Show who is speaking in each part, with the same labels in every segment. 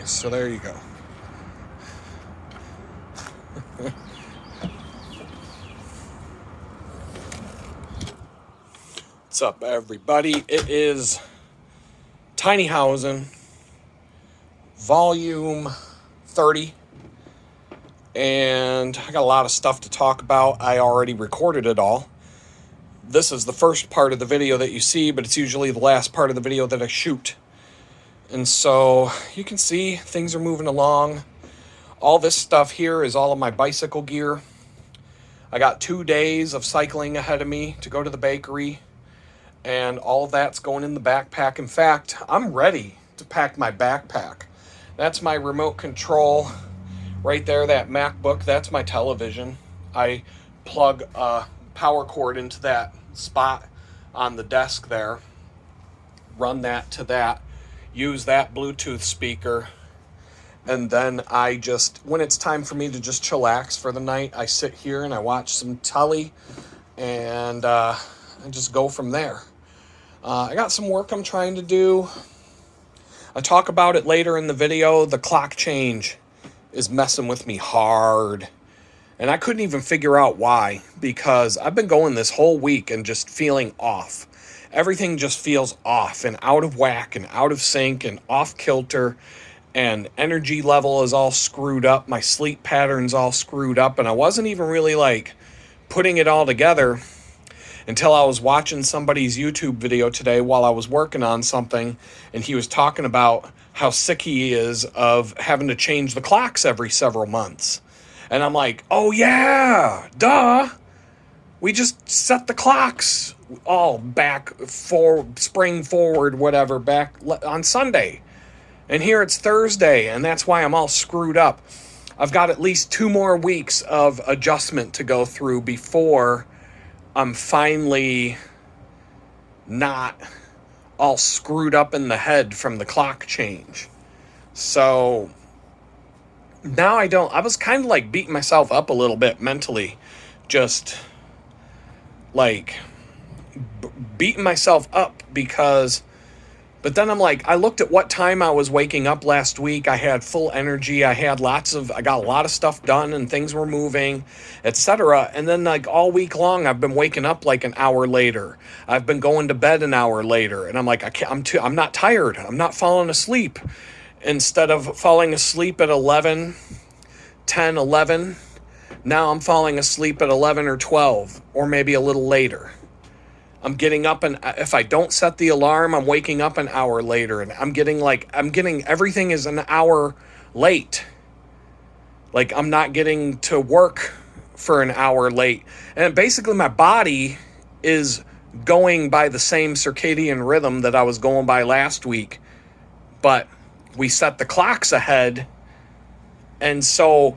Speaker 1: so there you go. What's up, everybody? It is Tiny Housin, volume 30, and I got a lot of stuff to talk about. I already recorded it all. This is the first part of the video that you see, but it's usually the last part of the video that I shoot. And so you can see things are moving along. All this stuff here is all of my bicycle gear. I got 2 days of cycling ahead of me to go to the bakery, and all of that's going in the backpack. In fact, I'm ready to pack my backpack. That's my remote control right there, that MacBook. That's my television. I plug a power cord into that spot on the desk there, run that to that, use that Bluetooth speaker, and then I just, when it's time for me to just chillax for the night, I sit here and I watch some telly, and I just go from there. I got some work I'm trying to do. I talk about it later in the video. The clock change is messing with me hard, and I couldn't even figure out why, because I've been going this whole week and just feeling off. Everything just feels off and out of whack and out of sync and off kilter, and energy level is all screwed up. My sleep pattern's all screwed up, and I wasn't even really like putting it all together until I was watching somebody's YouTube video today while I was working on something, and he was talking about how sick he is of having to change the clocks every several months. And I'm like, oh yeah, duh. We just set the clocks all back for spring forward, whatever, back on Sunday. And here it's Thursday, and that's why I'm all screwed up. I've got at least 2 more weeks of adjustment to go through before I'm finally not all screwed up in the head from the clock change. So now I was kind of like beating myself up a little bit mentally, just like beating myself up because, but then I'm like, I looked at what time I was waking up last week. I had full energy. I got a lot of stuff done, and things were moving, etc. And then like all week long, I've been waking up like an hour later. I've been going to bed an hour later, and I'm like, I'm not tired. I'm not falling asleep. Instead of falling asleep at 11, now I'm falling asleep at 11 or 12, or maybe a little later. I'm getting up, and if I don't set the alarm, I'm waking up an hour later, and I'm getting everything is an hour late. Like I'm not getting to work for an hour late. And basically my body is going by the same circadian rhythm that I was going by last week, but we set the clocks ahead, and so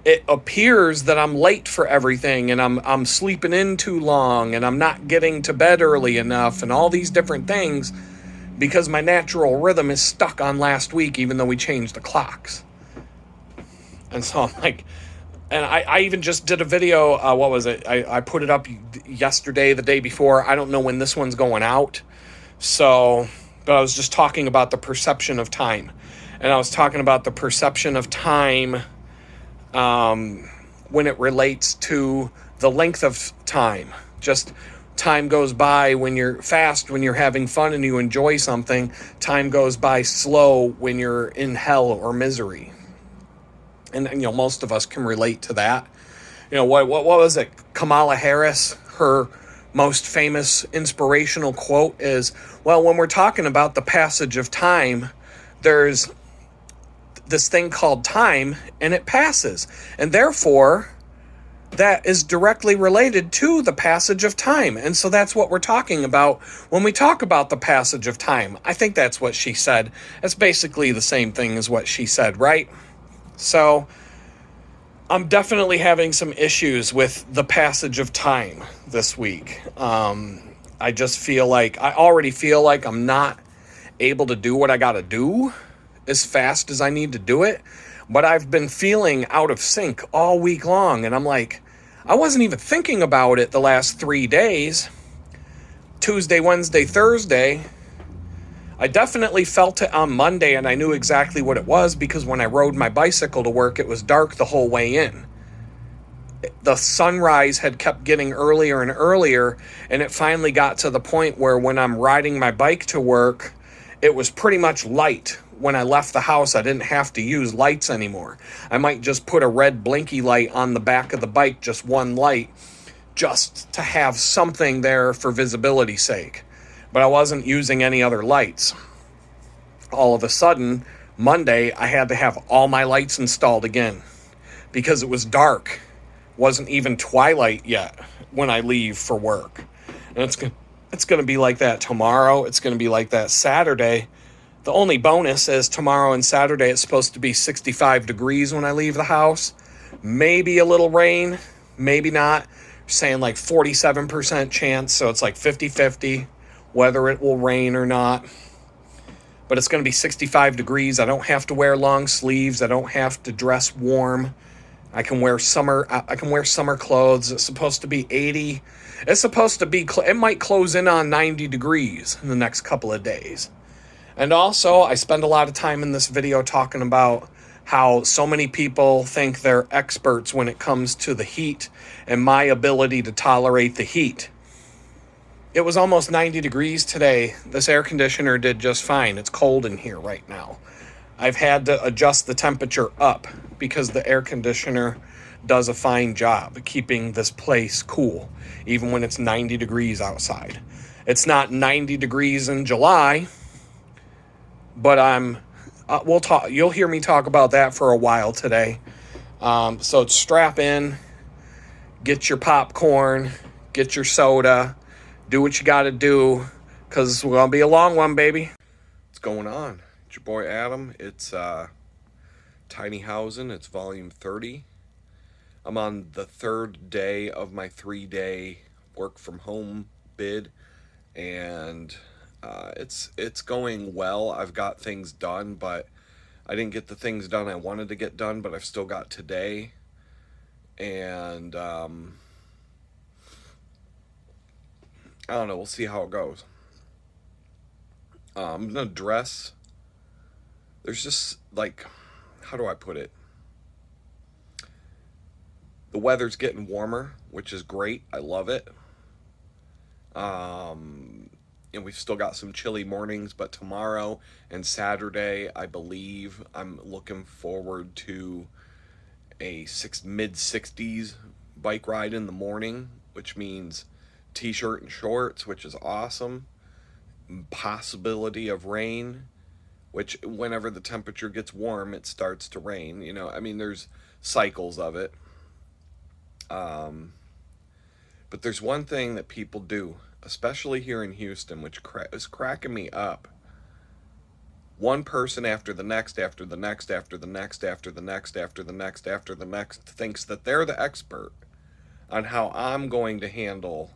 Speaker 1: it appears that I'm late for everything, and I'm sleeping in too long, and I'm not getting to bed early enough, and all these different things because my natural rhythm is stuck on last week, even though we changed the clocks. And so I'm like, and I even just did a video, what was it? I put it up yesterday, the day before. I don't know when this one's going out. So, but I was just talking about the perception of time. And I was talking about the perception of time when it relates to the length of time. Just time goes by when you're fast, when you're having fun and you enjoy something. Time goes by slow when you're in hell or misery. And you know, most of us can relate to that. You know, what was it? Kamala Harris, her most famous inspirational quote is, well, when we're talking about the passage of time, there's this thing called time, and it passes. And therefore, that is directly related to the passage of time. And so that's what we're talking about when we talk about the passage of time. I think that's what she said. It's basically the same thing as what she said, right? So I'm definitely having some issues with the passage of time this week. I just feel like, I already feel like I'm not able to do what I got to do as fast as I need to do it. But I've been feeling out of sync all week long. And I'm like, I wasn't even thinking about it the last 3 days. Tuesday, Wednesday, Thursday, I definitely felt it on Monday, and I knew exactly what it was because when I rode my bicycle to work, it was dark the whole way in. The sunrise had kept getting earlier and earlier, and it finally got to the point where when I'm riding my bike to work, it was pretty much light. When I left the house, I didn't have to use lights anymore. I might just put a red blinky light on the back of the bike, just one light, just to have something there for visibility's sake. But I wasn't using any other lights. All of a sudden, Monday, I had to have all my lights installed again because it was dark. Wasn't even twilight yet when I leave for work. And it's going to be like that tomorrow. It's going to be like that Saturday. The only bonus is tomorrow and Saturday it's supposed to be 65 degrees when I leave the house. Maybe a little rain, maybe not. Saying like 47% chance, so it's like 50-50 whether it will rain or not. But it's going to be 65 degrees. I don't have to wear long sleeves. I don't have to dress warm. I can wear summer clothes. It's supposed to be 80. It's supposed to be, it might close in on 90 degrees in the next couple of days. And also, I spend a lot of time in this video talking about how so many people think they're experts when it comes to the heat and my ability to tolerate the heat. It was almost 90 degrees today. This air conditioner did just fine. It's cold in here right now. I've had to adjust the temperature up because the air conditioner does a fine job keeping this place cool, even when it's 90 degrees outside. It's not 90 degrees in July, but we'll talk. You'll hear me talk about that for a while today. So strap in, get your popcorn, get your soda, do what you got to do, because it's going to be a long one, baby. What's going on? It's your boy Adam. It's Tiny Housin. It's volume 30. I'm on the third day of my 3-day work from home bid, and it's going well. I've got things done, but I didn't get the things done I wanted to get done, but I've still got today. And I don't know. We'll see how it goes. I'm going to dress. There's just, like, how do I put it? The weather's getting warmer, which is great. I love it. And we've still got some chilly mornings, but tomorrow and Saturday, I believe I'm looking forward to a mid-60s bike ride in the morning, which means t-shirt and shorts, which is awesome. Possibility of rain, which whenever the temperature gets warm, it starts to rain. You know, I mean, there's cycles of it. But there's one thing that people do, especially here in Houston, which is cracking me up. One person after the next, after the next, after the next, after the next, after the next, after the next, thinks that they're the expert on how I'm going to handle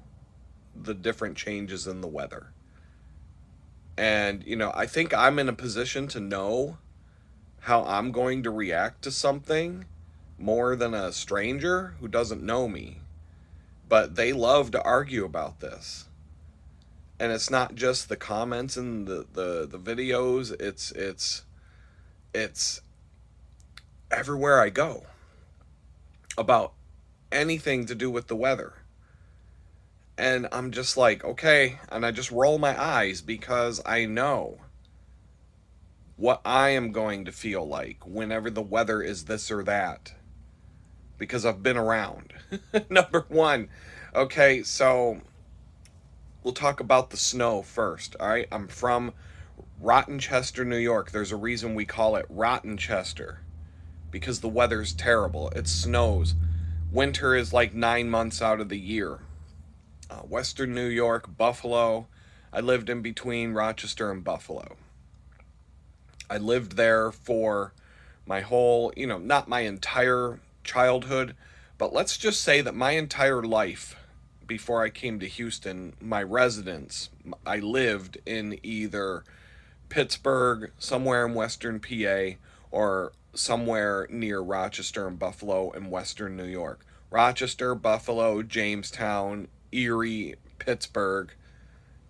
Speaker 1: the different changes in the weather. And, you know, I think I'm in a position to know how I'm going to react to something more than a stranger who doesn't know me. But they love to argue about this. And it's not just the comments and the videos, it's everywhere I go about anything to do with the weather. And I'm just like, okay, and I just roll my eyes because I know what I am going to feel like whenever the weather is this or that, because I've been around. Number one, okay, so we'll talk about the snow first, all right? I'm from Rottenchester, New York. There's a reason we call it Rottenchester, because the weather's terrible. It snows. Winter is like 9 months out of the year. Western New York, Buffalo. I lived in between Rochester and Buffalo. I lived there for my whole, you know, not my entire childhood, but let's just say that my entire life before I came to Houston, my residence, I lived in either Pittsburgh, somewhere in Western PA, or somewhere near Rochester and Buffalo in Western New York. Rochester, Buffalo, Jamestown, Erie, Pittsburgh,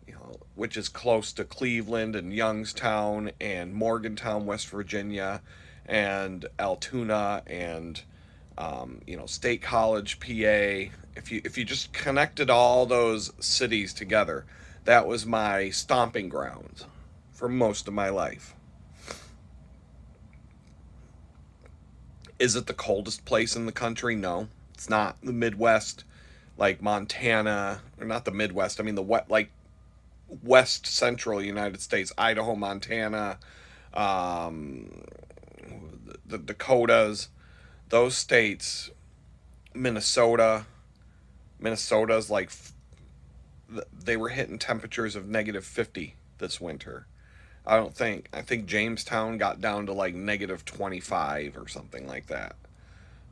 Speaker 1: you know, which is close to Cleveland and Youngstown and Morgantown, West Virginia, and Altoona and State College, PA. If you just connected all those cities together, that was my stomping grounds for most of my life. Is it the coldest place in the country? No, it's not. The Midwest, like Montana, or not the Midwest. I mean the West Central United States, Idaho, Montana, um, the Dakotas, those states, Minnesota. Minnesota's like they were hitting temperatures of -50 this winter. I think Jamestown got down to like -25 or something like that.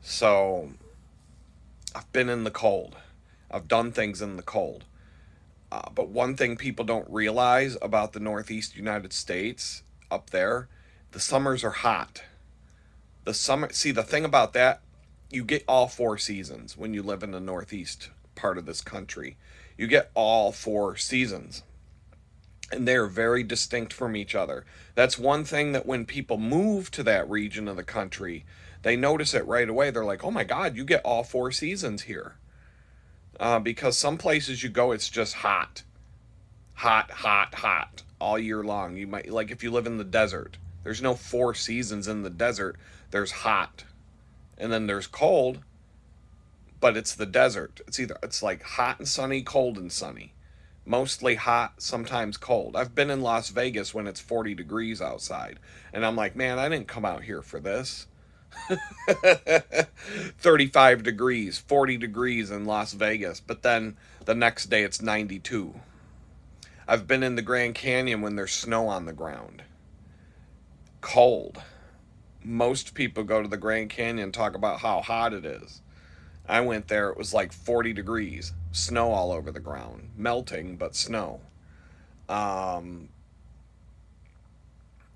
Speaker 1: So I've been in the cold. I've done things in the cold. But one thing people don't realize about the Northeast United States up there, the summers are hot. See, the thing about that, you get all four seasons when you live in the Northeast part of this country. You get all four seasons, and they're very distinct from each other. That's one thing that when people move to that region of the country, they notice it right away. They're like, oh my God, you get all four seasons here. Because some places you go, it's just hot. Hot, hot, hot all year long. You might, like if you live in the desert, there's no four seasons in the desert. There's hot, and then there's cold, but it's the desert. It's like hot and sunny, cold and sunny. Mostly hot, sometimes cold. I've been in Las Vegas when it's 40 degrees outside, and I'm like, man, I didn't come out here for this. 35 degrees, 40 degrees in Las Vegas, but then the next day it's 92. I've been in the Grand Canyon when there's snow on the ground. Cold. Most people go to the Grand Canyon and talk about how hot it is. I went there, it was like 40 degrees, snow all over the ground, melting, but snow. Um,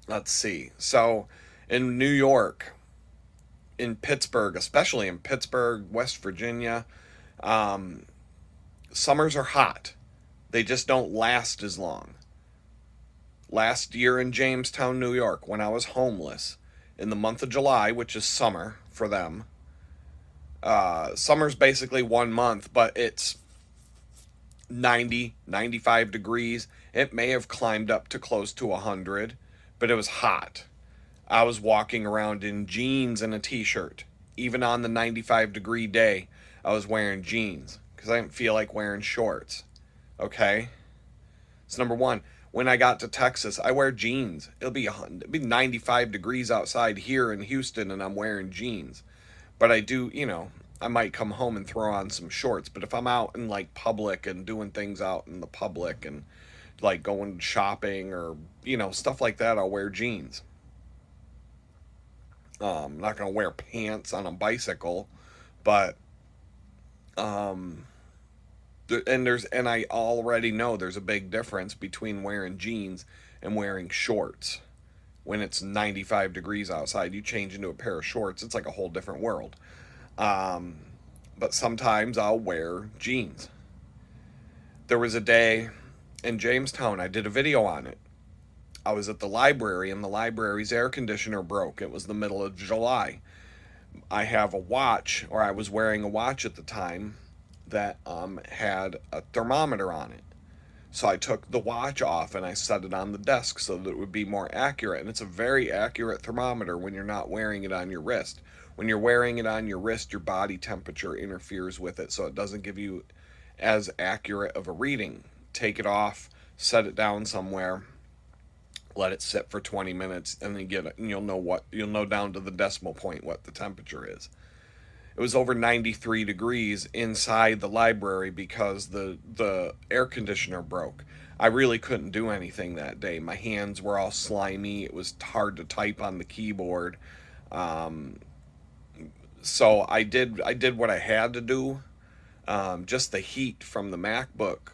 Speaker 1: let's see. So in New York, in Pittsburgh, especially in Pittsburgh, West Virginia, um, summers are hot. They just don't last as long. Last year in Jamestown, New York, when I was homeless, in the month of July, which is summer for them, summer's basically 1 month, but it's 90, 95 degrees. It may have climbed up to close to 100, but it was hot. I was walking around in jeans and a t-shirt. Even on the 95-degree day, I was wearing jeans because I didn't feel like wearing shorts. Okay? So number one, when I got to Texas, I wear jeans. It'll be 95 degrees outside here in Houston, and I'm wearing jeans. But I do, I might come home and throw on some shorts. But if I'm out in like public and doing things out in the public and like going shopping or, stuff like that, I'll wear jeans. I'm not going to wear pants on a bicycle, but and I already know there's a big difference between wearing jeans and wearing shorts. When it's 95 degrees outside, you change into a pair of shorts, it's like a whole different world. Um, but sometimes I'll wear jeans. There was a day in Jamestown, I did a video on it. I was at the library and the library's air conditioner broke. It was the middle of July. I have a watch, or I was wearing a watch at the time, that had a thermometer on it. So I took the watch off and I set it on the desk so that it would be more accurate. And it's a very accurate thermometer when you're not wearing it on your wrist. When you're wearing it on your wrist, your body temperature interferes with it, so it doesn't give you as accurate of a reading. Take it off, set it down somewhere, let it sit for 20 minutes, and then get it, and you'll know down to the decimal point what the temperature is. It was over 93 degrees inside the library because the air conditioner broke. I really couldn't do anything that day. My hands were all slimy. It was hard to type on the keyboard. So I did what I had to do. Just the heat from the MacBook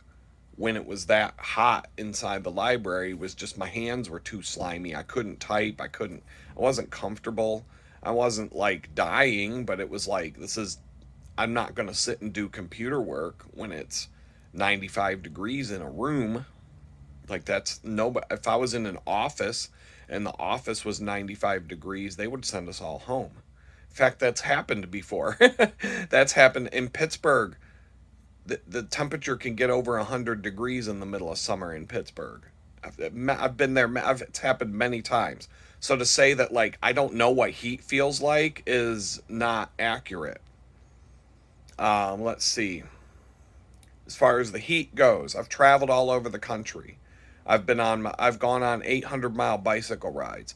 Speaker 1: when it was that hot inside the library was just, my hands were too slimy. I couldn't type. I wasn't comfortable. I wasn't like dying, but it was like, I'm not going to sit and do computer work when it's 95 degrees in a room Like, that's nobody. If I was in an office and the office was 95 degrees, they would send us all home. In fact, that's happened before. That's happened in Pittsburgh. The temperature can get over 100 degrees in the middle of summer in Pittsburgh. I've been there. It's happened many times. So to say that, like, I don't know what heat feels like is not accurate. Let's see. As far as the heat goes, I've traveled all over the country. I've gone on 800-mile bicycle rides.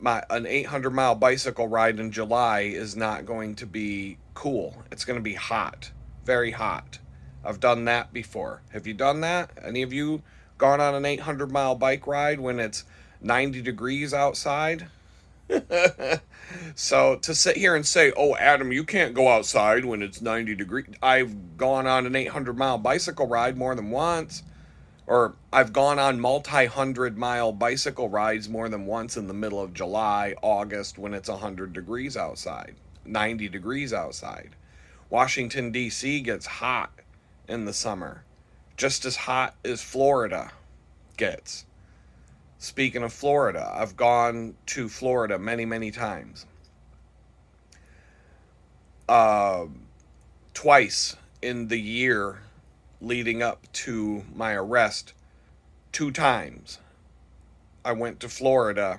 Speaker 1: An 800-mile bicycle ride in July is not going to be cool. It's going to be hot, very hot. I've done that before. Have you done that? Any of you gone on an 800-mile bike ride when it's 90 degrees outside? So to sit here and say, "Oh, Adam, you can't go outside when it's 90 degrees." I've gone on an 800-mile bicycle ride more than once, or I've gone on multi-hundred-mile bicycle rides more than once in the middle of July, August, when it's 100 degrees outside, 90 degrees outside. Washington, D.C. gets hot in the summer, just as hot as Florida gets. Speaking of Florida, I've gone to Florida many, many times. Twice in the year leading up to my arrest, 2 times. I went to Florida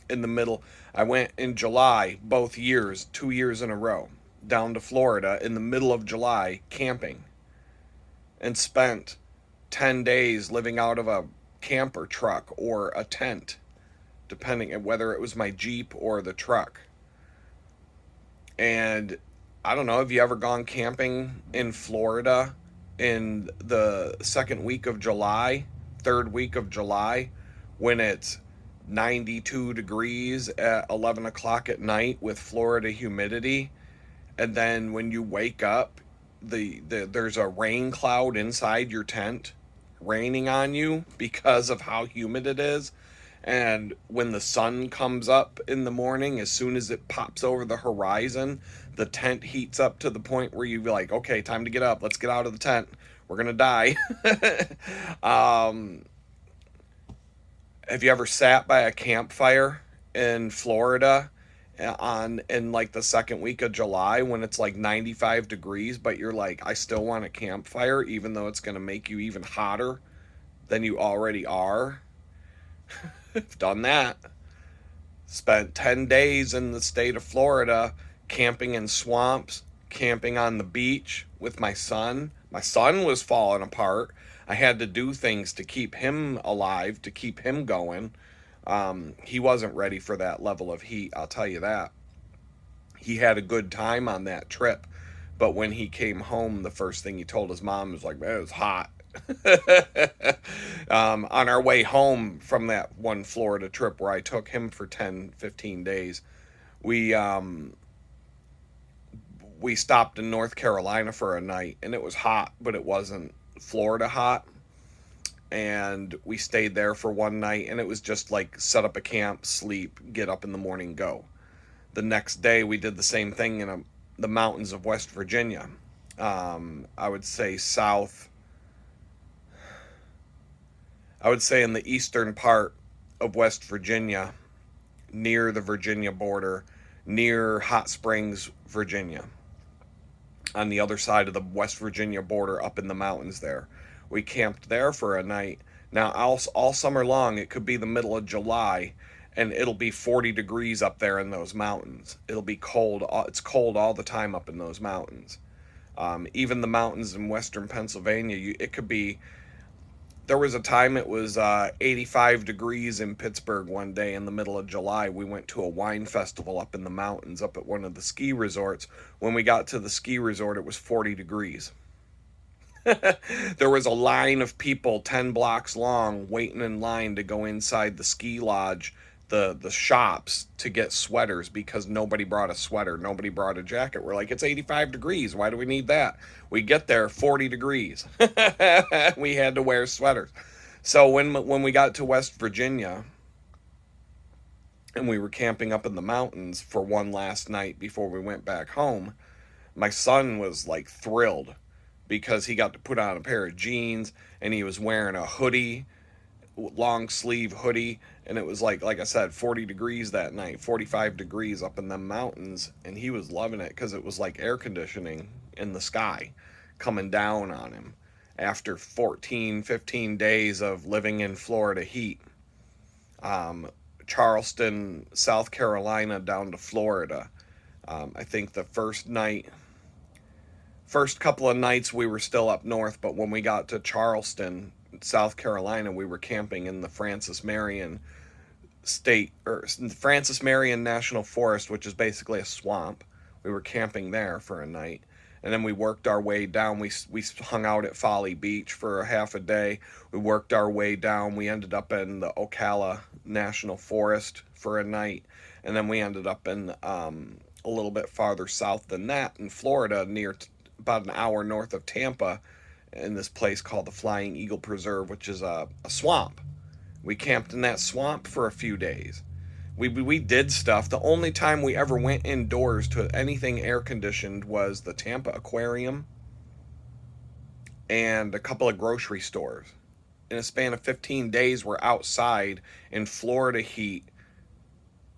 Speaker 1: in the middle. I went in July, both years, 2 years in a row, down to Florida in the middle of July camping, and spent 10 days living out of a camper truck or a tent, depending on whether it was my Jeep or the truck. And I don't know, have you ever gone camping in Florida in the second week of July, third week of July, when it's 92 degrees at 11 o'clock at night with Florida humidity? And then when you wake up, there's a rain cloud inside your tent raining on you because of how humid it is. And when the sun comes up in the morning, as soon as it pops over the horizon, the tent heats up to the point where you're like, okay, time to get up. Let's get out of the tent. We're going to die. Have you ever sat by a campfire in Florida in like the second week of July when it's like 95 degrees, but you're like, I still want a campfire, even though it's going to make you even hotter than you already are? I've done that. Spent 10 days in the state of Florida camping in swamps, camping on the beach with my son. My son was falling apart. I had to do things to keep him alive, to keep him going. He wasn't ready for that level of heat, I'll tell you that. He had a good time on that trip, but when he came home, the first thing he told his mom was like, "Man, it was hot." On our way home from that one Florida trip where I took him for 10, 15 days, we stopped in North Carolina for a night, and it was hot, but it wasn't Florida hot. And we stayed there for one night, and it was just like set up a camp, sleep, get up in the morning, go. The next day we did the same thing in the mountains of West Virginia. I would say in the eastern part of West Virginia, near the Virginia border, near Hot Springs, Virginia, on the other side of the West Virginia border, up in the mountains there. We camped there for a night. Now, all summer long, it could be the middle of July, and it'll be 40 degrees up there in those mountains. It'll be cold. It's cold all the time up in those mountains. Even the mountains in western Pennsylvania, it could be. There was a time it was 85 degrees in Pittsburgh one day in the middle of July. We went to a wine festival up in the mountains, up at one of the ski resorts. When we got to the ski resort, it was 40 degrees. There was a line of people 10 blocks long waiting in line to go inside the ski lodge, the shops, to get sweaters because nobody brought a sweater. Nobody brought a jacket. We're like, it's 85 degrees. Why do we need that? We get there, 40 degrees. We had to wear sweaters. So when we got to West Virginia and we were camping up in the mountains for one last night before we went back home, my son was like thrilled because he got to put on a pair of jeans and he was wearing a hoodie long sleeve hoodie, and it was like I said, 40 degrees that night, 45 degrees up in the mountains, and he was loving it because it was like air conditioning in the sky coming down on him after 14, 15 days of living in Florida heat. Charleston, South Carolina down to Florida. I think the first couple of nights we were still up north, but when we got to Charleston, South Carolina, we were camping in the Francis Marion National Forest, which is basically a swamp. We were camping there for a night, and then we worked our way down. We hung out at Folly Beach for a half a day. We worked our way down. We ended up in the Ocala National Forest for a night, and then we ended up in a little bit farther south than that in Florida, near about an hour north of Tampa, in this place called the Flying Eagle Preserve, which is a swamp. We camped in that swamp for a few days. We did stuff. The only time we ever went indoors to anything air conditioned was the Tampa Aquarium and a couple of grocery stores. In a span of 15 days, we're outside in Florida heat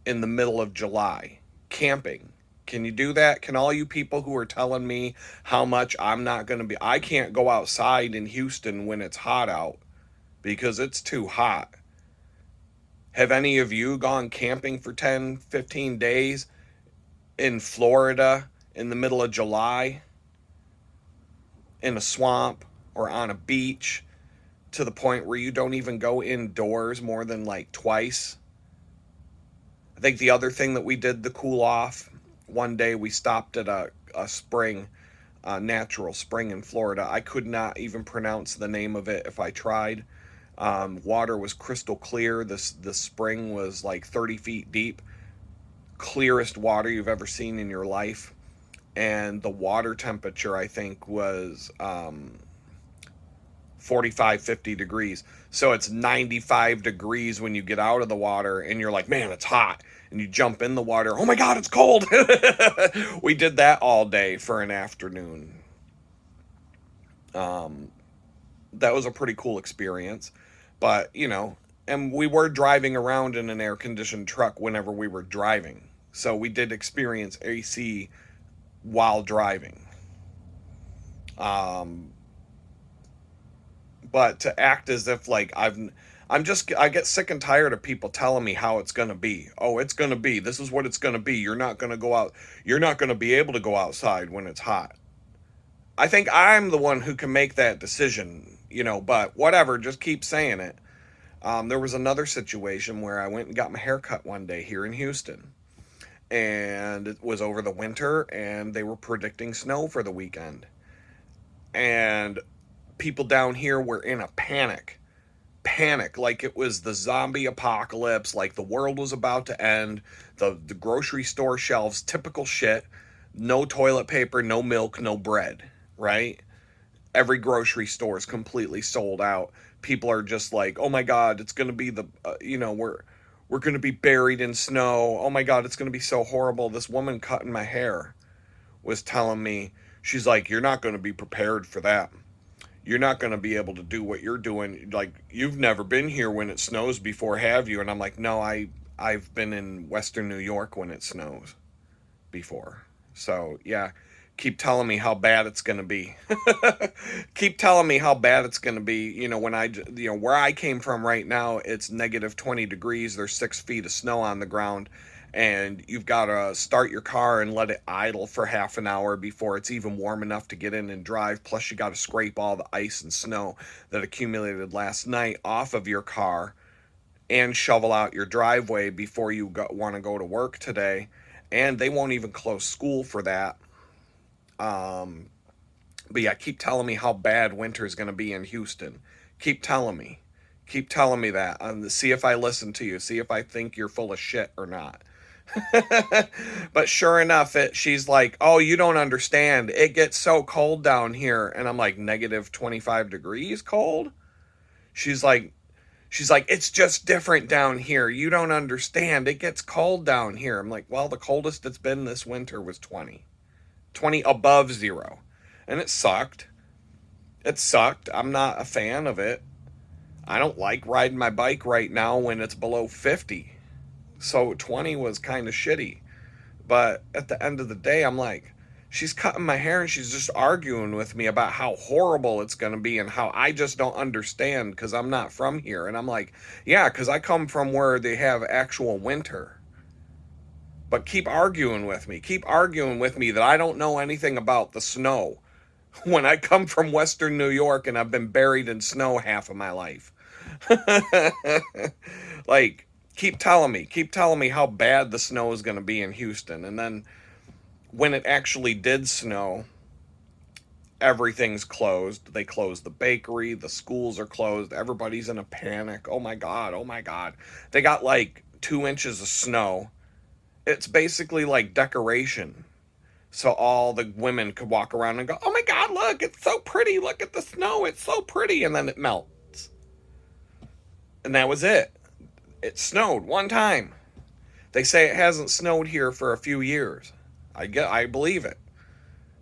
Speaker 1: in the middle of July, camping. Can you do that? Can all you people who are telling me how much I'm not going to be... I can't go outside in Houston when it's hot out because it's too hot. Have any of you gone camping for 10, 15 days in Florida in the middle of July in a swamp or on a beach to the point where you don't even go indoors more than like twice? I think the other thing that we did to cool off, one day we stopped at a spring, a natural spring in Florida. I could not even pronounce the name of it if I tried. Water was crystal clear. The spring was like 30 feet deep. Clearest water you've ever seen in your life. And the water temperature, I think, was 45, 50 degrees. So it's 95 degrees when you get out of the water and you're like, man, it's hot. And you jump in the water. Oh my God, it's cold. We did that all day for an afternoon. That was a pretty cool experience. But, and we were driving around in an air-conditioned truck whenever we were driving. So we did experience AC while driving. But to act as if like I get sick and tired of people telling me how it's going to be. Oh, it's going to be. This is what it's going to be. You're not going to go out. You're not going to be able to go outside when it's hot. I think I'm the one who can make that decision, but whatever, just keep saying it. There was another situation where I went and got my hair cut one day here in Houston. And it was over the winter, and they were predicting snow for the weekend. And people down here were in a panic, like it was the zombie apocalypse, like the world was about to end. The grocery store shelves, typical shit. No toilet paper, no milk, no bread, right? Every grocery store is completely sold out. People are just like, oh my God, it's going to be we're going to be buried in snow. Oh my God, it's going to be so horrible. This woman cutting my hair was telling me, she's like, you're not going to be prepared for that. You're not going to be able to do what you're doing. Like, you've never been here when it snows before, have you? And I'm like, no, I've been in Western New York when it snows before. So, yeah, keep telling me how bad it's going to be. Keep telling me how bad it's going to be. Where I came from right now, it's negative 20 degrees. There's 6 feet of snow on the ground. And you've got to start your car and let it idle for half an hour before it's even warm enough to get in and drive. Plus, you got to scrape all the ice and snow that accumulated last night off of your car and shovel out your driveway before you want to go to work today. And they won't even close school for that. But yeah, keep telling me how bad winter is going to be in Houston. Keep telling me that. See if I listen to you. See if I think you're full of shit or not. But sure enough, she's like, oh, you don't understand. It gets so cold down here. And I'm like, negative 25 degrees cold? She's like, it's just different down here. You don't understand. It gets cold down here. I'm like, well, the coldest it's been this winter was 20 above zero. And it sucked. I'm not a fan of it. I don't like riding my bike right now when it's below 50. So 20 was kind of shitty. But at the end of the day, I'm like, she's cutting my hair and she's just arguing with me about how horrible it's going to be and how I just don't understand because I'm not from here. And I'm like, yeah, because I come from where they have actual winter. But keep arguing with me. Keep arguing with me that I don't know anything about the snow when I come from Western New York and I've been buried in snow half of my life. Like, keep telling me how bad the snow is going to be in Houston. And then when it actually did snow, everything's closed. They closed the bakery, the schools are closed, everybody's in a panic. Oh my God, oh my God. They got like 2 inches of snow. It's basically like decoration. So all the women could walk around and go, oh my God, look, it's so pretty. Look at the snow. It's so pretty. And then it melts. And that was it. It snowed one time. They say it hasn't snowed here for a few years. I believe it.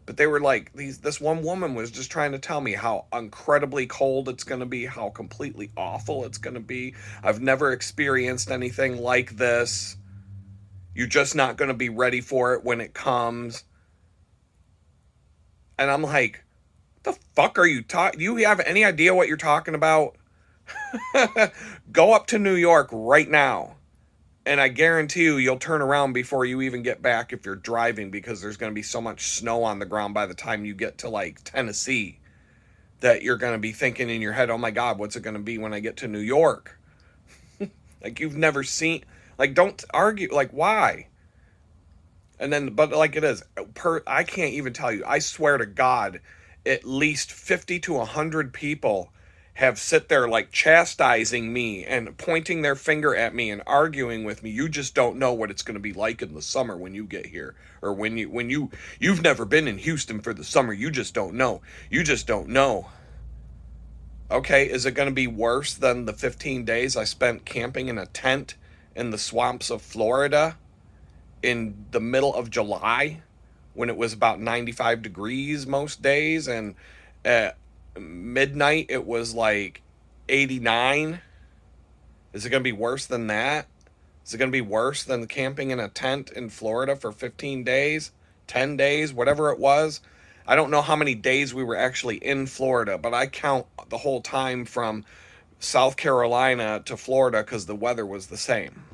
Speaker 1: But they were like, this one woman was just trying to tell me how incredibly cold it's going to be, how completely awful it's going to be. I've never experienced anything like this. You're just not going to be ready for it when it comes. And I'm like, the fuck are you talking? Do you have any idea what you're talking about? Go up to New York right now. And I guarantee you'll turn around before you even get back if you're driving because there's going to be so much snow on the ground by the time you get to like Tennessee that you're going to be thinking in your head, oh my God, what's it going to be when I get to New York? Like you've never seen, like don't argue, like why? And then, but like it is, I can't even tell you, I swear to God, at least 50 to 100 people have sit there like chastising me and pointing their finger at me and arguing with me. You just don't know what it's going to be like in the summer when you get here, or you've never been in Houston for the summer. You just don't know. You just don't know. Okay, is it going to be worse than the 15 days I spent camping in a tent in the swamps of Florida in the middle of July when it was about 95 degrees most days and at midnight it was like 89? Is it going to be worse than that? Is it going to be worse than camping in a tent in Florida for 15 days, 10 days, whatever it was? I don't know how many days we were actually in Florida, but I count the whole time from South Carolina to Florida because the weather was the same.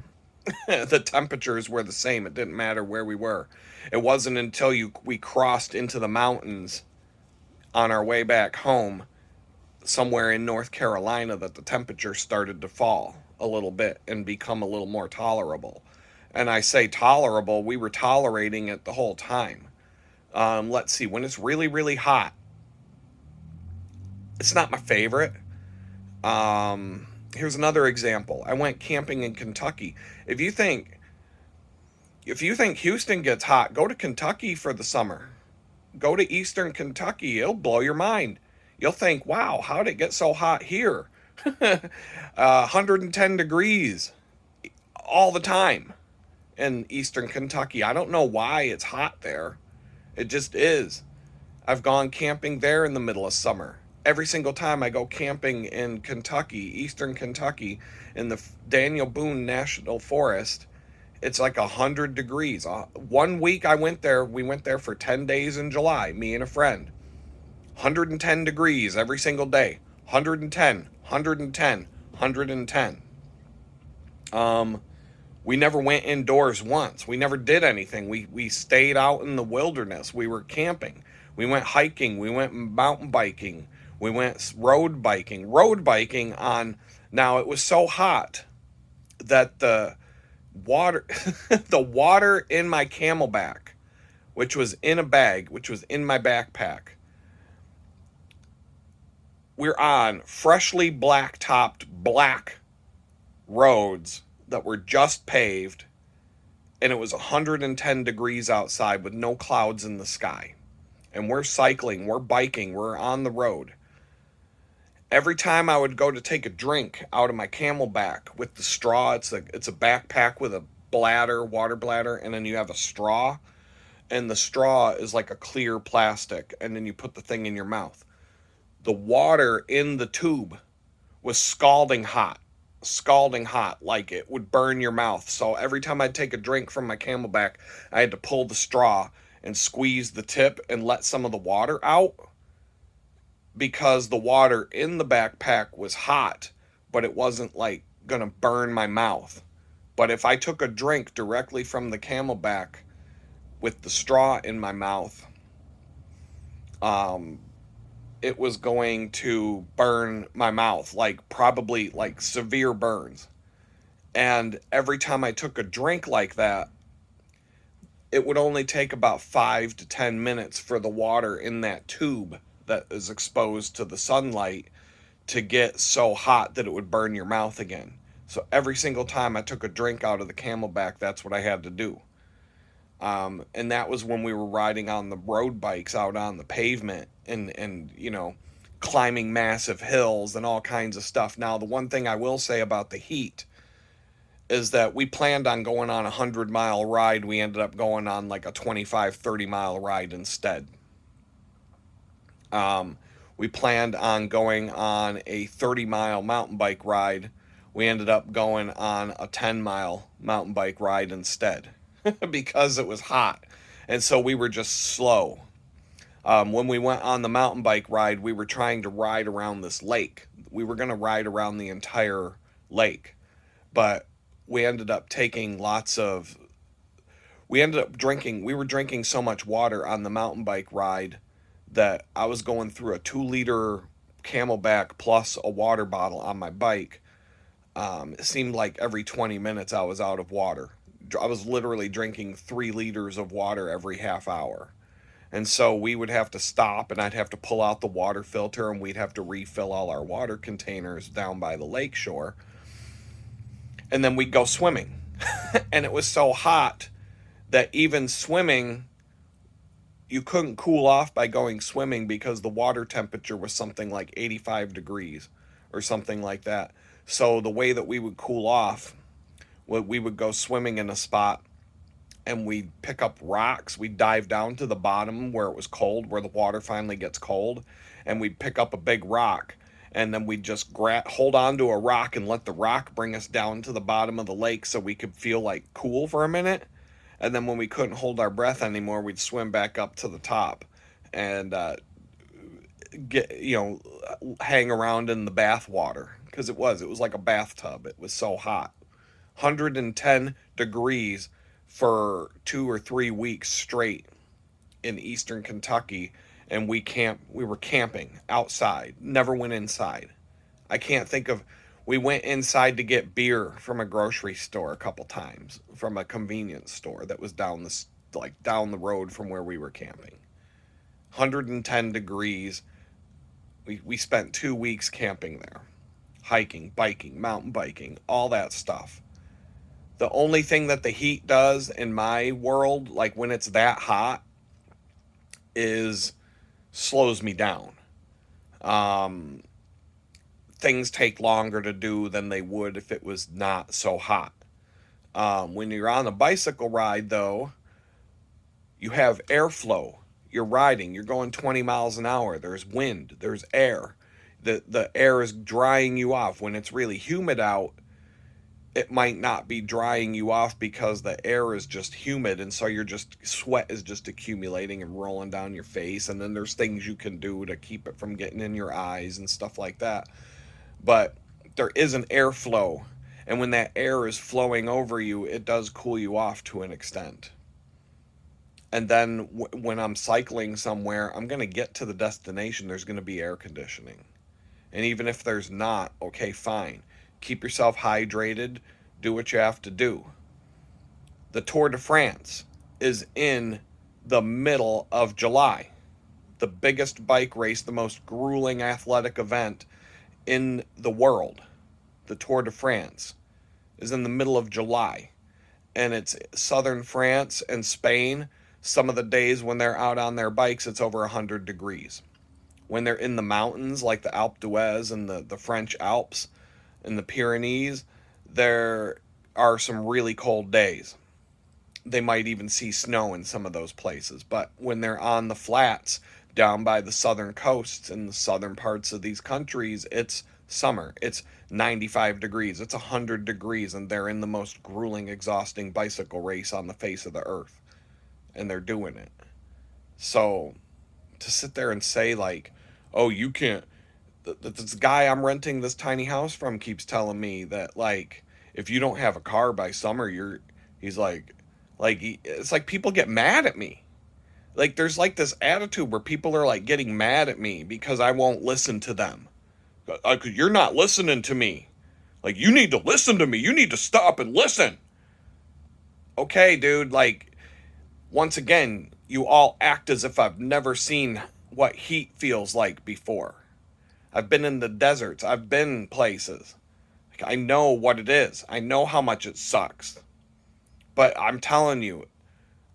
Speaker 1: The temperatures were the same. It didn't matter where we were. It wasn't until we crossed into the mountains on our way back home somewhere in North Carolina that the temperature started to fall a little bit and become a little more tolerable. And I say tolerable, we were tolerating it the whole time. Let's see, when it's really, really hot, it's not my favorite. Here's another example. I went camping in Kentucky. If you think Houston gets hot, go to Kentucky for the summer. Go to Eastern Kentucky. It'll blow your mind. You'll think, wow, how did it get so hot here? 110 degrees all the time in Eastern Kentucky. I don't know why it's hot there. It just is. I've gone camping there in the middle of summer. Every single time I go camping in Kentucky, Eastern Kentucky, in the Daniel Boone National Forest, it's like 100 degrees. One week we went there for 10 days in July, me and a friend. 110 degrees every single day. 110, 110, 110. We never went indoors once. We never did anything. We stayed out in the wilderness. We were camping. We went hiking. We went mountain biking. We went road biking. Road biking on, now it was so hot that the water, the water in my Camelback, which was in a bag, which was in my backpack, we're on freshly black-topped black roads that were just paved, and it was 110 degrees outside with no clouds in the sky. And we're cycling, we're biking, we're on the road. Every time I would go to take a drink out of my Camelback with the straw, it's a backpack with a bladder, water bladder, and then you have a straw, and the straw is like a clear plastic, and then you put the thing in your mouth. The water in the tube was scalding hot, like it would burn your mouth. So every time I'd take a drink from my Camelback, I had to pull the straw and squeeze the tip and let some of the water out, because the water in the backpack was hot, but it wasn't like gonna burn my mouth. But if I took a drink directly from the Camelback with the straw in my mouth, um, it was going to burn my mouth, like probably like severe burns. And every time I took a drink like that, it would only take about 5 to 10 minutes for the water in that tube that is exposed to the sunlight to get so hot that it would burn your mouth again. So every single time I took a drink out of the Camelback, that's what I had to do. And that was when we were riding on the road bikes out on the pavement, and climbing massive hills and all kinds of stuff. Now, the one thing I will say about the heat is that we planned on going on a 100-mile ride. We ended up going on like a 25-30-mile ride instead. We planned on going on a 30-mile mountain bike ride. We ended up going on a 10-mile mountain bike ride instead because it was hot. And so we were just slow. When we went on the mountain bike ride, we were trying to ride around this lake. We were going to ride around the entire lake, but we ended up drinking. We were drinking so much water on the mountain bike ride that I was going through a 2-liter Camelback plus a water bottle on my bike. It seemed like every 20 minutes I was out of water. I was literally drinking 3 liters of water every half hour. And so we would have to stop, and I'd have to pull out the water filter, and we'd have to refill all our water containers down by the lake shore. And then we'd go swimming. And it was so hot that even swimming, you couldn't cool off by going swimming, because the water temperature was something like 85 degrees or something like that. So the way that we would cool off, we would go swimming in a spot, and we'd pick up rocks. We'd dive down to the bottom where it was cold, where the water finally gets cold, and we'd pick up a big rock, and then we'd just hold on to a rock and let the rock bring us down to the bottom of the lake so we could feel like cool for a minute. And then when we couldn't hold our breath anymore, we'd swim back up to the top and hang around in the bath water, because it was like a bathtub. It was so hot. 110 degrees for 2 or 3 weeks straight in eastern Kentucky, and we were camping outside, never went inside. We went inside to get beer from a grocery store a couple times, from a convenience store that was down the road from where we were camping. 110 degrees. We spent 2 weeks camping there, hiking, biking, mountain biking, all that stuff. The only thing that the heat does in my world, like when it's that hot, is slows me down. Things take longer to do than they would if it was not so hot. When you're on a bicycle ride, though, you have airflow. You're riding. You're going 20 miles an hour. There's wind. There's air. The air is drying you off. When it's really humid out, it might not be drying you off because the air is just humid, and so sweat is just accumulating and rolling down your face. And then there's things you can do to keep it from getting in your eyes and stuff like that. But there is an airflow, and when that air is flowing over you, it does cool you off to an extent. And then when I'm cycling somewhere, I'm going to get to the destination, there's going to be air conditioning. And even if there's not, okay, fine. Keep yourself hydrated. Do what you have to do. The Tour de France is in the middle of July. The biggest bike race, the most grueling athletic event in the world. The Tour de France is in the middle of July. And it's southern France and Spain. Some of the days when they're out on their bikes, it's over 100 degrees. When they're in the mountains, like the Alpe d'Huez and the French Alps, in the Pyrenees, there are some really cold days. They might even see snow in some of those places. But when they're on the flats down by the southern coasts and the southern parts of these countries, it's summer. It's 95 degrees. It's 100 degrees, and they're in the most grueling, exhausting bicycle race on the face of the earth. And they're doing it. So to sit there and say, like, oh, you can't. This guy I'm renting this tiny house from keeps telling me that, like, if you don't have a car by summer, he's like, it's like people get mad at me. Like, there's like this attitude where people are like getting mad at me because I won't listen to them. You're not listening to me. Like, you need to listen to me. You need to stop and listen. Okay, dude, like, once again, you all act as if I've never seen what heat feels like before. I've been in the deserts. I've been places. Like, I know what it is. I know how much it sucks. But I'm telling you,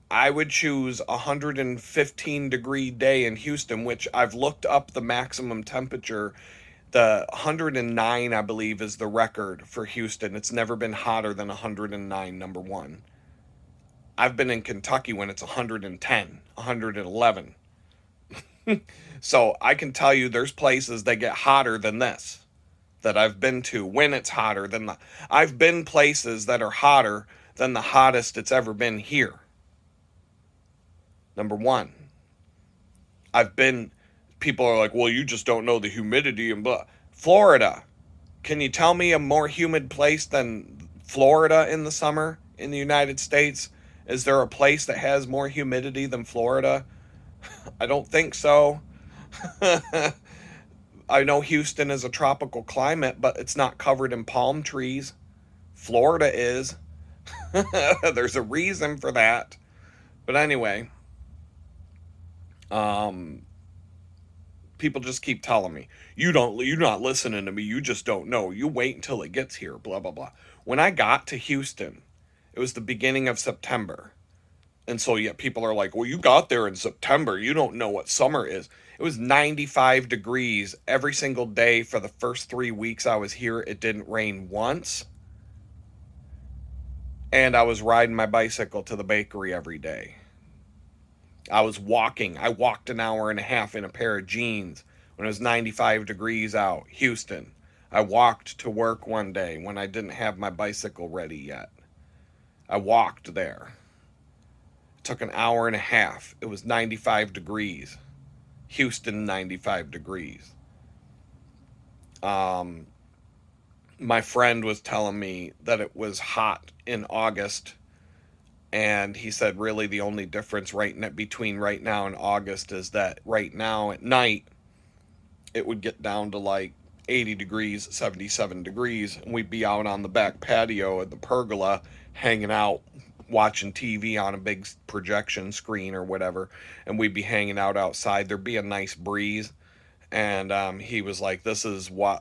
Speaker 1: I would choose a 115 degree day in Houston, which I've looked up the maximum temperature. The 109, I believe, is the record for Houston. It's never been hotter than 109, number one. I've been in Kentucky when it's 110, 111. So I can tell you there's places that get hotter than this that I've been to when it's hotter than the. I've been places that are hotter than the hottest it's ever been here. Number one. People are like, well, you just don't know the humidity and blah. Florida. Can you tell me a more humid place than Florida in the summer in the United States? Is there a place that has more humidity than Florida? I don't think so. I know Houston is a tropical climate, but it's not covered in palm trees. Florida is. There's a reason for that. But anyway, people just keep telling me, you're not listening to me. You just don't know. You wait until it gets here, blah, blah, blah. When I got to Houston, it was the beginning of September. And so, yeah, people are like, well, you got there in September. You don't know what summer is. It was 95 degrees every single day for the first 3 weeks I was here. It didn't rain once. And I was riding my bicycle to the bakery every day. I was walking. I walked an hour and a half in a pair of jeans when it was 95 degrees out. Houston. I walked to work one day when I didn't have my bicycle ready yet. I walked there. It took an hour and a half. It was 95 degrees. Houston, 95 degrees. My friend was telling me that it was hot in August. And he said, really, the only difference between right now and August is that right now at night, it would get down to like 80 degrees, 77 degrees. And we'd be out on the back patio at the pergola, hanging out, watching TV on a big projection screen or whatever. And we'd be hanging out outside. There'd be a nice breeze. And he was like, this is why.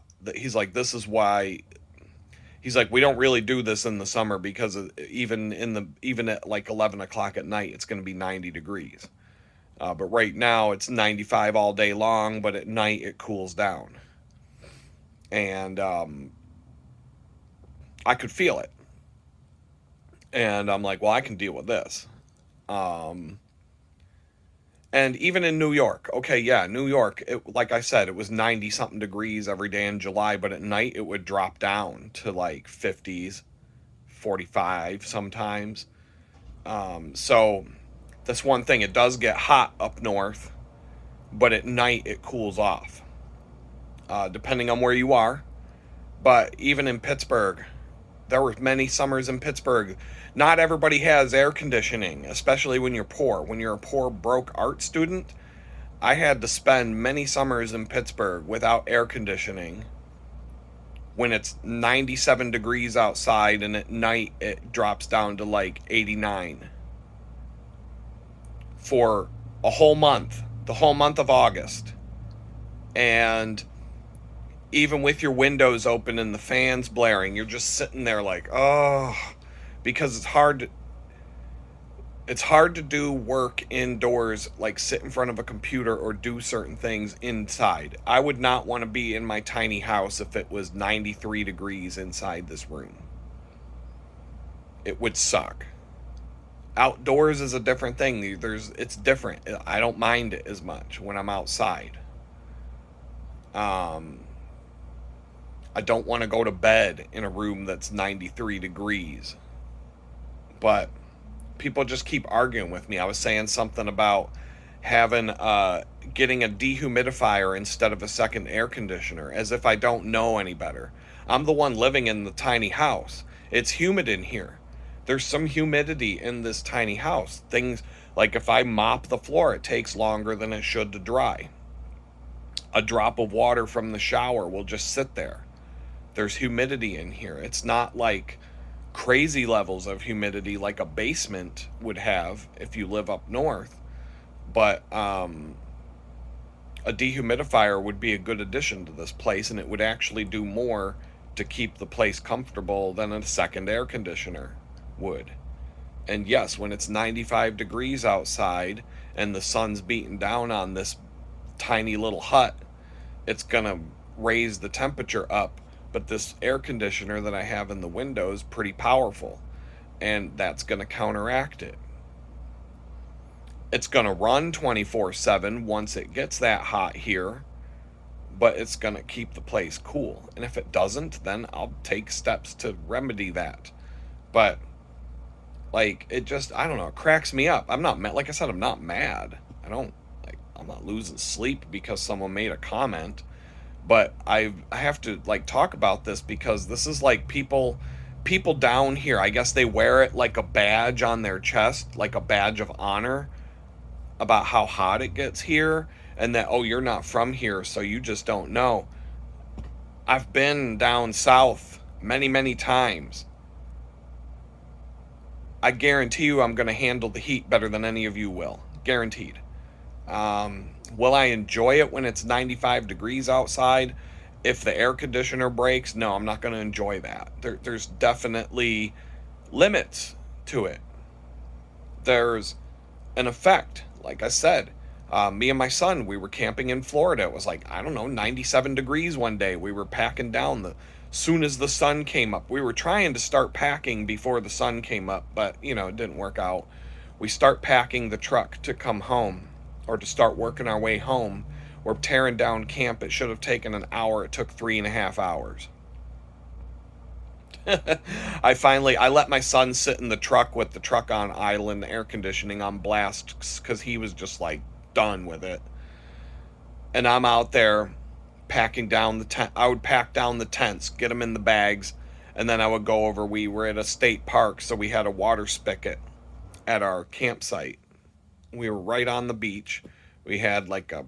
Speaker 1: He's like, we don't really do this in the summer because even at like 11 o'clock at night, it's going to be 90 degrees. But right now it's 95 all day long, but at night it cools down. And I could feel it. And I'm like, well, I can deal with this. And even in New York, okay, yeah, New York, like I said, it was 90-something degrees every day in July, but at night it would drop down to like 50s, 45 sometimes. So that's one thing. It does get hot up north, but at night it cools off, depending on where you are. But even in Pittsburgh, there were many summers in Pittsburgh. Not everybody has air conditioning, especially when you're poor. When you're a poor, broke art student, I had to spend many summers in Pittsburgh without air conditioning when it's 97 degrees outside and at night it drops down to like 89 for a whole month, the whole month of August. And even with your windows open and the fans blaring, you're just sitting there like, oh, because it's hard to do work indoors, like sit in front of a computer or do certain things inside. I would not want to be in my tiny house if it was 93 degrees inside this room. It would suck. Outdoors is a different thing. It's different. I don't mind it as much when I'm outside. I don't want to go to bed in a room that's 93 degrees. But people just keep arguing with me. I was saying something about having getting a dehumidifier instead of a second air conditioner, as if I don't know any better. I'm the one living in the tiny house. It's humid in here. There's some humidity in this tiny house. Things like if I mop the floor, it takes longer than it should to dry. A drop of water from the shower will just sit there. There's humidity in here. It's not like crazy levels of humidity like a basement would have if you live up north, but a dehumidifier would be a good addition to this place, and it would actually do more to keep the place comfortable than a second air conditioner would. And yes, when it's 95 degrees outside and the sun's beating down on this tiny little hut, it's going to raise the temperature up. But this air conditioner that I have in the window is pretty powerful, and that's going to counteract it. It's going to run 24/7 once it gets that hot here, but it's going to keep the place cool. And if it doesn't, then I'll take steps to remedy that. But like, it just, I don't know, it cracks me up. I'm not mad. Like I said, I'm not mad. I'm not losing sleep because someone made a comment. But I have to like talk about this because this is like people down here, I guess they wear it like a badge on their chest, like a badge of honor, about how hot it gets here, and that, oh, you're not from here, so you just don't know. I've been down south many times. I guarantee you I'm going to handle the heat better than any of you will. Guaranteed. Will I enjoy it when it's 95 degrees outside? If the air conditioner breaks, no, I'm not going to enjoy that. There's definitely limits to it. There's an effect. Like I said, me and my son, we were camping in Florida. It was like, I don't know, 97 degrees one day. We were packing down soon as the sun came up. We were trying to start packing before the sun came up, but, it didn't work out. We start packing the truck to come home, or to start working our way home. We're tearing down camp. It should have taken an hour. It took 3.5 hours. I let my son sit in the truck with the truck on idle and the air conditioning on blast because he was just like done with it. And I'm out there packing down the tent. I would pack down the tents, get them in the bags, and then I would go over. We were at a state park, so we had a water spigot at our campsite. We were right on the beach. We had like a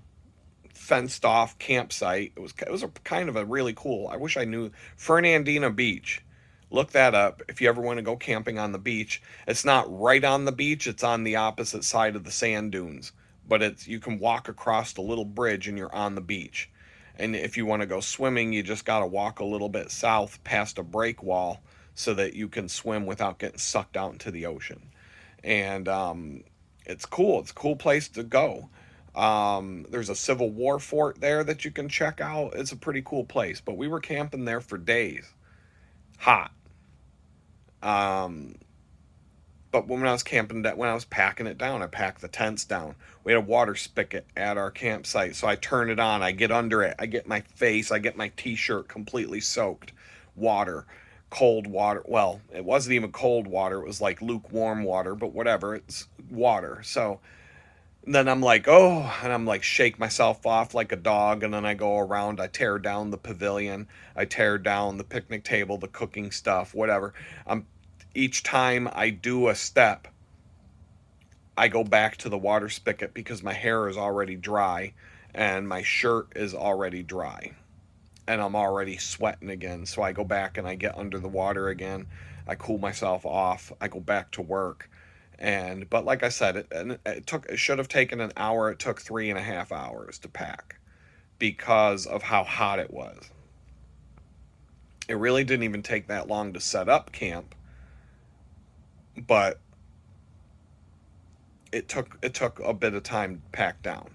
Speaker 1: fenced off campsite. It was a kind of a really cool. I wish I knew Fernandina Beach. Look that up if you ever want to go camping on the beach. It's not right on the beach. It's on the opposite side of the sand dunes. But you can walk across the little bridge and you're on the beach. And if you want to go swimming, you just got to walk a little bit south past a break wall so that you can swim without getting sucked out into the ocean. And it's cool. It's a cool place to go. There's a Civil War fort there that you can check out. It's a pretty cool place. But we were camping there for days. Hot. But when I was when I was packing it down, I packed the tents down. We had a water spigot at our campsite. So I turn it on. I get under it. I get my t-shirt completely soaked. Water. Cold water. Well, it wasn't even cold water. It was like lukewarm water, but whatever. It's water. So then I'm like, oh, and I'm like, shake myself off like a dog. And then I go around, I tear down the pavilion. I tear down the picnic table, the cooking stuff, whatever. Each time I do a step, I go back to the water spigot because my hair is already dry and my shirt is already dry. And I'm already sweating again. So I go back and I get under the water again. I cool myself off. I go back to work. But like I said, it should have taken an hour. It took 3.5 hours to pack because of how hot it was. It really didn't even take that long to set up camp, but it took a bit of time to pack down.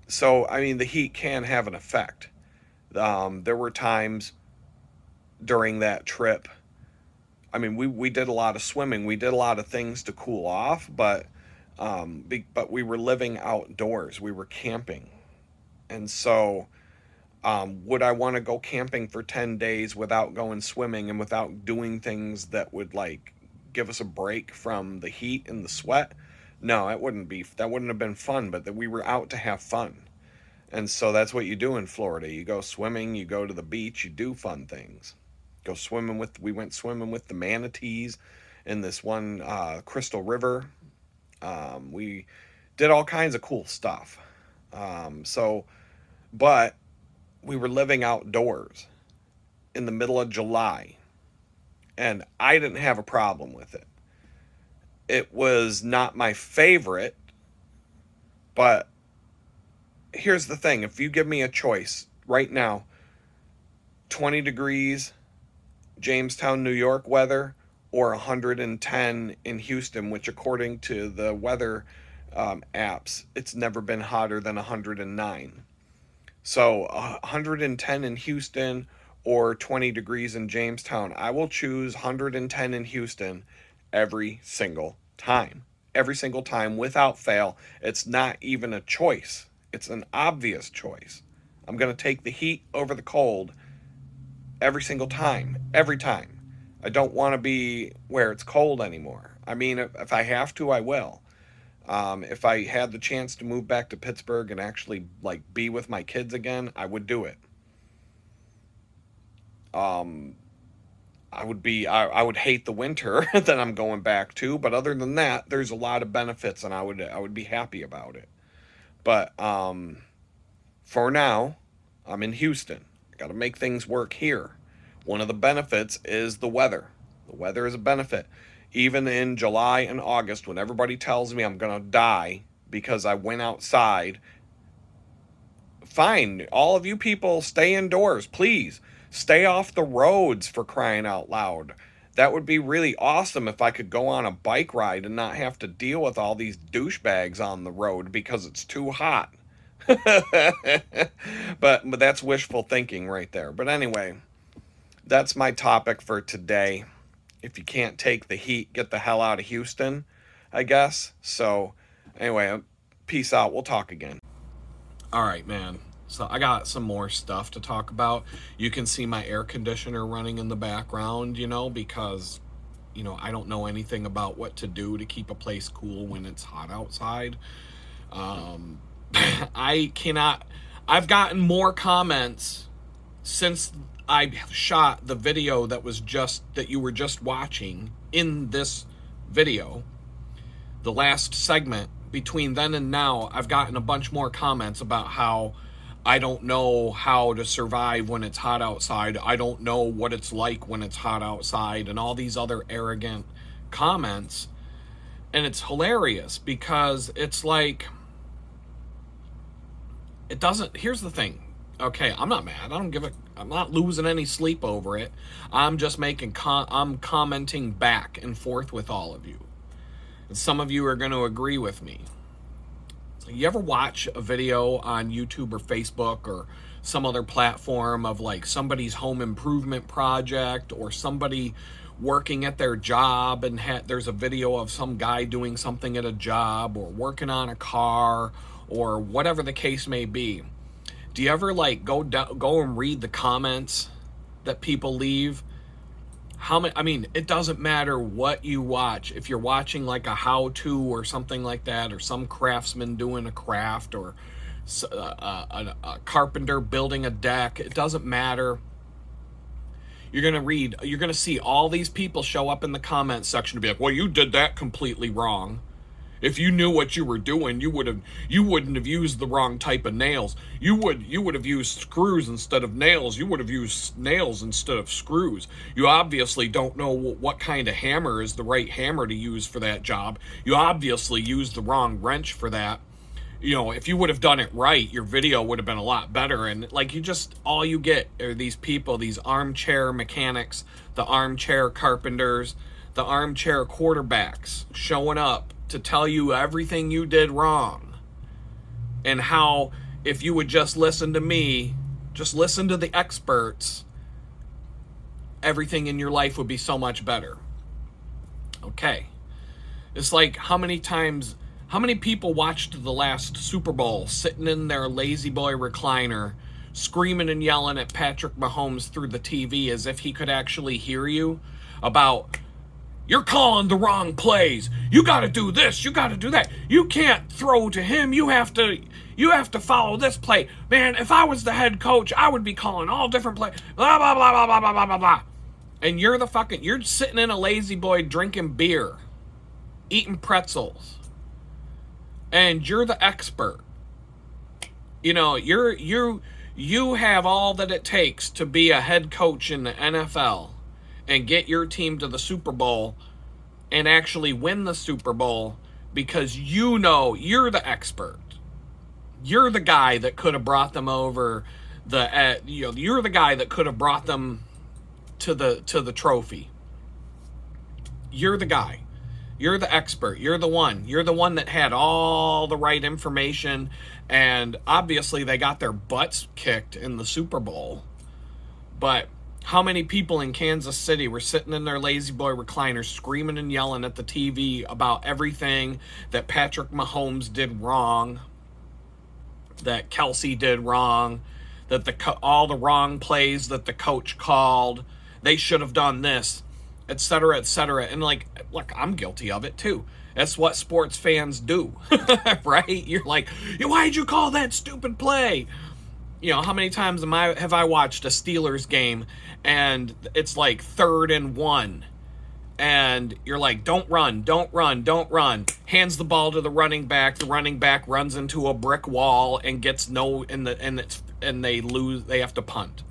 Speaker 1: So, I mean, the heat can have an effect. There were times during that trip. I mean, we did a lot of swimming. We did a lot of things to cool off, but we were living outdoors. We were camping. And so Would I want to go camping for 10 days without going swimming and without doing things that would like give us a break from the heat and the sweat? No, that wouldn't have been fun, but that we were out to have fun. And so that's what you do in Florida. You go swimming, you go to the beach, you do fun things. We went swimming with the manatees in this one crystal river. We did all kinds of cool stuff. But we were living outdoors in the middle of July, and I didn't have a problem with it. It was not my favorite, but here's the thing. If you give me a choice right now, 20 degrees Jamestown, New York weather, or 110 in Houston, which according to the weather apps, it's never been hotter than 109. So 110 in Houston or 20 degrees in Jamestown. I will choose 110 in Houston every single time. Every single time without fail. It's not even a choice. It's an obvious choice. I'm going to take the heat over the cold every single time. Every time. I don't want to be where it's cold anymore. I mean, if I have to, I will. If I had the chance to move back to Pittsburgh and actually like be with my kids again, I would do it. I would hate the winter that I'm going back to, but other than that, there's a lot of benefits, and I would be happy about it. But for now, I'm in Houston. I got to make things work here. One of the benefits is the weather. The weather is a benefit. Even in July and August, when everybody tells me I'm going to die because I went outside, fine. All of you people, stay indoors, please. Stay off the roads, for crying out loud. That would be really awesome if I could go on a bike ride and not have to deal with all these douchebags on the road because it's too hot. But that's wishful thinking right there. But anyway, that's my topic for today. If you can't take the heat, get the hell out of Houston, I guess. So anyway, peace out. We'll talk again. All right, man. So I got some more stuff to talk about. You can see my air conditioner running in the background, because, I don't know anything about what to do to keep a place cool when it's hot outside. I've gotten more comments since I shot the video that you were just watching in this video. The last segment, between then and now, I've gotten a bunch more comments about how I don't know how to survive when it's hot outside. I don't know what it's like when it's hot outside, and all these other arrogant comments. And it's hilarious because it's like, it doesn't, here's the thing. Okay, I'm not mad. I'm not losing any sleep over it. I'm just I'm commenting back and forth with all of you. And some of you are going to agree with me. So you ever watch a video on YouTube or Facebook or some other platform of like somebody's home improvement project, or somebody working at their job, and there's a video of some guy doing something at a job or working on a car or whatever the case may be? Do you ever like go and read the comments that people leave? It doesn't matter what you watch. If you're watching like a how-to or something like that, or some craftsman doing a craft, or a carpenter building a deck, it doesn't matter. You're gonna see all these people show up in the comments section to be like, well, you did that completely wrong. If you knew what you were doing, you wouldn't have used the wrong type of nails. You would have used screws instead of nails. You would have used nails instead of screws. You obviously don't know what kind of hammer is the right hammer to use for that job. You obviously used the wrong wrench for that. If you would have done it right, your video would have been a lot better. And like, all you get are these people, these armchair mechanics, the armchair carpenters, the armchair quarterbacks showing up to tell you everything you did wrong, and how if you would just listen to me, just listen to the experts, everything in your life would be so much better. Okay. It's like, how many people watched the last Super Bowl sitting in their lazy boy recliner, screaming and yelling at Patrick Mahomes through the TV as if he could actually hear you about, you're calling the wrong plays. You got to do this. You got to do that. You can't throw to him. You have to follow this play. Man, if I was the head coach, I would be calling all different plays. Blah, blah, blah, blah, blah, blah, blah, blah, blah. And you're sitting in a lazy boy drinking beer, eating pretzels. And you're the expert. You know, you have all that it takes to be a head coach in the NFL and get your team to the Super Bowl and actually win the Super Bowl because you know you're the expert. You're the guy that could have brought them over you're the guy that could have brought them to the trophy. You're the guy. You're the expert. You're the one. You're the one that had all the right information, and obviously they got their butts kicked in the Super Bowl. But how many people in Kansas City were sitting in their lazy boy recliners screaming and yelling at the TV about everything that Patrick Mahomes did wrong, that Kelsey did wrong, that all the wrong plays that the coach called, they should have done this, etc., etc. And like, look, I'm guilty of it too. That's what sports fans do, right? You're like, why'd you call that stupid play? You know, how many times have I watched a Steelers game and it's like 3rd and 1, and you're like, don't run, don't run, don't run. Hands the ball to the running back. The running back runs into a brick wall and gets and they lose. They have to punt.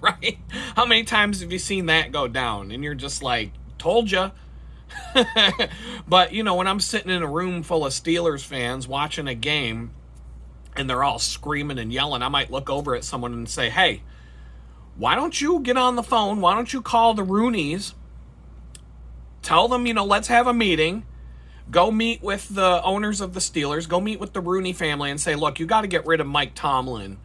Speaker 1: Right? How many times have you seen that go down? And you're just like, told ya. But you know, when I'm sitting in a room full of Steelers fans watching a game and they're all screaming and yelling, I might look over at someone and say, hey, why don't you get on the phone? Why don't you call the Rooneys? Tell them, you know, let's have a meeting. Go meet with the owners of the Steelers. Go meet with the Rooney family and say, look, you got to get rid of Mike Tomlin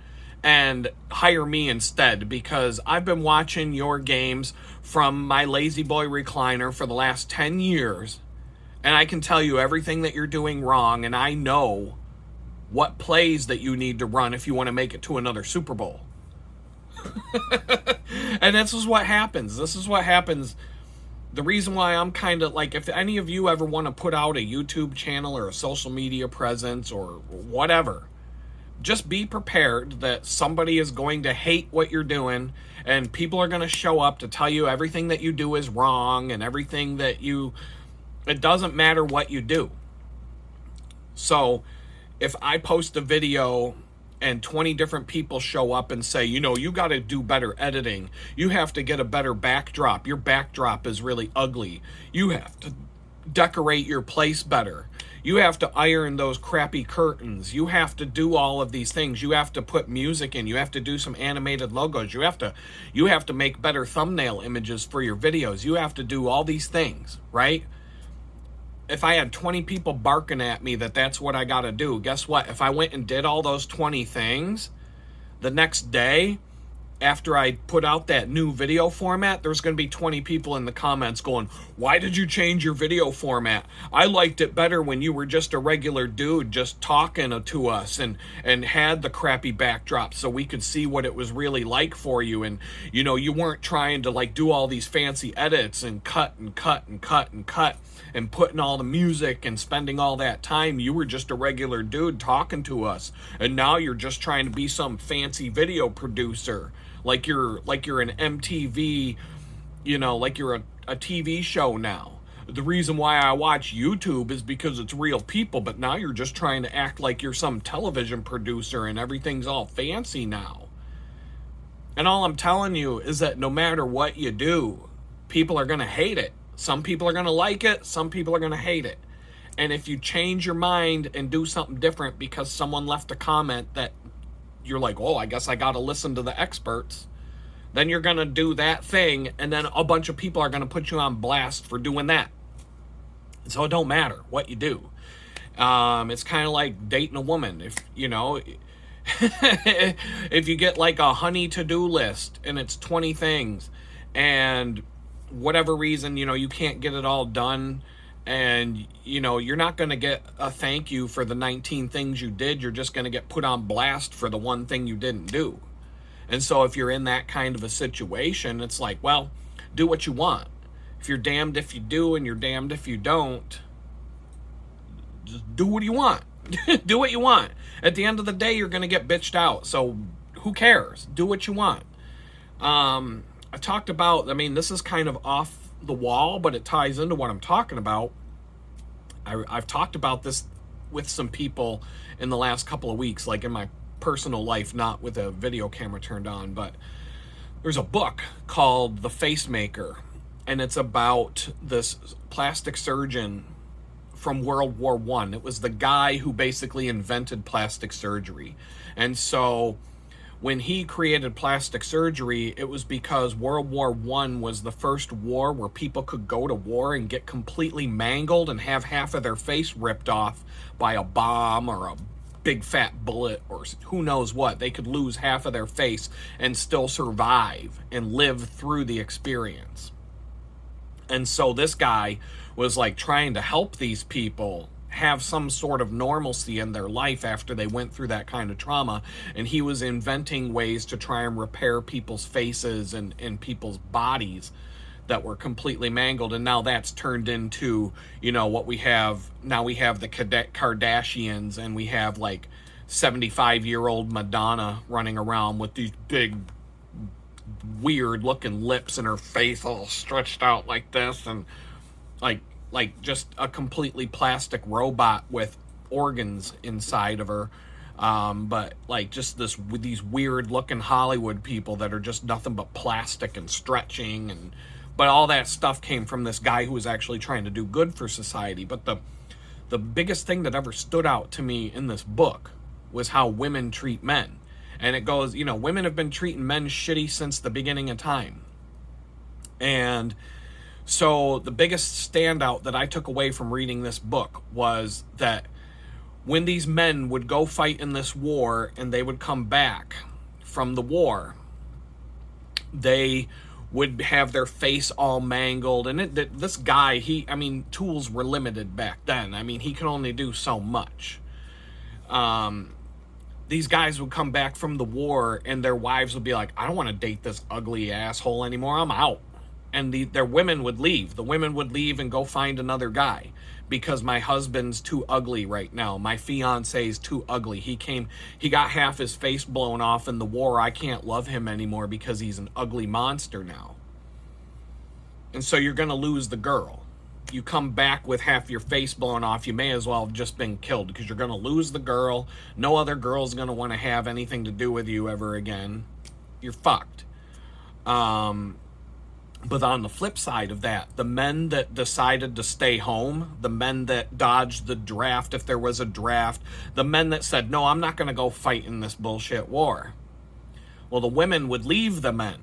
Speaker 1: and hire me instead, because I've been watching your games from my lazy boy recliner for the last 10 years, and I can tell you everything that you're doing wrong, and I know what plays that you need to run if you want to make it to another Super Bowl. And this is what happens. This is what happens. The reason why I'm kind of like, if any of you ever want to put out a YouTube channel or a social media presence or whatever, just be prepared that somebody is going to hate what you're doing, and people are going to show up to tell you everything that you do is wrong and everything that it doesn't matter what you do. So if I post a video and 20 different people show up and say, you know, you got to do better editing. You have to get a better backdrop. Your backdrop is really ugly. You have to decorate your place better. You have to iron those crappy curtains. You have to do all of these things. You have to put music in. You have to do some animated logos. You have to make better thumbnail images for your videos. You have to do all these things, right? If I had 20 people barking at me that that's what I got to do, guess what? If I went and did all those 20 things, the next day, after I put out that new video format, there's going to be 20 people in the comments going, why did you change your video format? I liked it better when you were just a regular dude just talking to us and had the crappy backdrop so we could see what it was really like for you. And, you know, you weren't trying to like do all these fancy edits and cut and cut and cut and cut and putting all the music and spending all that time. You were just a regular dude talking to us. And now you're just trying to be some fancy video producer. Like you're an MTV, you know, like you're a TV show now. The reason why I watch YouTube is because it's real people, but now you're just trying to act like you're some television producer and everything's all fancy now. And all I'm telling you is that no matter what you do, people are going to hate it. Some people are going to like it, some people are going to hate it. And if you change your mind and do something different because someone left a comment that you're like, oh, I guess I got to listen to the experts, then you're going to do that thing, and then a bunch of people are going to put you on blast for doing that. So it don't matter what you do. It's kind of like dating a woman. If, you know, if you get like a honey to-do list and it's 20 things, and whatever reason, you know, you can't get it all done, And, you know, you're not going to get a thank you for the 19 things you did. You're just going to get put on blast for the one thing you didn't do. And so if you're in that kind of a situation, it's like, well, do what you want. If you're damned if you do and you're damned if you don't, just do what you want. Do what you want. At the end of the day, you're going to get bitched out. So who cares? Do what you want. I talked about, I mean, this is kind of off the wall, but it ties into what I'm talking about. I've talked about this with some people in the last couple of weeks, like in my personal life, not with a video camera turned on, but there's a book called The Face Maker, and it's about this plastic surgeon from World War I. It was the guy who basically invented plastic surgery. And so when he created plastic surgery, it was because World War I was the first war where people could go to war and get completely mangled and have half of their face ripped off by a bomb or a big fat bullet or who knows what. They could lose half of their face and still survive and live through the experience. And so this guy was like trying to help these people have some sort of normalcy in their life after they went through that kind of trauma. And he was inventing ways to try and repair people's faces and people's bodies that were completely mangled. And now that's turned into, you know, what we have now. We have the Kardashians, and we have like 75-year-old Madonna running around with these big weird looking lips and her face all stretched out like this, and like just a completely plastic robot with organs inside of her. But like just these weird looking Hollywood people that are just nothing but plastic and stretching, but all that stuff came from this guy who was actually trying to do good for society. But the biggest thing that ever stood out to me in this book was how women treat men. And it goes, you know, women have been treating men shitty since the beginning of time. And so the biggest standout that I took away from reading this book was that when these men would go fight in this war and they would come back from the war, they would have their face all mangled. And this guy, tools were limited back then. I mean, he could only do so much. These guys would come back from the war and their wives would be like, I don't want to date this ugly asshole anymore. I'm out. And their women would leave. The women would leave and go find another guy because my husband's too ugly right now. My fiance's too ugly. He got half his face blown off in the war. I can't love him anymore because he's an ugly monster now. And so you're going to lose the girl. You come back with half your face blown off, you may as well have just been killed because you're going to lose the girl. No other girl's going to want to have anything to do with you ever again. You're fucked. But on the flip side of that, the men that decided to stay home, the men that dodged the draft if there was a draft, the men that said, no, I'm not going to go fight in this bullshit war. Well, the women would leave the men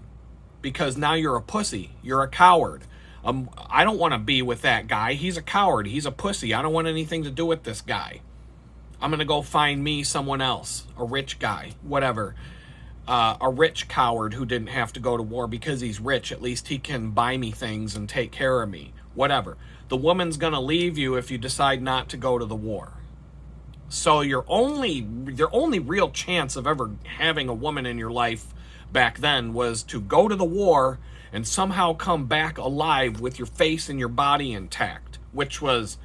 Speaker 1: because now you're a pussy. You're a coward. I don't want to be with that guy. He's a coward. He's a pussy. I don't want anything to do with this guy. I'm going to go find me someone else, a rich guy, whatever. A rich coward who didn't have to go to war because he's rich. At least he can buy me things and take care of me, whatever. The woman's going to leave you if you decide not to go to the war. So your only real chance of ever having a woman in your life back then was to go to the war and somehow come back alive with your face and your body intact, which was,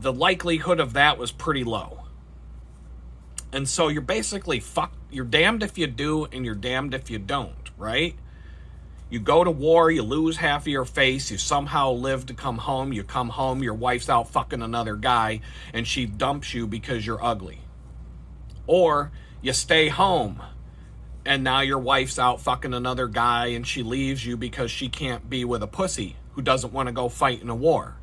Speaker 1: the likelihood of that was pretty low. And so you're basically fucked. You're damned if you do and you're damned if you don't, right? You go to war, you lose half of your face, you somehow live to come home, you come home, your wife's out fucking another guy, and she dumps you because you're ugly. Or you stay home, and now your wife's out fucking another guy, and she leaves you because she can't be with a pussy who doesn't want to go fight in a war.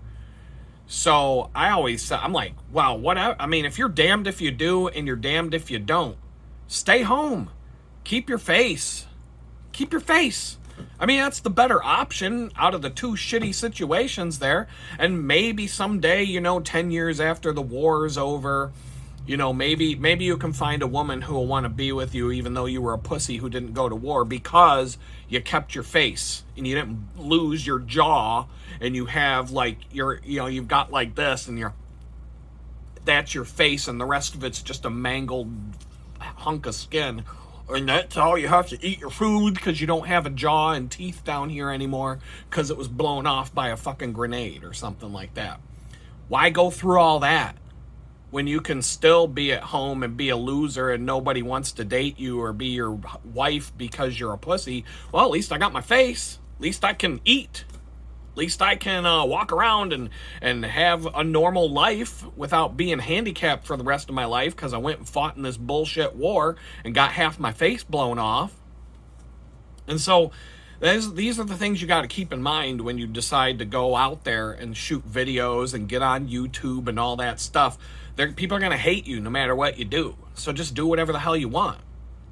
Speaker 1: So I always say, I'm like, wow, if you're damned if you do and you're damned if you don't, stay home. Keep your face. Keep your face. That's the better option out of the two shitty situations there. And maybe someday, 10 years after the war is over, You know, maybe you can find a woman who will want to be with you even though you were a pussy who didn't go to war, because you kept your face and you didn't lose your jaw, and you have like you've got like this, and that's your face, and the rest of it's just a mangled hunk of skin. And that's all you have to eat your food because you don't have a jaw and teeth down here anymore because it was blown off by a fucking grenade or something like that. Why go through all that when you can still be at home and be a loser and nobody wants to date you or be your wife because you're a pussy? Well, at least I got my face. At least I can eat. At least I can walk around and have a normal life without being handicapped for the rest of my life because I went and fought in this bullshit war and got half my face blown off. And so these are the things you got to keep in mind when you decide to go out there and shoot videos and get on YouTube and all that stuff. People are going to hate you no matter what you do. So just do whatever the hell you want.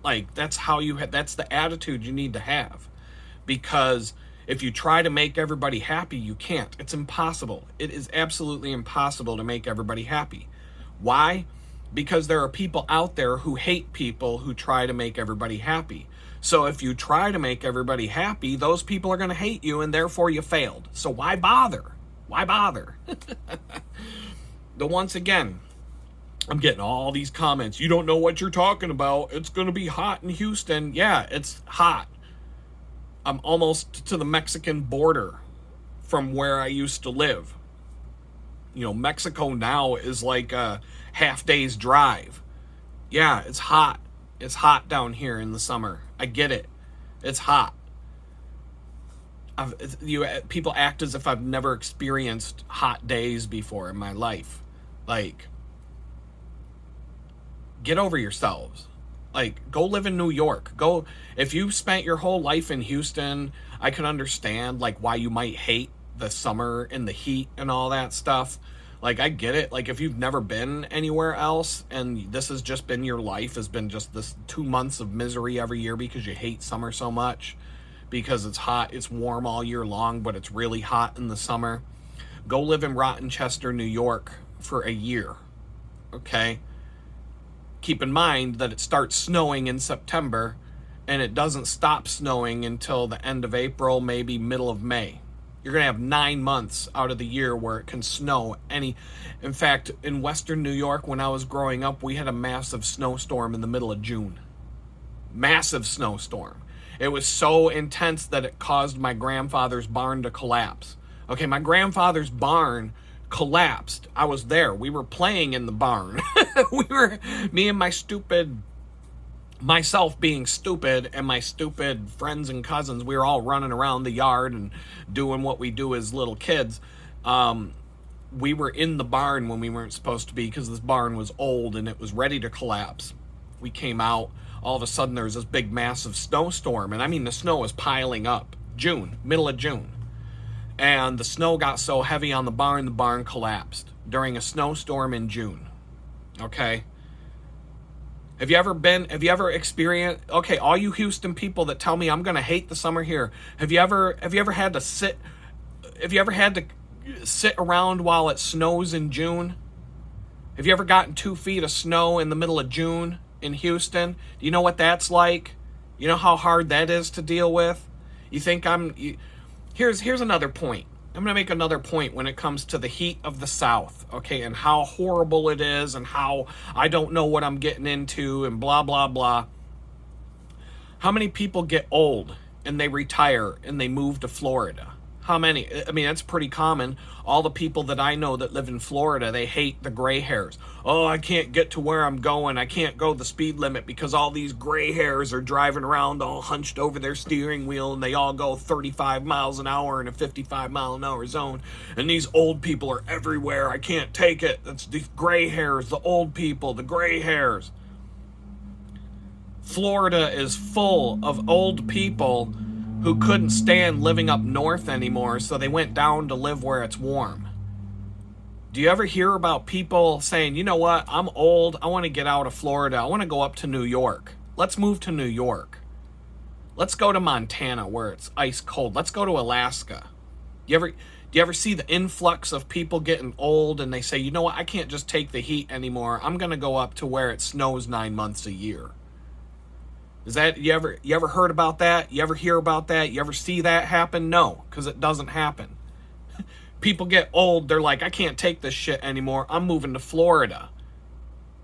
Speaker 1: Like, that's the attitude you need to have. Because if you try to make everybody happy, you can't. It's impossible. It is absolutely impossible to make everybody happy. Why? Because there are people out there who hate people who try to make everybody happy. So if you try to make everybody happy, those people are going to hate you, and therefore you failed. So why bother? Why bother? Once again, I'm getting all these comments. You don't know what you're talking about. It's going to be hot in Houston. Yeah, it's hot. I'm almost to the Mexican border from where I used to live. You know, Mexico now is like a half day's drive. Yeah, it's hot. It's hot down here in the summer. I get it. It's hot. People act as if I've never experienced hot days before in my life. Like, get over yourselves. Like, go live in New York. If you spent your whole life in Houston, I can understand, like, why you might hate the summer and the heat and all that stuff. Like, I get it. Like, if you've never been anywhere else and this has just been your life, has been just this 2 months of misery every year because you hate summer so much, because it's hot, it's warm all year long, but it's really hot in the summer. Go live in Rochester, New York for a year, okay? Keep in mind that it starts snowing in September, and it doesn't stop snowing until the end of April, maybe middle of May. You're going to have 9 months out of the year where it can snow In fact, in Western New York, when I was growing up, we had a massive snowstorm in the middle of June. Massive snowstorm. It was so intense that it caused my grandfather's barn to collapse. Okay, my grandfather's barn collapsed. I was there. We were playing in the barn. Me and myself being stupid, and my stupid friends and cousins, we were all running around the yard and doing what we do as little kids. We were in the barn when we weren't supposed to be because this barn was old and it was ready to collapse. We came out. All of a sudden, there was this big, massive snowstorm. And I mean, the snow was piling up. Middle of June. And the snow got so heavy on the barn collapsed during a snowstorm in June. Okay? Have you ever experienced, okay, all you Houston people that tell me I'm going to hate the summer here, have you ever had to sit around while it snows in June? Have you ever gotten 2 feet of snow in the middle of June in Houston? Do you know what that's like? You know how hard that is to deal with? You think here's another point. I'm going to make another point when it comes to the heat of the South, okay, and how horrible it is and how I don't know what I'm getting into and blah, blah, blah. How many people get old and they retire and they move to Florida? How many? I mean, that's pretty common. All the people that I know that live in Florida, they hate the gray hairs. Oh, I can't get to where I'm going. I can't go the speed limit because all these gray hairs are driving around all hunched over their steering wheel, and they all go 35 miles an hour in a 55 mile an hour zone. And these old people are everywhere. I can't take it. That's the gray hairs, the old people, the gray hairs. Florida is full of old people who couldn't stand living up north anymore, so they went down to live where it's warm. Do you ever hear about people saying, you know what, I'm old, I want to get out of Florida, I want to go up to New York. Let's move to New York. Let's go to Montana where it's ice cold. Let's go to Alaska. You Do you ever see the influx of people getting old and they say, you know what, I can't just take the heat anymore. I'm going to go up to where it snows 9 months a year. Is that, you ever heard about that? You ever hear about that? You ever see that happen? No, because it doesn't happen. People get old, they're like, I can't take this shit anymore. I'm moving to Florida.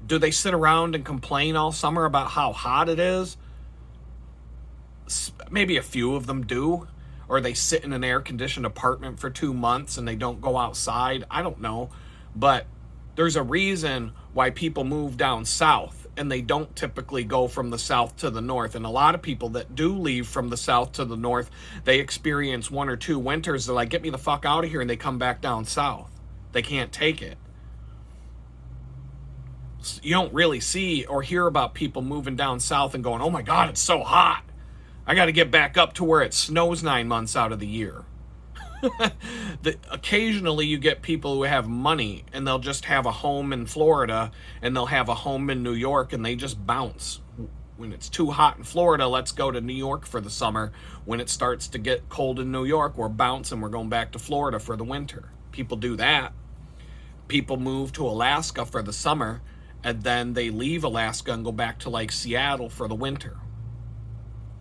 Speaker 1: Do they sit around and complain all summer about how hot it is? Maybe a few of them do. Or they sit in an air-conditioned apartment for 2 months and they don't go outside. I don't know. But there's a reason why people move down south and they don't typically go from the south to the north. And a lot of people that do leave from the south to the north, they experience 1 or 2 winters. They're like, get me the fuck out of here, and they come back down south. They can't take it. You don't really see or hear about people moving down south and going, oh my God, it's so hot. I got to get back up to where it snows 9 months out of the year. Occasionally you get people who have money and they'll just have a home in Florida and they'll have a home in New York and they just bounce. When it's too hot in Florida, let's go to New York for the summer. When it starts to get cold in New York, we're bouncing. We're going back to Florida for the winter. People do that. People move to Alaska for the summer and then they leave Alaska and go back to like Seattle for the winter.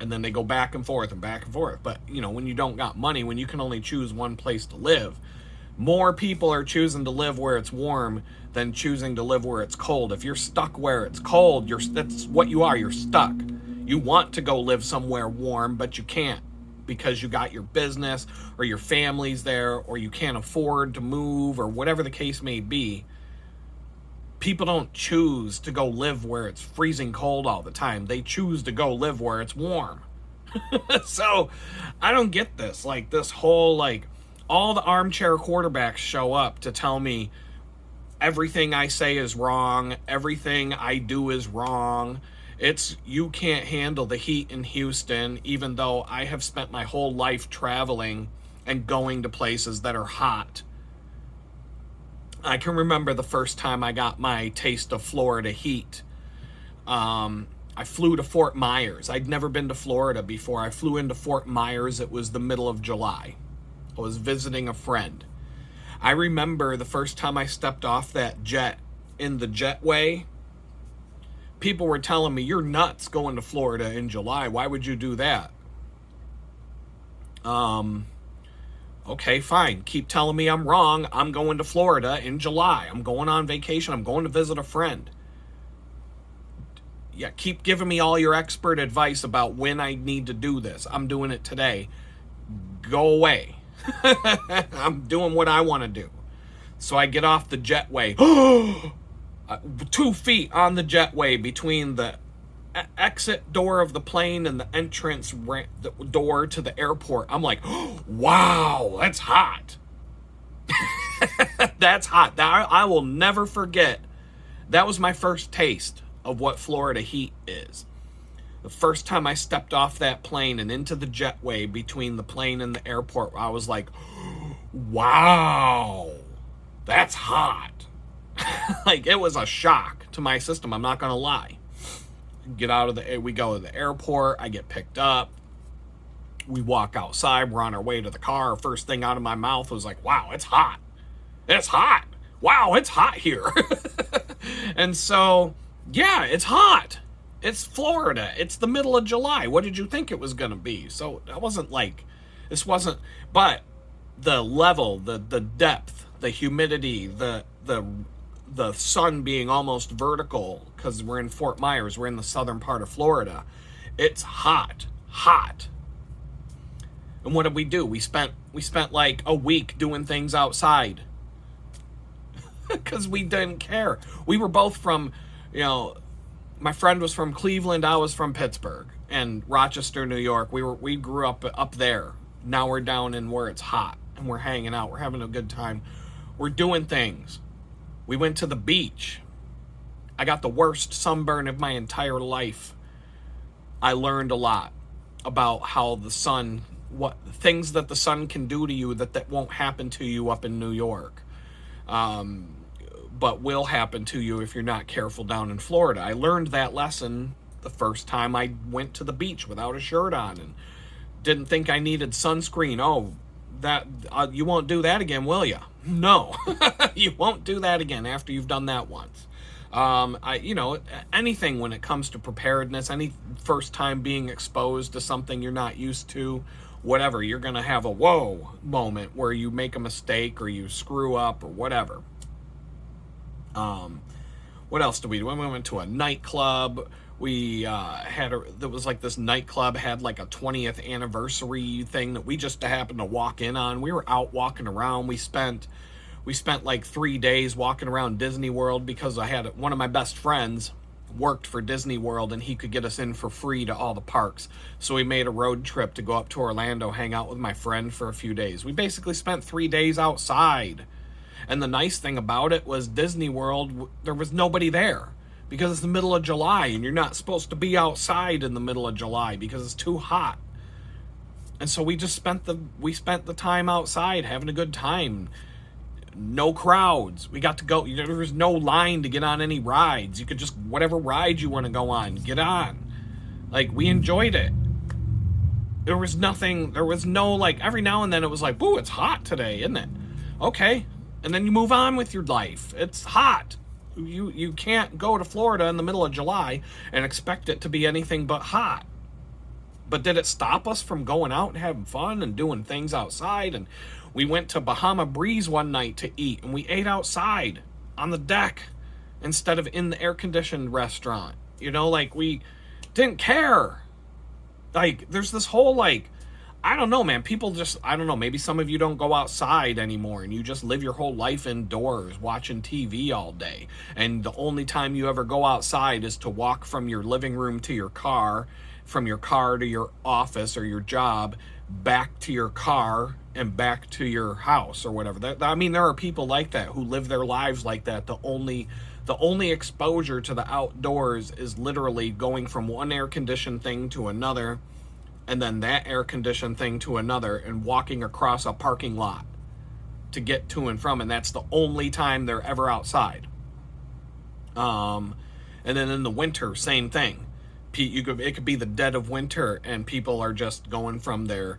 Speaker 1: And then they go back and forth and back and forth. But, you know, when you don't got money, when you can only choose one place to live, more people are choosing to live where it's warm than choosing to live where it's cold. If you're stuck where it's cold, that's what you are. You're stuck. You want to go live somewhere warm, but you can't because you got your business or your family's there or you can't afford to move or whatever the case may be. People don't choose to go live where it's freezing cold all the time. They choose to go live where it's warm. So I don't get this. Like this whole, like, all the armchair quarterbacks show up to tell me everything I say is wrong. Everything I do is wrong. It's, you can't handle the heat in Houston, even though I have spent my whole life traveling and going to places that are hot. I can remember the first time I got my taste of Florida heat. I flew to Fort Myers. I'd never been to Florida before. I flew into Fort Myers. It was the middle of July. I was visiting a friend. I remember the first time I stepped off that jet in the jetway, people were telling me, you're nuts going to Florida in July. Why would you do that? Okay, fine. Keep telling me I'm wrong. I'm going to Florida in July. I'm going on vacation. I'm going to visit a friend. Yeah, keep giving me all your expert advice about when I need to do this. I'm doing it today. Go away. I'm doing what I want to do. So I get off the jetway. 2 feet on the jetway between the exit door of the plane and the entrance door to the airport. I'm like, wow, that's hot. That's hot. I will never forget. That was my first taste of what Florida heat is. The first time I stepped off that plane and into the jetway between the plane and the airport, I was like, wow, that's hot. Like, it was a shock to my system. I'm not going to lie. We go to the airport, I get picked up, we walk outside, we're on our way to the car. First thing out of my mouth was like, wow, it's hot. It's hot. Wow, it's hot here. And so, yeah, it's hot. It's Florida. It's the middle of July. What did you think it was going to be? So I wasn't like, this wasn't, but the level, the depth, the humidity, the sun being almost vertical, because we're in Fort Myers, we're in the southern part of Florida. It's hot. And what did we do? We spent like a week doing things outside because we didn't care. We were both from, my friend was from Cleveland, I was from Pittsburgh and Rochester, New York. We grew up there. Now we're down in where it's hot and we're hanging out. We're having a good time. We're doing things. We went to the beach. I got the worst sunburn of my entire life. I learned a lot about how the sun, what things that the sun can do to you that won't happen to you up in New York, but will happen to you if you're not careful down in Florida. I learned that lesson the first time I went to the beach without a shirt on and didn't think I needed sunscreen. Oh, you won't do that again, will you? No, you won't do that again after you've done that once. Anything when it comes to preparedness, any first time being exposed to something you're not used to, whatever, you're going to have a whoa moment where you make a mistake or you screw up or whatever. What else did we do? We went to a nightclub. There was like this nightclub had like a 20th anniversary thing that we just happened to walk in on. We were out walking around. We spent like 3 days walking around Disney World because I had one of my best friends worked for Disney World and he could get us in for free to all the parks. So we made a road trip to go up to Orlando, hang out with my friend for a few days. We basically spent 3 days outside. And the nice thing about it was Disney World, there was nobody there because it's the middle of July and you're not supposed to be outside in the middle of July because it's too hot. And so we just spent the time outside having a good time. No crowds. We got to go. There was no line to get on any rides. You could just, whatever ride you want to go on, get on. Like, we enjoyed it. There was no, like, every now and then it was like, boo, it's hot today, isn't it? Okay. And then you move on with your life. It's hot. You can't go to Florida in the middle of July and expect it to be anything but hot. But did it stop us from going out and having fun and doing things outside? And we went to Bahama Breeze one night to eat, and we ate outside on the deck instead of in the air-conditioned restaurant. Like, we didn't care. Like, there's this whole, like, I don't know, man. People just, I don't know, maybe some of you don't go outside anymore and you just live your whole life indoors watching TV all day. And the only time you ever go outside is to walk from your living room to your car, from your car to your office or your job, back to your car and back to your house or whatever. There are people like that who live their lives like that. The only exposure to the outdoors is literally going from one air-conditioned thing to another, and then that air-conditioned thing to another, and walking across a parking lot to get to and from, and that's the only time they're ever outside. And then in the winter, same thing. It could be the dead of winter, and people are just going from their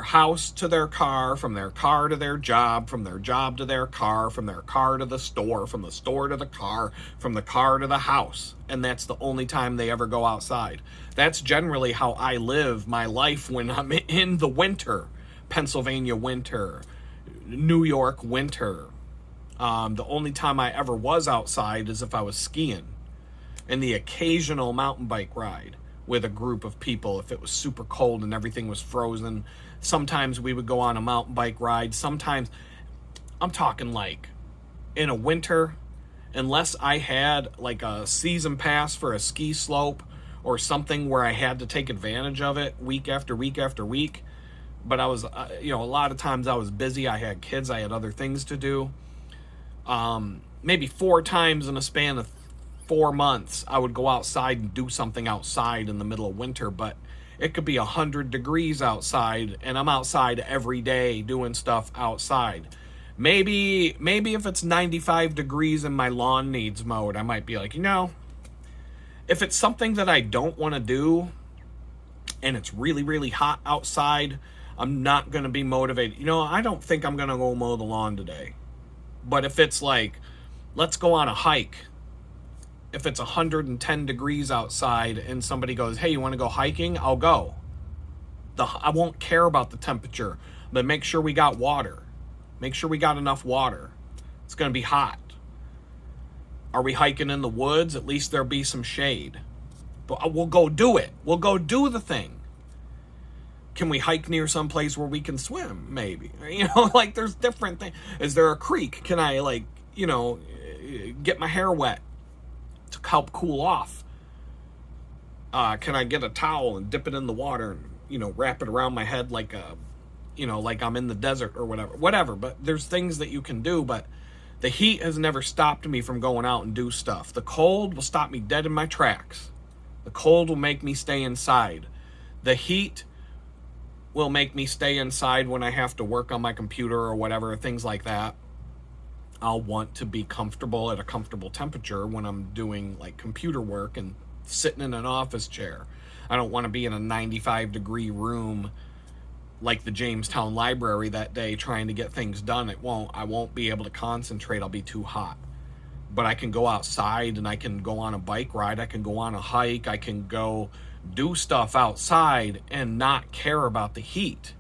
Speaker 1: house to their car, from their car to their job, from their job to their car, from their car to the store, from the store to the car, from the car to the house. And that's the only time they ever go outside. That's generally how I live my life when I'm in the winter. Pennsylvania winter, New York winter. The only time I ever was outside is if I was skiing. And the occasional mountain bike ride with a group of people if it was super cold and everything was frozen. Sometimes we would go on a mountain bike ride. Sometimes, I'm talking like in a winter, unless I had like a season pass for a ski slope or something where I had to take advantage of it week after week after week. But I was, a lot of times I was busy. I had kids. I had other things to do. Maybe 4 times in a span of 4 months, I would go outside and do something outside in the middle of winter, but it could be 100 degrees outside, and I'm outside every day doing stuff outside. Maybe if it's 95 degrees and my lawn needs mowed, I might be like, if it's something that I don't want to do, and it's really, really hot outside, I'm not going to be motivated. I don't think I'm going to go mow the lawn today. But if it's like, let's go on a hike, if it's 110 degrees outside and somebody goes, hey, you want to go hiking? I'll go. I won't care about the temperature, but make sure we got water. Make sure we got enough water. It's going to be hot. Are we hiking in the woods? At least there'll be some shade. But we'll go do it. We'll go do the thing. Can we hike near some place where we can swim? Maybe. Like there's different things. Is there a creek? Can I get my hair wet to help cool off? Can I get a towel and dip it in the water and, wrap it around my head like I'm in the desert or whatever. But there's things that you can do, but the heat has never stopped me from going out and do stuff. The cold will stop me dead in my tracks. The cold will make me stay inside. The heat will make me stay inside when I have to work on my computer or whatever, things like that. I'll want to be comfortable at a comfortable temperature when I'm doing like computer work and sitting in an office chair. I don't want to be in a 95 degree room like the Jamestown Library that day trying to get things done. I won't be able to concentrate. I'll be too hot. But I can go outside and I can go on a bike ride. I can go on a hike. I can go do stuff outside and not care about the heat.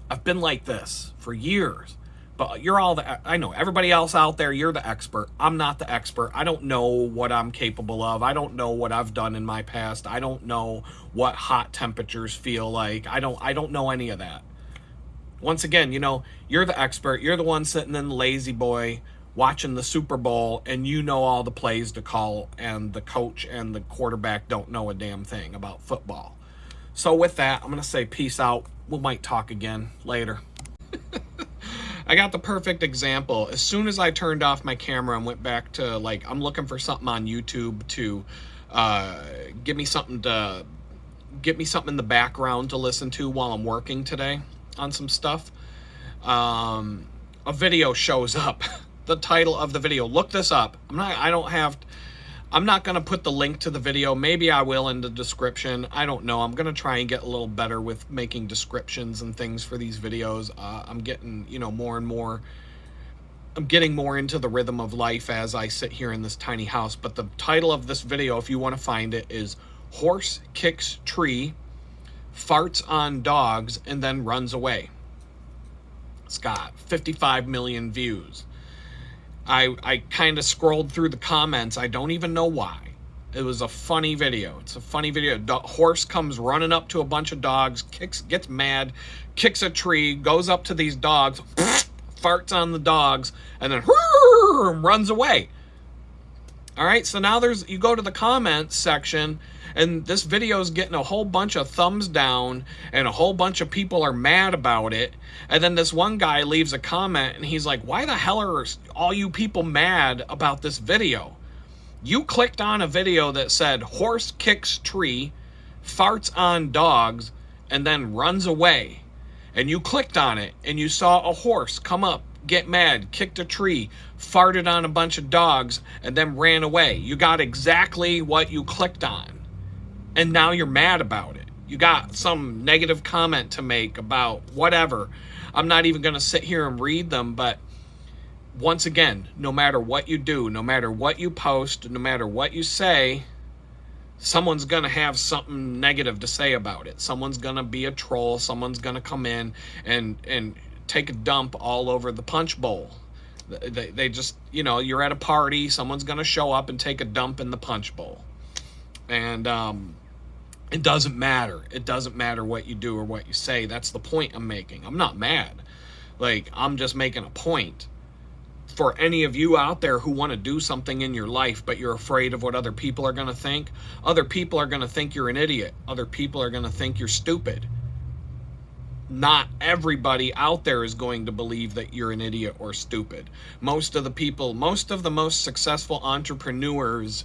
Speaker 1: I've been like this for years. But you're all I know everybody else out there, you're the expert. I'm not the expert. I don't know what I'm capable of. I don't know what I've done in my past. I don't know what hot temperatures feel like. I don't know any of that. Once again, you're the expert. You're the one sitting in the lazy boy watching the Super Bowl, and you know all the plays to call, and the coach and the quarterback don't know a damn thing about football. So with that, I'm going to say peace out. We might talk again later. I got the perfect example. As soon as I turned off my camera and went back to, I'm looking for something on YouTube to give me something in the background to listen to while I'm working today on some stuff. A video shows up. The title of the video. Look this up. I'm not going to put the link to the video. Maybe I will in the description. I don't know. I'm going to try and get a little better with making descriptions and things for these videos. I'm getting, more and more. I'm getting more into the rhythm of life as I sit here in this tiny house. But the title of this video, if you want to find it, is Horse Kicks Tree, Farts on Dogs, and then Runs Away. It's got 55 million views. I kind of scrolled through the comments. I don't even know why. It was a funny video. It's a funny video. Horse comes running up to a bunch of dogs, gets mad, kicks a tree, goes up to these dogs, farts on the dogs, and then runs away. All right, so now you go to the comments section, and this video is getting a whole bunch of thumbs down, and a whole bunch of people are mad about it. And then this one guy leaves a comment, and he's like, why the hell are all you people mad about this video? You clicked on a video that said horse kicks tree, farts on dogs, and then runs away. And you clicked on it, and you saw a horse come up, get mad, kicked a tree, farted on a bunch of dogs, and then ran away. You got exactly what you clicked on. And now you're mad about it. You got some negative comment to make about whatever. I'm not even going to sit here and read them, but once again, no matter what you do, no matter what you post, no matter what you say, someone's going to have something negative to say about it. Someone's going to be a troll. Someone's going to come in and take a dump all over the punch bowl. They just, you're at a party, someone's going to show up and take a dump in the punch bowl. And it doesn't matter. It doesn't matter what you do or what you say. That's the point I'm making. I'm not mad. I'm just making a point. For any of you out there who want to do something in your life, but you're afraid of what other people are going to think, other people are going to think you're an idiot. Other people are going to think you're stupid. Not everybody out there is going to believe that you're an idiot or stupid. Most of the most successful entrepreneurs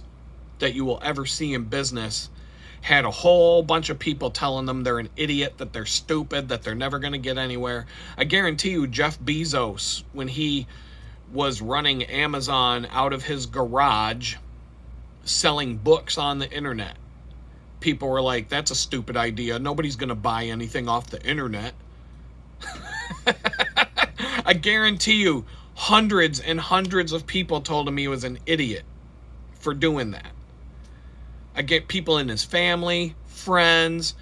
Speaker 1: that you will ever see in business had a whole bunch of people telling them they're an idiot, that they're stupid, that they're never going to get anywhere. I guarantee you, Jeff Bezos, when he was running Amazon out of his garage, selling books on the internet, people were like, that's a stupid idea. Nobody's going to buy anything off the internet. I guarantee you, hundreds and hundreds of people told him he was an idiot for doing that. I get people in his family, friends,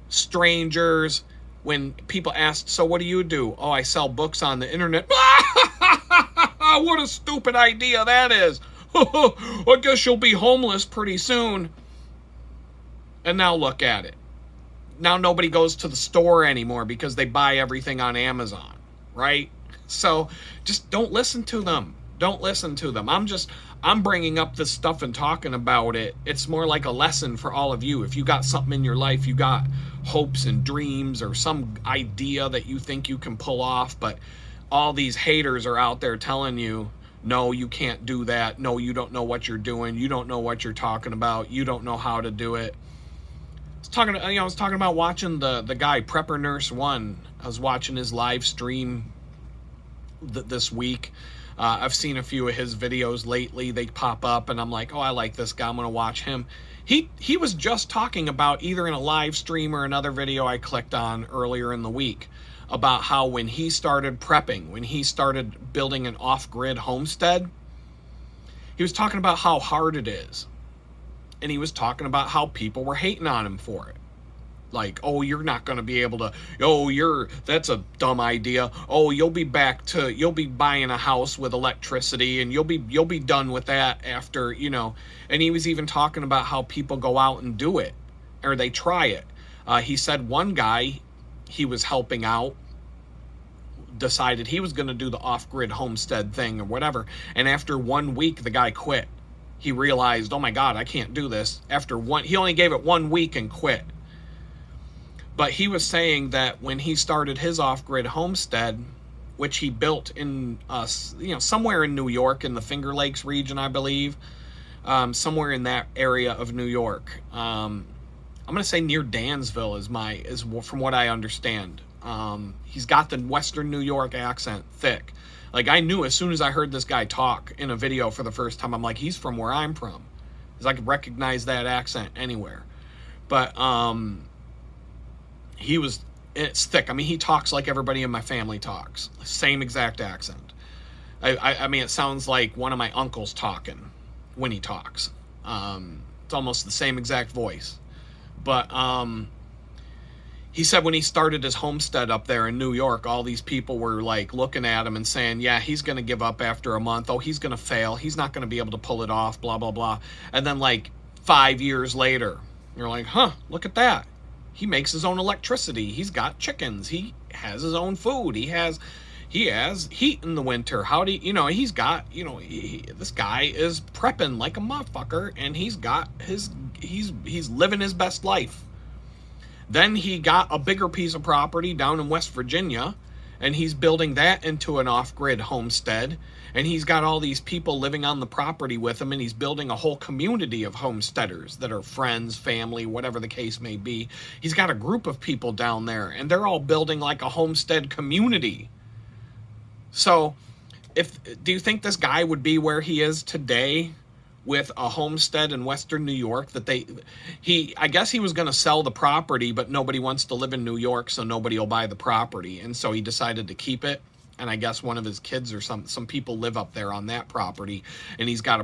Speaker 1: strangers. When people asked, so what do you do? Oh, I sell books on the internet. What a stupid idea that is. I guess you'll be homeless pretty soon. And now look at it. Now nobody goes to the store anymore because they buy everything on Amazon, right? So just don't listen to them. Don't listen to them. I'm bringing up this stuff and talking about it. It's more like a lesson for all of you. If you got something in your life, you got hopes and dreams or some idea that you think you can pull off, but all these haters are out there telling you, no, you can't do that. No, you don't know what you're doing. You don't know what you're talking about. You don't know how to do it. I was talking about watching the guy, Prepper Nurse 1. I was watching his live stream this week. I've seen a few of his videos lately. They pop up, and I'm like, oh, I like this guy. I'm going to watch him. He was just talking about, either in a live stream or another video I clicked on earlier in the week, about how when he started prepping, when he started building an off-grid homestead, he was talking about how hard it is. And he was talking about how people were hating on him for it. Like, oh, you're not going to be able to, oh, that's a dumb idea. Oh, you'll be buying a house with electricity, and you'll be done with that after, and he was even talking about how people go out and do it, or they try it. He said one guy he was helping out decided he was going to do the off-grid homestead thing or whatever, and after 1 week, the guy quit. He realized, oh my God, I can't do this. He only gave it 1 week and quit. But he was saying that when he started his off-grid homestead, which he built in, somewhere in New York, in the Finger Lakes region, I believe, somewhere in that area of New York. I'm going to say near Dansville is from what I understand. He's got the Western New York accent thick. Like, I knew as soon as I heard this guy talk in a video for the first time, I'm like, he's from where I'm from, because I could recognize that accent anywhere. But it's thick. I mean, he talks like everybody in my family talks. Same exact accent. I mean, it sounds like one of my uncles talking when he talks. It's almost the same exact voice. But he said when he started his homestead up there in New York, all these people were like looking at him and saying, yeah, he's going to give up after a month. Oh, he's going to fail. He's not going to be able to pull it off, blah, blah, blah. And then like 5 years later, you're like, huh, look at that. He makes his own electricity. He's got chickens. He has his own food. He has heat in the winter. He's got, this guy is prepping like a motherfucker, and he's living his best life. Then he got a bigger piece of property down in West Virginia, and he's building that into an off-grid homestead. And he's got all these people living on the property with him, and he's building a whole community of homesteaders that are friends, family, whatever the case may be. He's got a group of people down there, and they're all building like a homestead community. So, do you think this guy would be where he is today with a homestead in Western New York? I guess he was going to sell the property, but nobody wants to live in New York, so nobody will buy the property. And so he decided to keep it. And I guess one of his kids or some people live up there on that property, and he's got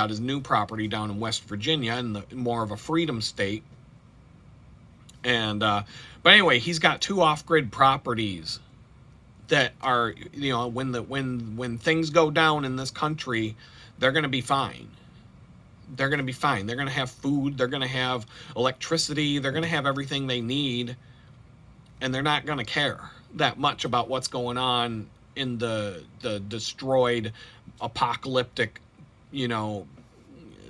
Speaker 1: his new property down in West Virginia, in more of a freedom state. And but anyway, he's got 2 off-grid properties that are, when things go down in this country, they're going to be fine. They're going to be fine. They're going to have food. They're going to have electricity. They're going to have everything they need, and they're not going to care that much about what's going on in the destroyed, apocalyptic,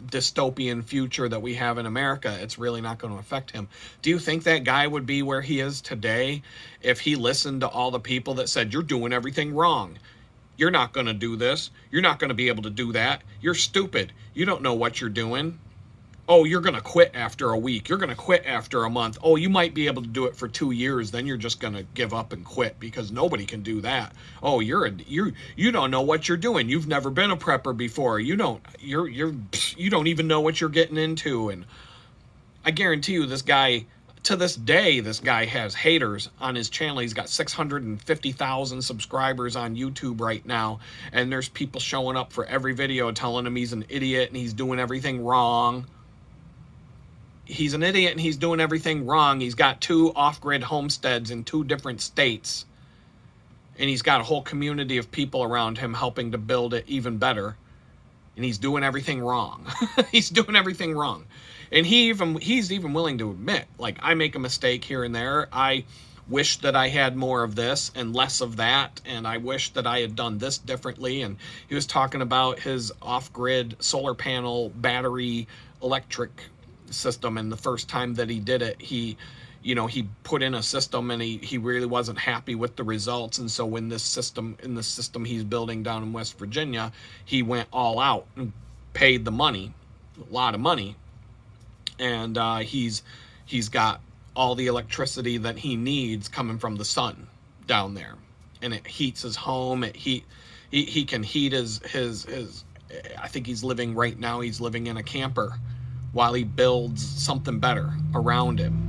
Speaker 1: dystopian future that we have in America. It's really not going to affect him. Do you think that guy would be where he is today if he listened to all the people that said, you're doing everything wrong? You're not going to do this. You're not going to be able to do that. You're stupid. You don't know what you're doing. Oh, you're going to quit after a week. You're going to quit after a month. Oh, you might be able to do it for 2 years. Then you're just going to give up and quit because nobody can do that. Oh, you don't know what you're doing. You've never been a prepper before. You don't even know what you're getting into. And I guarantee you this guy, to this day, this guy has haters on his channel. He's got 650,000 subscribers on YouTube right now. And there's people showing up for every video telling him he's an idiot and he's doing everything wrong. He's an idiot and he's doing everything wrong. He's got 2 off-grid homesteads in 2 different states. And he's got a whole community of people around him helping to build it even better. And he's doing everything wrong. He's doing everything wrong. And he's even willing to admit, like, I make a mistake here and there. I wish that I had more of this and less of that. And I wish that I had done this differently. And he was talking about his off-grid solar panel battery electric system, and the first time that he did it, he put in a system and he really wasn't happy with the results. And so when the system he's building down in West Virginia, he went all out and paid the money, a lot of money, and he's got all the electricity that he needs coming from the sun down there. and it heats his home. He can heat his I think he's living right now, he's living in a camper while he builds something better around him.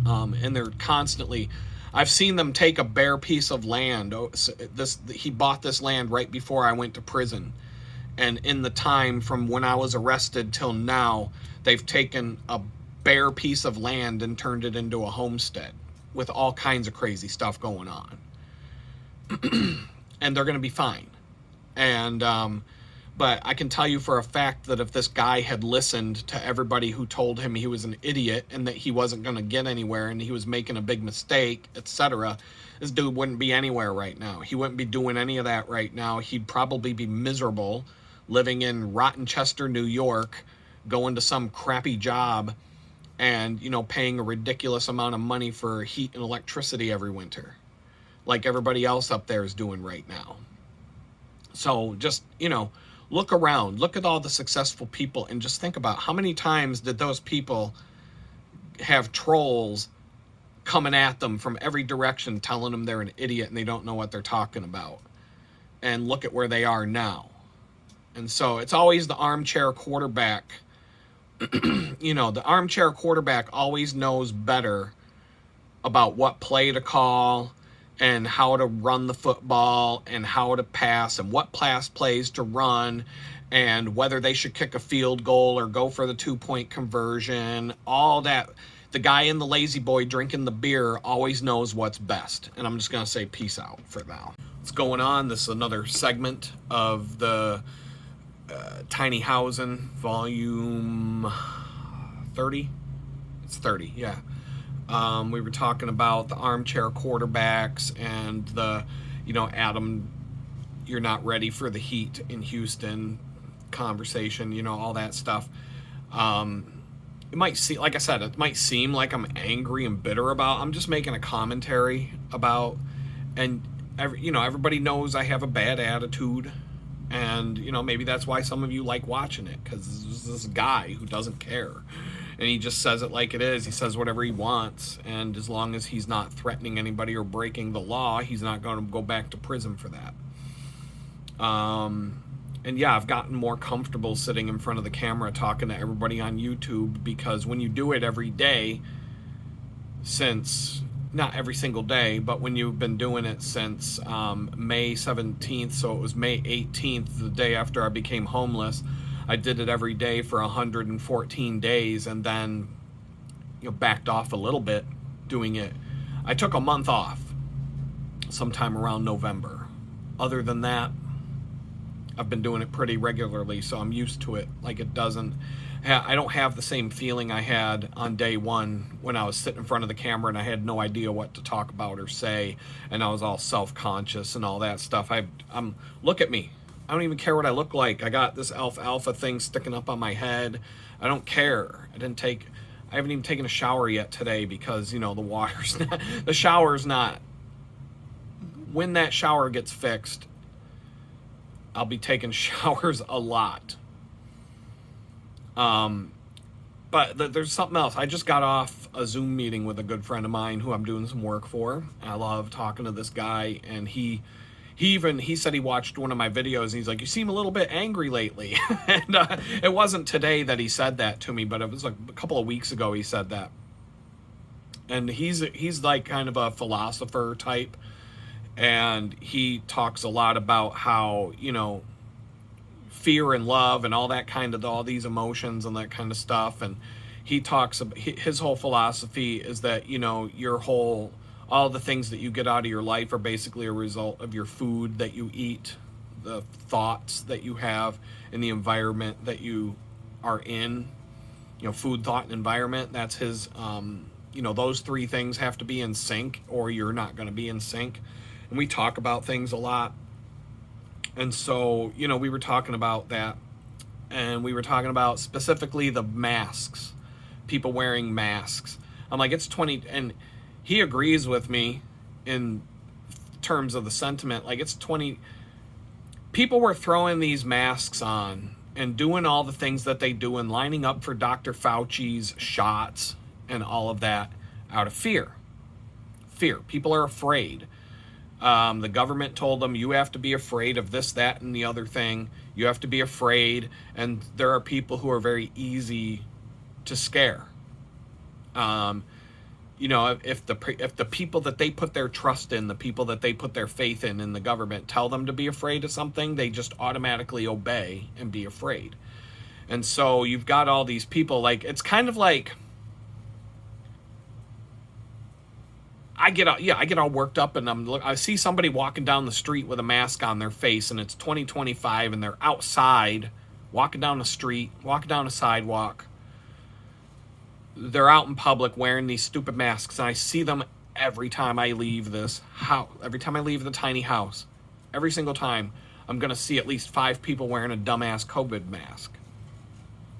Speaker 1: And they're constantly, I've seen them take a bare piece of land. He bought this land right before I went to prison, and in the time from when I was arrested till now, they've taken a bare piece of land and turned it into a homestead with all kinds of crazy stuff going on. And they're going to be fine. And but I can tell you for a fact that if this guy had listened to everybody who told him he was an idiot and that he wasn't going to get anywhere and he was making a big mistake, etc., this dude wouldn't be anywhere right now. He wouldn't be doing any of that right now. He'd probably be miserable living in Rottenchester, New York, going to some crappy job and, you know, paying a ridiculous amount of money for heat and electricity every winter, like everybody else up there is doing right now. So just, you know, look around, look at all the successful people, and just think about how many times did those people have trolls coming at them from every direction telling them they're an idiot and they don't know what they're talking about. And look at where they are now. And so it's always the armchair quarterback. You know, the armchair quarterback always knows better about what play to call and how to run the football and how to pass and what pass plays to run and whether they should kick a field goal or go for the 2-point conversion, all that. The guy in the lazy boy drinking the beer always knows what's best. And I'm just going to say peace out for now. What's going on? This is another segment of the Tiny Housin, volume 30. It's 30, yeah. We were talking about the armchair quarterbacks and the, you know, Adam, you're not ready for the heat in Houston conversation, you know, all that stuff. It might seem, like I said, it might seem like I'm angry and bitter about. I'm just making a commentary about, and you know, everybody knows I have a bad attitude, and you know, maybe that's why some of you like watching it, because there's this guy who doesn't care. And he just says it like it is. He says whatever he wants. And as long as he's not threatening anybody or breaking the law, he's not going to go back to prison for that. And yeah, I've gotten more comfortable sitting in front of the camera talking to everybody on YouTube, because when you do it every day, since, not every single day, but when you've been doing it since May 17th, so it was May 18th, the day after I became homeless, I did it every day for 114 days and then, you know, backed off a little bit doing it. I took a month off sometime around November. Other than that, I've been doing it pretty regularly, so I'm used to it. Like, it doesn't, I don't have the same feeling I had on day one when I was sitting in front of the camera and I had no idea what to talk about or say, and I was all self-conscious and all that stuff. Look at me. I don't even care what I look like. I got this alfalfa thing sticking up on my head. I don't care. I haven't even taken a shower yet today because, you know, the shower's not, when that shower gets fixed, I'll be taking showers a lot. But there's something else. I just got off a Zoom meeting with a good friend of mine who I'm doing some work for. I love talking to this guy, and he said he watched one of my videos and he's like, you seem a little bit angry lately. And it wasn't today that he said that to me, but it was like a couple of weeks ago he said that. And he's like kind of a philosopher type, and he talks a lot about how, you know, fear and love and all that kind of, all these emotions and that kind of stuff. And he talks about, his whole philosophy is that, you know, all the things that you get out of your life are basically a result of your food that you eat, the thoughts that you have, and the environment that you are in. You know, food, thought, and environment. That's his, you know, those three things have to be in sync or you're not going to be in sync. And we talk about things a lot. And so, you know, we were talking about that. And we were talking about specifically the masks. People wearing masks. I'm like, it's 20... And he agrees with me in terms of the sentiment. Like, it's 20... People were throwing these masks on and doing all the things that they do and lining up for Dr. Fauci's shots and all of that out of fear. Fear. People are afraid. The government told them, you have to be afraid of this, that, and the other thing. You have to be afraid. And there are people who are very easy to scare. You know, if the people that they put their trust in, the people that they put their faith in the government, tell them to be afraid of something, they just automatically obey and be afraid. And so you've got all these people, like, it's kind of like, I get all worked up, and I see somebody walking down the street with a mask on their face, and it's 2025, and they're outside, walking down the street, walking down a sidewalk. They're out in public wearing these stupid masks, and I see them every time I leave this house, every time I leave the tiny house. Every single time, I'm going to see at least 5 people wearing a dumbass COVID mask.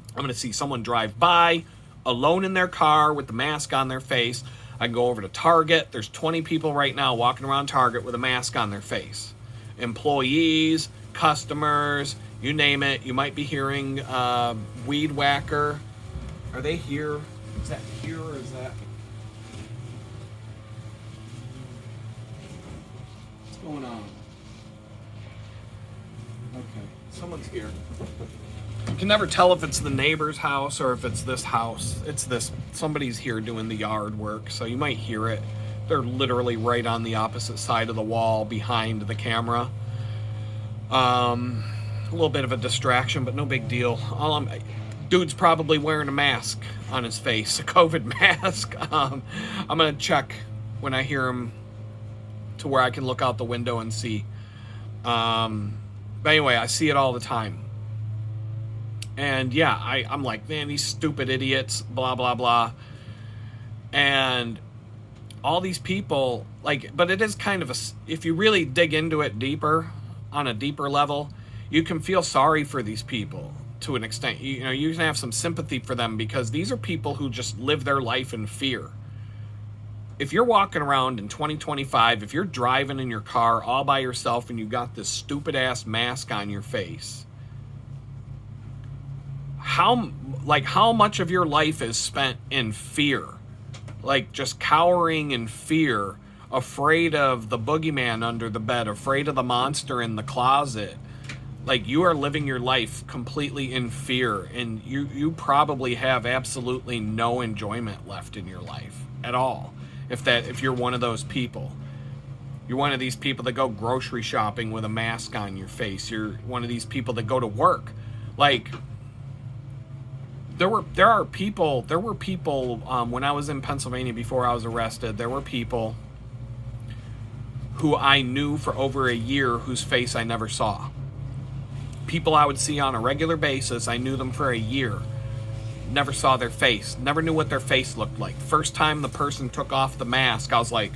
Speaker 1: I'm going to see someone drive by, alone in their car with the mask on their face. I go over to Target. There's 20 people right now walking around Target with a mask on their face. Employees, customers, you name it. You might be hearing Weed Whacker. Are they here? Is that here or is that? What's going on? Okay, someone's here. You can never tell if it's the neighbor's house or if it's this house. It's this, somebody's here doing the yard work, so you might hear it. They're literally right on the opposite side of the wall behind the camera. A little bit of a distraction, but no big deal. Dude's probably wearing a mask on his face, a COVID mask. I'm gonna check when I hear him to where I can look out the window and see. But anyway, I see it all the time. And yeah, I'm like, man, these stupid idiots, blah, blah, blah. And all these people, like, but it is kind of if you really dig into it deeper, on a deeper level, you can feel sorry for these people to an extent. You know, you can have some sympathy for them because these are people who just live their life in fear. If you're walking around in 2025, if you're driving in your car all by yourself and you got this stupid ass mask on your face, how much of your life is spent in fear, like just cowering in fear, afraid of the boogeyman under the bed, afraid of the monster in the closet. Like, you are living your life completely in fear, and you probably have absolutely no enjoyment left in your life at all. If you're one of those people, you're one of these people that go grocery shopping with a mask on your face. You're one of these people that go to work. Like, there were people when I was in Pennsylvania before I was arrested, there were people who I knew for over a year whose face I never saw. People I would see on a regular basis, I knew them for a year. Never saw their face. Never knew what their face looked like. First time the person took off the mask, I was like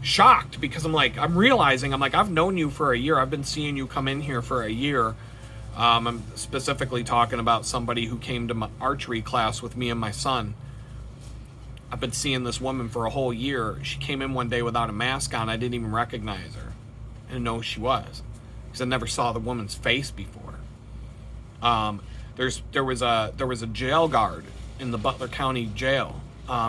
Speaker 1: shocked because I'm realizing, I've known you for a year. I've been seeing you come in here for a year. I'm specifically talking about somebody who came to my archery class with me and my son. I've been seeing this woman for a whole year. She came in one day without a mask on. I didn't even recognize her. I didn't know who she was because I never saw the woman's face before. There was a jail guard in the Butler County Jail.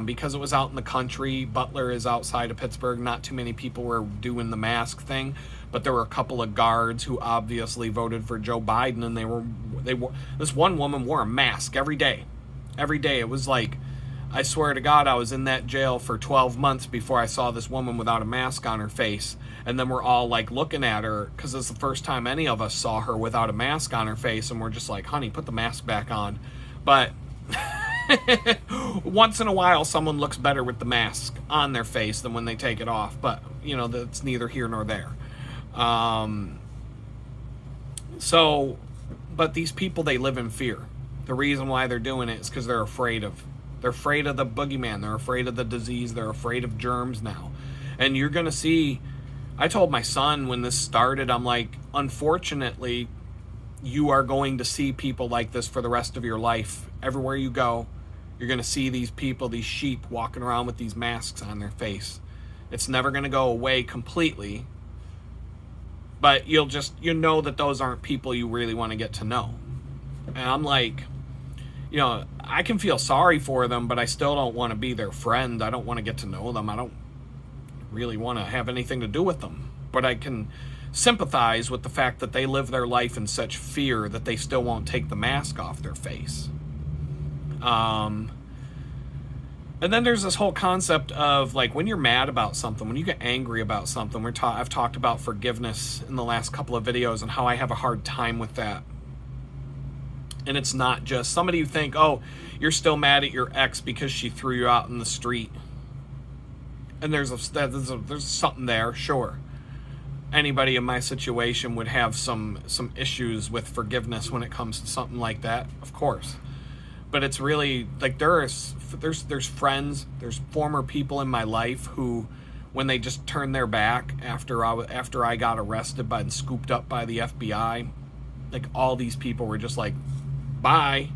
Speaker 1: Because it was out in the country. Butler is outside of Pittsburgh. Not too many people were doing the mask thing, but there were a couple of guards who obviously voted for Joe Biden, and this one woman wore a mask every day. Every day. It was like, I swear to God, I was in that jail for 12 months before I saw this woman without a mask on her face. And then we're all like looking at her because it's the first time any of us saw her without a mask on her face, and we're just like, honey, put the mask back on. But once in a while someone looks better with the mask on their face than when they take it off, but you know, that's neither here nor there. But these people, they live in fear. The reason why they're doing it is because they're afraid of the boogeyman. They're afraid of the disease. They're afraid of germs now. And you're gonna see, I told my son when this started, I'm like, unfortunately, you are going to see people like this for the rest of your life. Everywhere you go, you're going to see these people, these sheep, walking around with these masks on their face. It's never going to go away completely, but you know that those aren't people you really want to get to know. And I'm like, you know, I can feel sorry for them, but I still don't want to be their friend. I don't want to get to know them. really want to have anything to do with them. But I can sympathize with the fact that they live their life in such fear that they still won't take the mask off their face. And then there's this whole concept of, like, when you're mad about something, when you get angry about something, I've talked about forgiveness in the last couple of videos and how I have a hard time with that. And it's not just somebody you think, oh, you're still mad at your ex because she threw you out in the street. And there's something there, sure. Anybody in my situation would have some issues with forgiveness when it comes to something like that, of course. But it's really like there's friends, there's former people in my life who, when they just turned their back after I got arrested and scooped up by the FBI, like, all these people were just like, bye.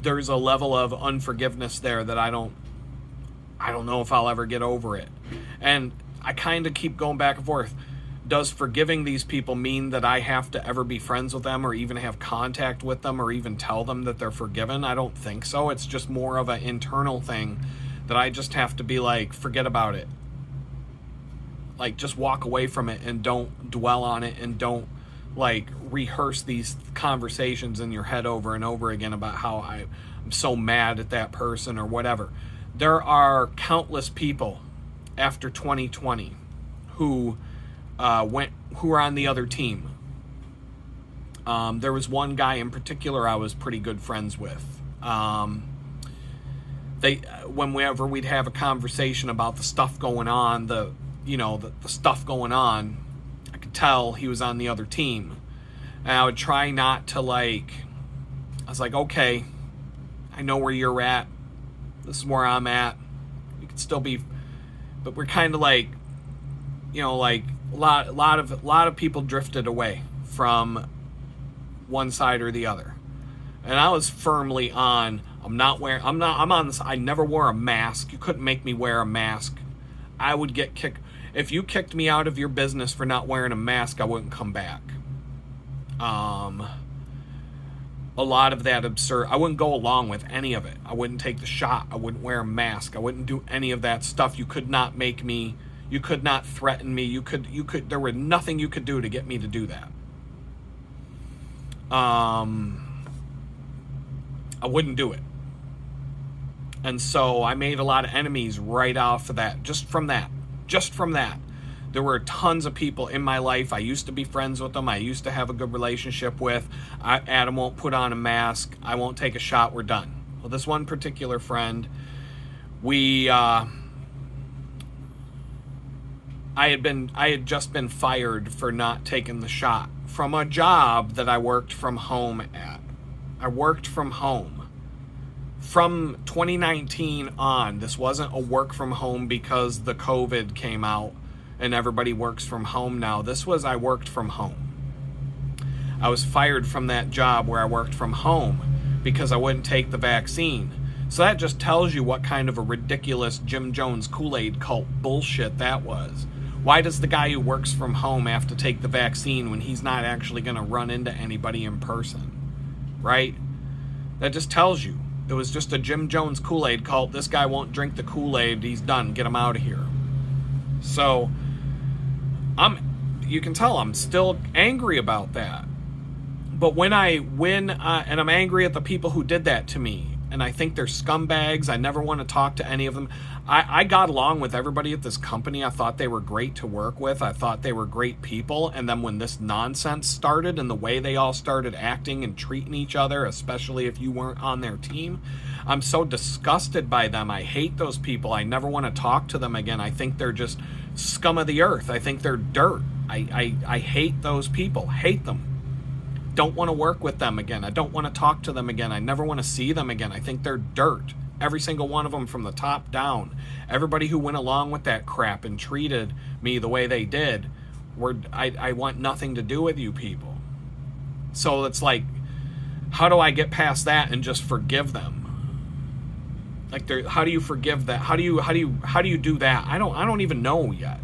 Speaker 1: There's a level of unforgiveness there that I don't know if I'll ever get over it. And I kind of keep going back and forth. Does forgiving these people mean that I have to ever be friends with them or even have contact with them or even tell them that they're forgiven? I don't think so. It's just more of an internal thing that I just have to be like, forget about it. Like, just walk away from it and don't dwell on it, and don't, like, rehearse these conversations in your head over and over again about how I'm so mad at that person or whatever. There are countless people after 2020 who were on the other team. There was one guy in particular I was pretty good friends with. Whenever we'd have a conversation about the stuff going on, the stuff going on, I could tell he was on the other team. And I would try not to, I was like, okay, I know where you're at. This is where I'm at. We could still be, but we're kind of like, a lot of people drifted away from one side or the other. And I was firmly on, I'm on this. I never wore a mask. You couldn't make me wear a mask. I would get kicked. If you kicked me out of your business for not wearing a mask, I wouldn't come back. A lot of that absurd. I wouldn't go along with any of it. I wouldn't take the shot. I wouldn't wear a mask. I wouldn't do any of that stuff. You could not make me. You could not threaten me. You could. There was nothing you could do to get me to do that. I wouldn't do it. And so I made a lot of enemies right off of that. Just from that. There were tons of people in my life. I used to be friends with them. I used to have a good relationship with. Adam won't put on a mask. I won't take a shot. We're done. Well, this one particular friend, I had just been fired for not taking the shot from a job that I worked from home at. I worked from home. From 2019 on, this wasn't a work from home because the COVID came out and everybody works from home now. I worked from home. I was fired from that job where I worked from home because I wouldn't take the vaccine. So that just tells you what kind of a ridiculous Jim Jones Kool-Aid cult bullshit that was. Why does the guy who works from home have to take the vaccine when he's not actually going to run into anybody in person? Right? That just tells you. It was just a Jim Jones Kool-Aid cult. This guy won't drink the Kool-Aid. He's done. Get him out of here. So, you can tell I'm still angry about that. But when and I'm angry at the people who did that to me, and I think they're scumbags. I never want to talk to any of them. I got along with everybody at this company. I thought they were great to work with. I thought they were great people. And then when this nonsense started and the way they all started acting and treating each other, especially if you weren't on their team, I'm so disgusted by them. I hate those people. I never want to talk to them again. I think they're just scum of the earth. I think they're dirt. I hate those people. Hate them. Don't want to work with them again. I don't want to talk to them again. I never want to see them again. I think they're dirt. Every single one of them from the top down. Everybody who went along with that crap and treated me the way they did, I want nothing to do with you people. So it's like, how do I get past that and just forgive them? Like, how do you forgive that? How do you do that? I don't even know yet.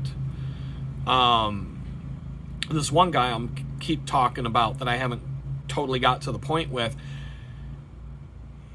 Speaker 1: This one guy I'm keep talking about that I haven't totally got to the point with,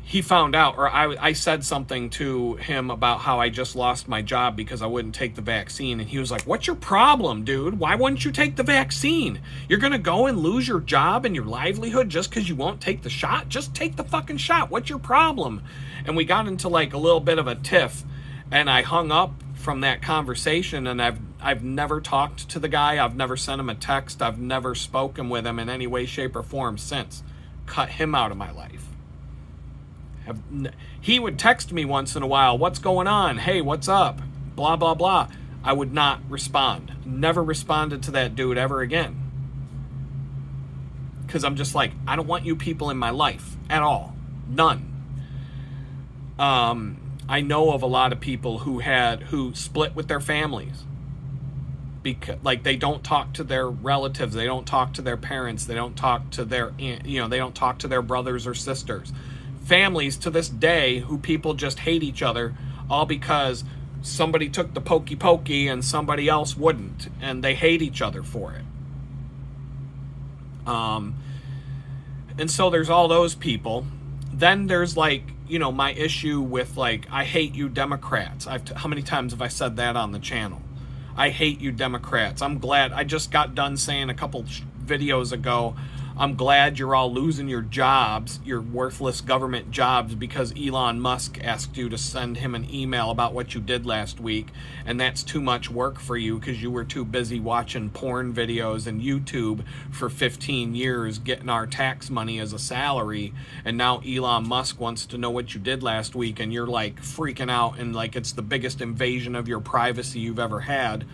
Speaker 1: he found out, or I said something to him about how I just lost my job because I wouldn't take the vaccine. And he was like, what's your problem, dude? Why wouldn't you take the vaccine? You're going to go and lose your job and your livelihood just because you won't take the shot? Just take the fucking shot. What's your problem? And we got into like a little bit of a tiff, and I hung up from that conversation, and I've never talked to the guy. I've never sent him a text. I've never spoken with him in any way, shape, or form since. Cut him out of my life. He would text me once in a while, what's going on? Hey, what's up? Blah, blah, blah. I would not respond. Never responded to that dude ever again. Because I'm just like, I don't want you people in my life at all. None. I know of a lot of people who split with their families. Because, like, they don't talk to their relatives. They don't talk to their parents. They don't talk to they don't talk to their brothers or sisters. Families to this day who people just hate each other, all because somebody took the pokey pokey and somebody else wouldn't, and they hate each other for it. And so there's all those people. Then there's like, my issue with like, I hate you Democrats. How many times have I said that on the channel? I hate you Democrats. I'm glad, I just got done saying a couple videos ago, I'm glad you're all losing your jobs, your worthless government jobs, because Elon Musk asked you to send him an email about what you did last week, and that's too much work for you because you were too busy watching porn videos and YouTube for 15 years getting our tax money as a salary, and now Elon Musk wants to know what you did last week, and you're like freaking out and like it's the biggest invasion of your privacy you've ever had.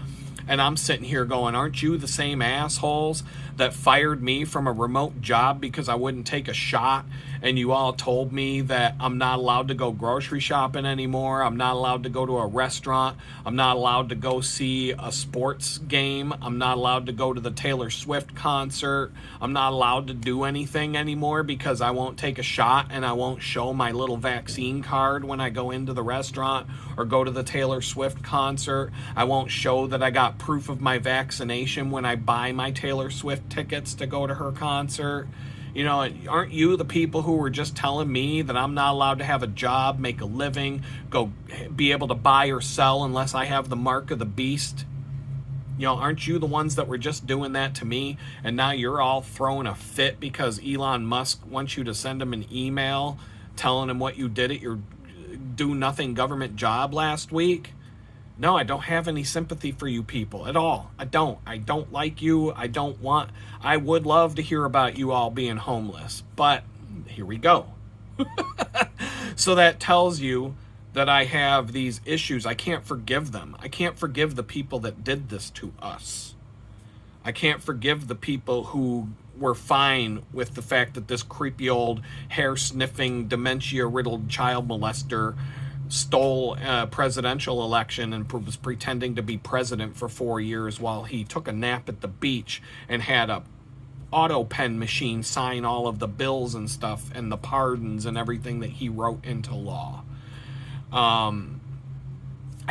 Speaker 1: And I'm sitting here going, aren't you the same assholes that fired me from a remote job because I wouldn't take a shot? And you all told me that I'm not allowed to go grocery shopping anymore. I'm not allowed to go to a restaurant. I'm not allowed to go see a sports game. I'm not allowed to go to the Taylor Swift concert. I'm not allowed to do anything anymore because I won't take a shot and I won't show my little vaccine card when I go into the restaurant or go to the Taylor Swift concert. I won't show that I got proof of my vaccination when I buy my Taylor Swift tickets to go to her concert. Aren't you the people who were just telling me that I'm not allowed to have a job, make a living, go be able to buy or sell unless I have the mark of the beast? Aren't you the ones that were just doing that to me? And now you're all throwing a fit because Elon Musk wants you to send him an email telling him what you did at your do-nothing government job last week? No, I don't have any sympathy for you people at all. I don't like you. I would love to hear about you all being homeless, but here we go. So that tells you that I have these issues. I can't forgive them. I can't forgive the people that did this to us. I can't forgive the people who were fine with the fact that this creepy old hair-sniffing, dementia-riddled child molester stole a presidential election and was pretending to be president for 4 years while he took a nap at the beach and had a auto pen machine sign all of the bills and stuff and the pardons and everything that he wrote into law. I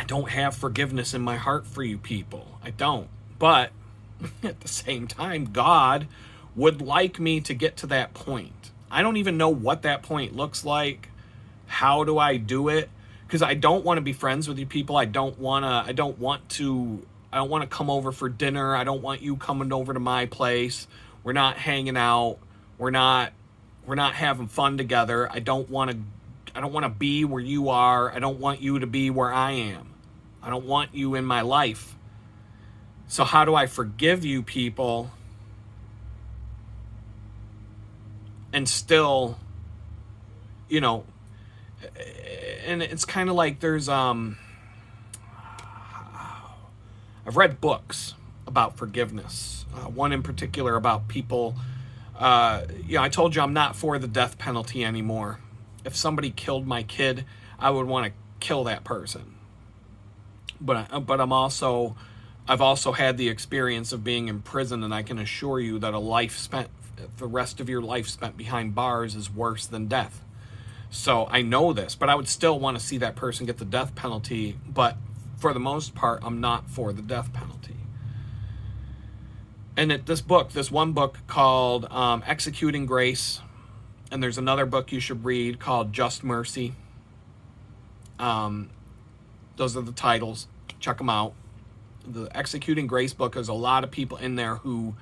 Speaker 1: don't have forgiveness in my heart for you people. I don't. But at the same time, God would like me to get to that point. I don't even know what that point looks like. How do I do it? Because I don't want to be friends with you people. I don't want to come over for dinner. I don't want you coming over to my place. We're not hanging out. We're not having fun together. I don't want to be where you are. I don't want you to be where I am. I don't want you in my life. So how do I forgive you people and still, and it's kind of like there's I've read books about forgiveness, one in particular about people. I told you I'm not for the death penalty anymore. If somebody killed my kid, I would want to kill that person. But I've also had the experience of being in prison, and I can assure you that the rest of your life spent behind bars is worse than death. So I know this, but I would still want to see that person get the death penalty. But for the most part, I'm not for the death penalty. And this one book called Executing Grace, And there's another book you should read called Just Mercy. Those are the titles. Check them out. The Executing Grace book, there's a lot of people in there who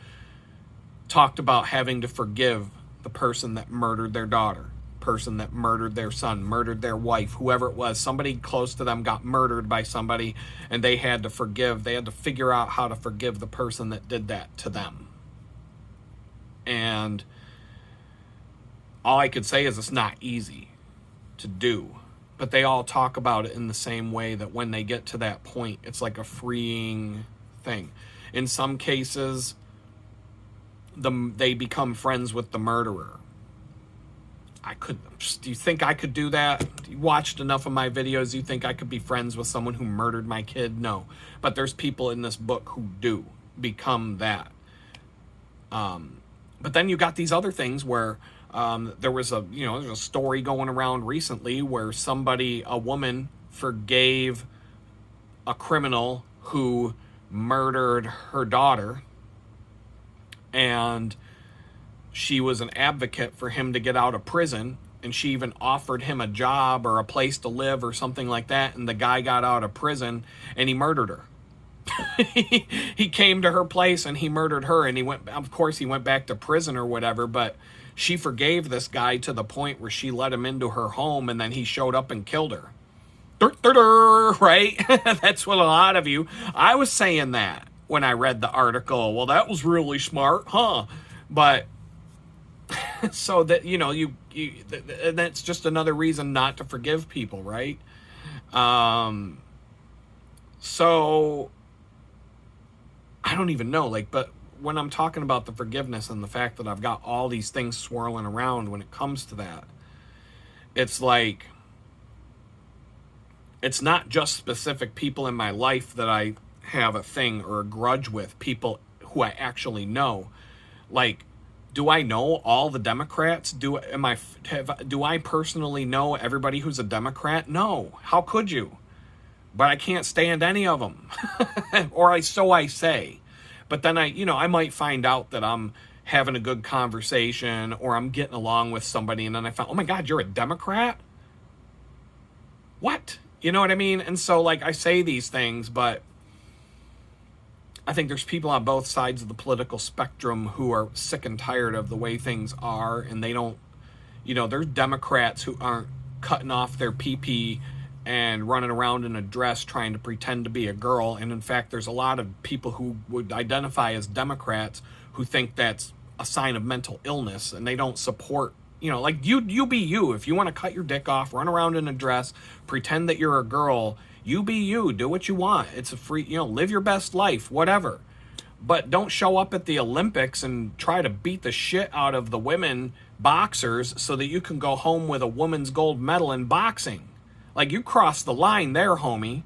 Speaker 1: talked about having to forgive the person that murdered their daughter, person that murdered their son, murdered their wife, whoever it was. Somebody close to them got murdered by somebody, and they had to forgive. They had to figure out how to forgive the person that did that to them. And all I could say is it's not easy to do. But they all talk about it in the same way, that when they get to that point, it's like a freeing thing. In some cases, they become friends with the murderer. Do you think I could do that? You watched enough of my videos, you think I could be friends with someone who murdered my kid? No. But there's people in this book who do become that. But then you got these other things where there was there's a story going around recently where a woman forgave a criminal who murdered her daughter, and she was an advocate for him to get out of prison, and she even offered him a job or a place to live or something like that, and the guy got out of prison and he murdered her. He came to her place and he murdered her, and he went back to prison or whatever, but she forgave this guy to the point where she let him into her home, and then he showed up and killed her. Right? That's what a lot of you... I was saying that when I read the article. Well, that was really smart, huh? But... so that, and that's just another reason not to forgive people, right? So... I don't even know, but when I'm talking about the forgiveness and the fact that I've got all these things swirling around when it comes to that, it's like, it's not just specific people in my life that I have a thing or a grudge with, people who I actually know. Like, do I know all the Democrats? Do I personally know everybody who's a Democrat? No. How could you? But I can't stand any of them. So I say. But then I might find out that I'm having a good conversation or I'm getting along with somebody, and then I found, oh my God, you're a Democrat? What? You know what I mean? And so, I say these things, but I think there's people on both sides of the political spectrum who are sick and tired of the way things are, and they don't, there's Democrats who aren't cutting off their pee-pee and running around in a dress trying to pretend to be a girl. And in fact, there's a lot of people who would identify as Democrats who think that's a sign of mental illness, and they don't support, you be you. If you want to cut your dick off, run around in a dress, pretend that you're a girl, you be you, do what you want. It's a free, live your best life, whatever. But don't show up at the Olympics and try to beat the shit out of the women boxers so that you can go home with a woman's gold medal in boxing. You crossed the line there, homie.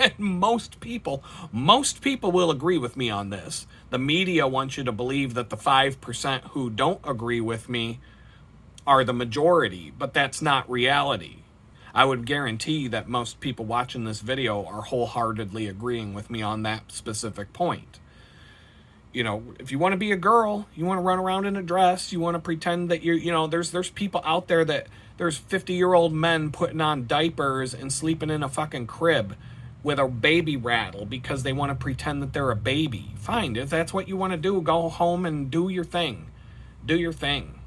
Speaker 1: And most people will agree with me on this. The media wants you to believe that the 5% who don't agree with me are the majority, but that's not reality. I would guarantee that most people watching this video are wholeheartedly agreeing with me on that specific point. If you want to be a girl, you want to run around in a dress, you want to pretend that there's people out there that there's 50-year-old men putting on diapers and sleeping in a fucking crib with a baby rattle because they want to pretend that they're a baby. Fine, if that's what you want to do, go home and do your thing. Do your thing.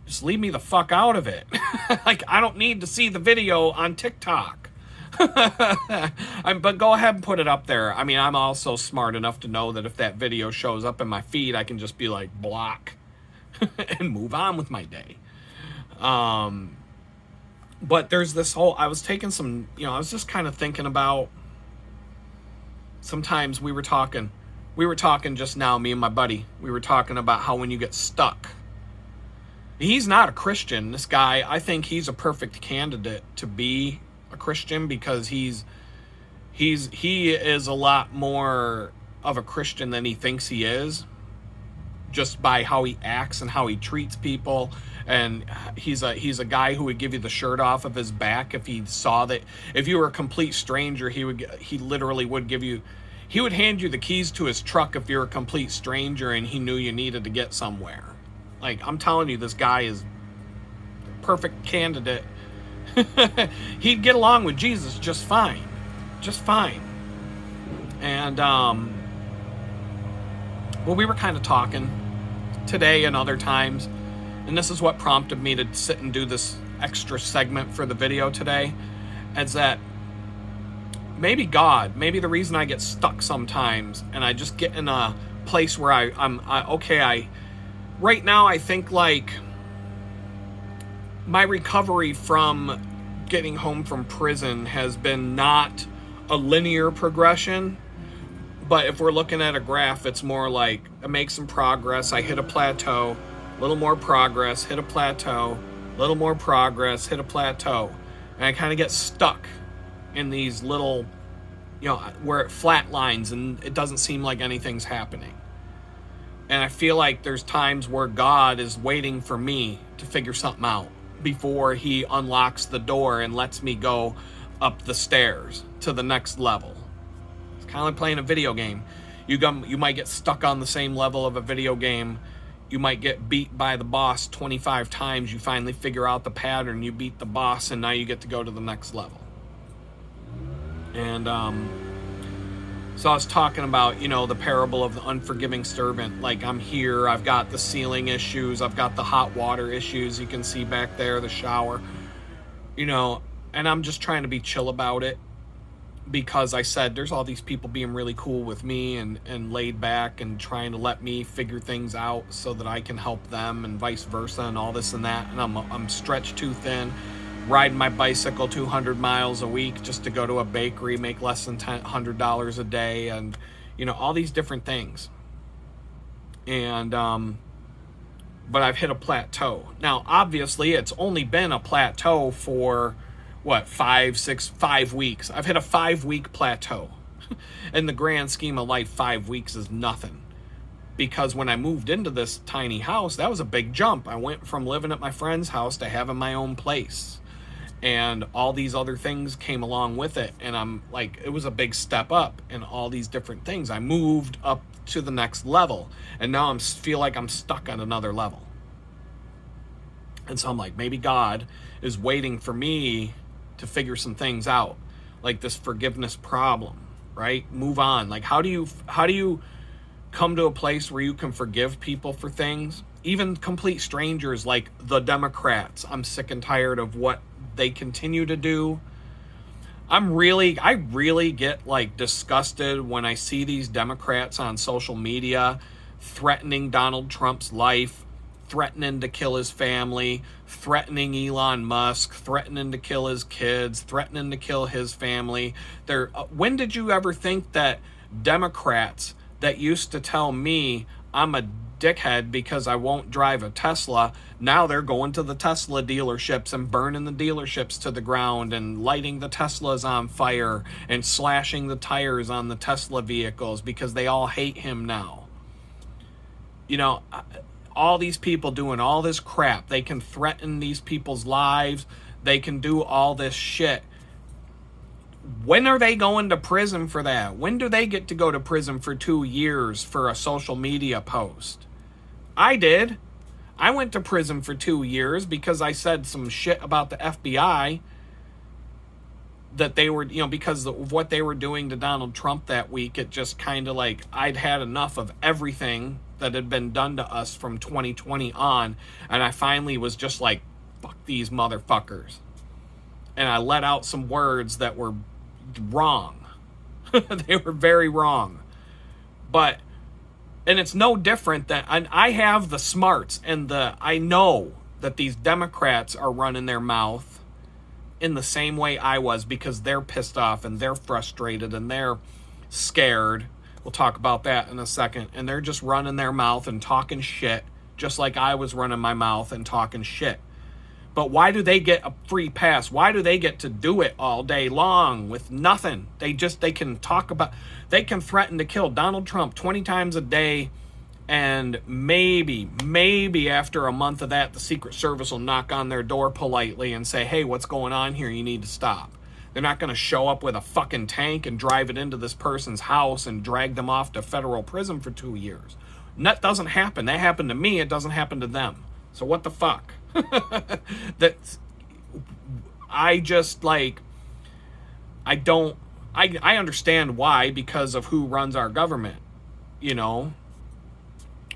Speaker 1: Just leave me the fuck out of it. I don't need to see the video on TikTok. But go ahead and put it up there. I'm also smart enough to know that if that video shows up in my feed, I can just be like, block, and move on with my day. But there's this whole, I was taking some, I was just kind of thinking about, sometimes we were talking just now, me and my buddy, we were talking about how when you get stuck, he's not a Christian, this guy. I think he's a perfect candidate to be a Christian because he is a lot more of a Christian than he thinks he is, just by how he acts and how he treats people. And he's a guy who would give you the shirt off of his back if he saw that. If you were a complete stranger, he literally would give you, he would hand you the keys to his truck if you're a complete stranger and he knew you needed to get somewhere. Like, I'm telling you, this guy is perfect candidate. He'd get along with Jesus just fine. Just fine. And, well, we were kind of talking today and other times, and this is what prompted me to sit and do this extra segment for the video today, is that maybe God, maybe the reason I get stuck sometimes and I just get in a place where right now I think like my recovery from getting home from prison has been not a linear progression, but if we're looking at a graph, it's more like I make some progress, I hit a plateau, a little more progress, hit a plateau, a little more progress, hit a plateau, and I kind of get stuck in these little, where it flatlines and it doesn't seem like anything's happening. And I feel like there's times where God is waiting for me to figure something out before he unlocks the door and lets me go up the stairs to the next level. It's kind of like playing a video game. You might get stuck on the same level of a video game. You might get beat by the boss 25 times. You finally figure out the pattern. You beat the boss, and now you get to go to the next level. And so I was talking about, the parable of the unforgiving servant. Like, I'm here, I've got the ceiling issues, I've got the hot water issues, you can see back there, the shower, and I'm just trying to be chill about it, because I said there's all these people being really cool with me and laid back and trying to let me figure things out so that I can help them, and vice versa, and all this and that, and I'm stretched too thin. Riding my bicycle 200 miles a week just to go to a bakery, make less than $100 a day, and all these different things. And but I've hit a plateau. Now, obviously, it's only been a plateau for 5 weeks. I've hit a 5-week plateau. In the grand scheme of life, 5 weeks is nothing. Because when I moved into this tiny house, that was a big jump. I went from living at my friend's house to having my own place. And all these other things came along with it. And I'm like, it was a big step up in all these different things. I moved up to the next level. And now I feel like I'm stuck on another level. And so I'm like, maybe God is waiting for me to figure some things out. Like this forgiveness problem, right? Move on. Like, how do you come to a place where you can forgive people for things? Even complete strangers like the Democrats. I'm sick and tired of what they continue to do. I really get like disgusted when I see these Democrats on social media threatening Donald Trump's life, threatening to kill his family, threatening Elon Musk, threatening to kill his kids, threatening to kill his family. When did you ever think that Democrats that used to tell me I'm a dickhead because I won't drive a Tesla, now they're going to the Tesla dealerships and burning the dealerships to the ground and lighting the Teslas on fire and slashing the tires on the Tesla vehicles because they all hate him now? All these people doing all this crap, they can threaten these people's lives, they can do all this shit. When are they going to prison for that? When do they get to go to prison for 2 years for a social media post? I did. I went to prison for 2 years because I said some shit about the FBI that they were, because of what they were doing to Donald Trump that week. It just kind of like, I'd had enough of everything that had been done to us from 2020 on. And I finally was just like, fuck these motherfuckers. And I let out some words that were wrong. They were very wrong. And it's no different than, I have the smarts and I know that these Democrats are running their mouth in the same way I was, because they're pissed off and they're frustrated and they're scared. We'll talk about that in a second. And they're just running their mouth and talking shit, just like I was running my mouth and talking shit. But why do they get a free pass? Why do they get to do it all day long with nothing? They can threaten to kill Donald Trump 20 times a day, and maybe after a month of that, the Secret Service will knock on their door politely and say, hey, what's going on here? You need to stop. They're not going to show up with a fucking tank and drive it into this person's house and drag them off to federal prison for 2 years. And that doesn't happen. That happened to me. It doesn't happen to them. So what the fuck? That I just like, I don't, I understand why, because of who runs our government. You know,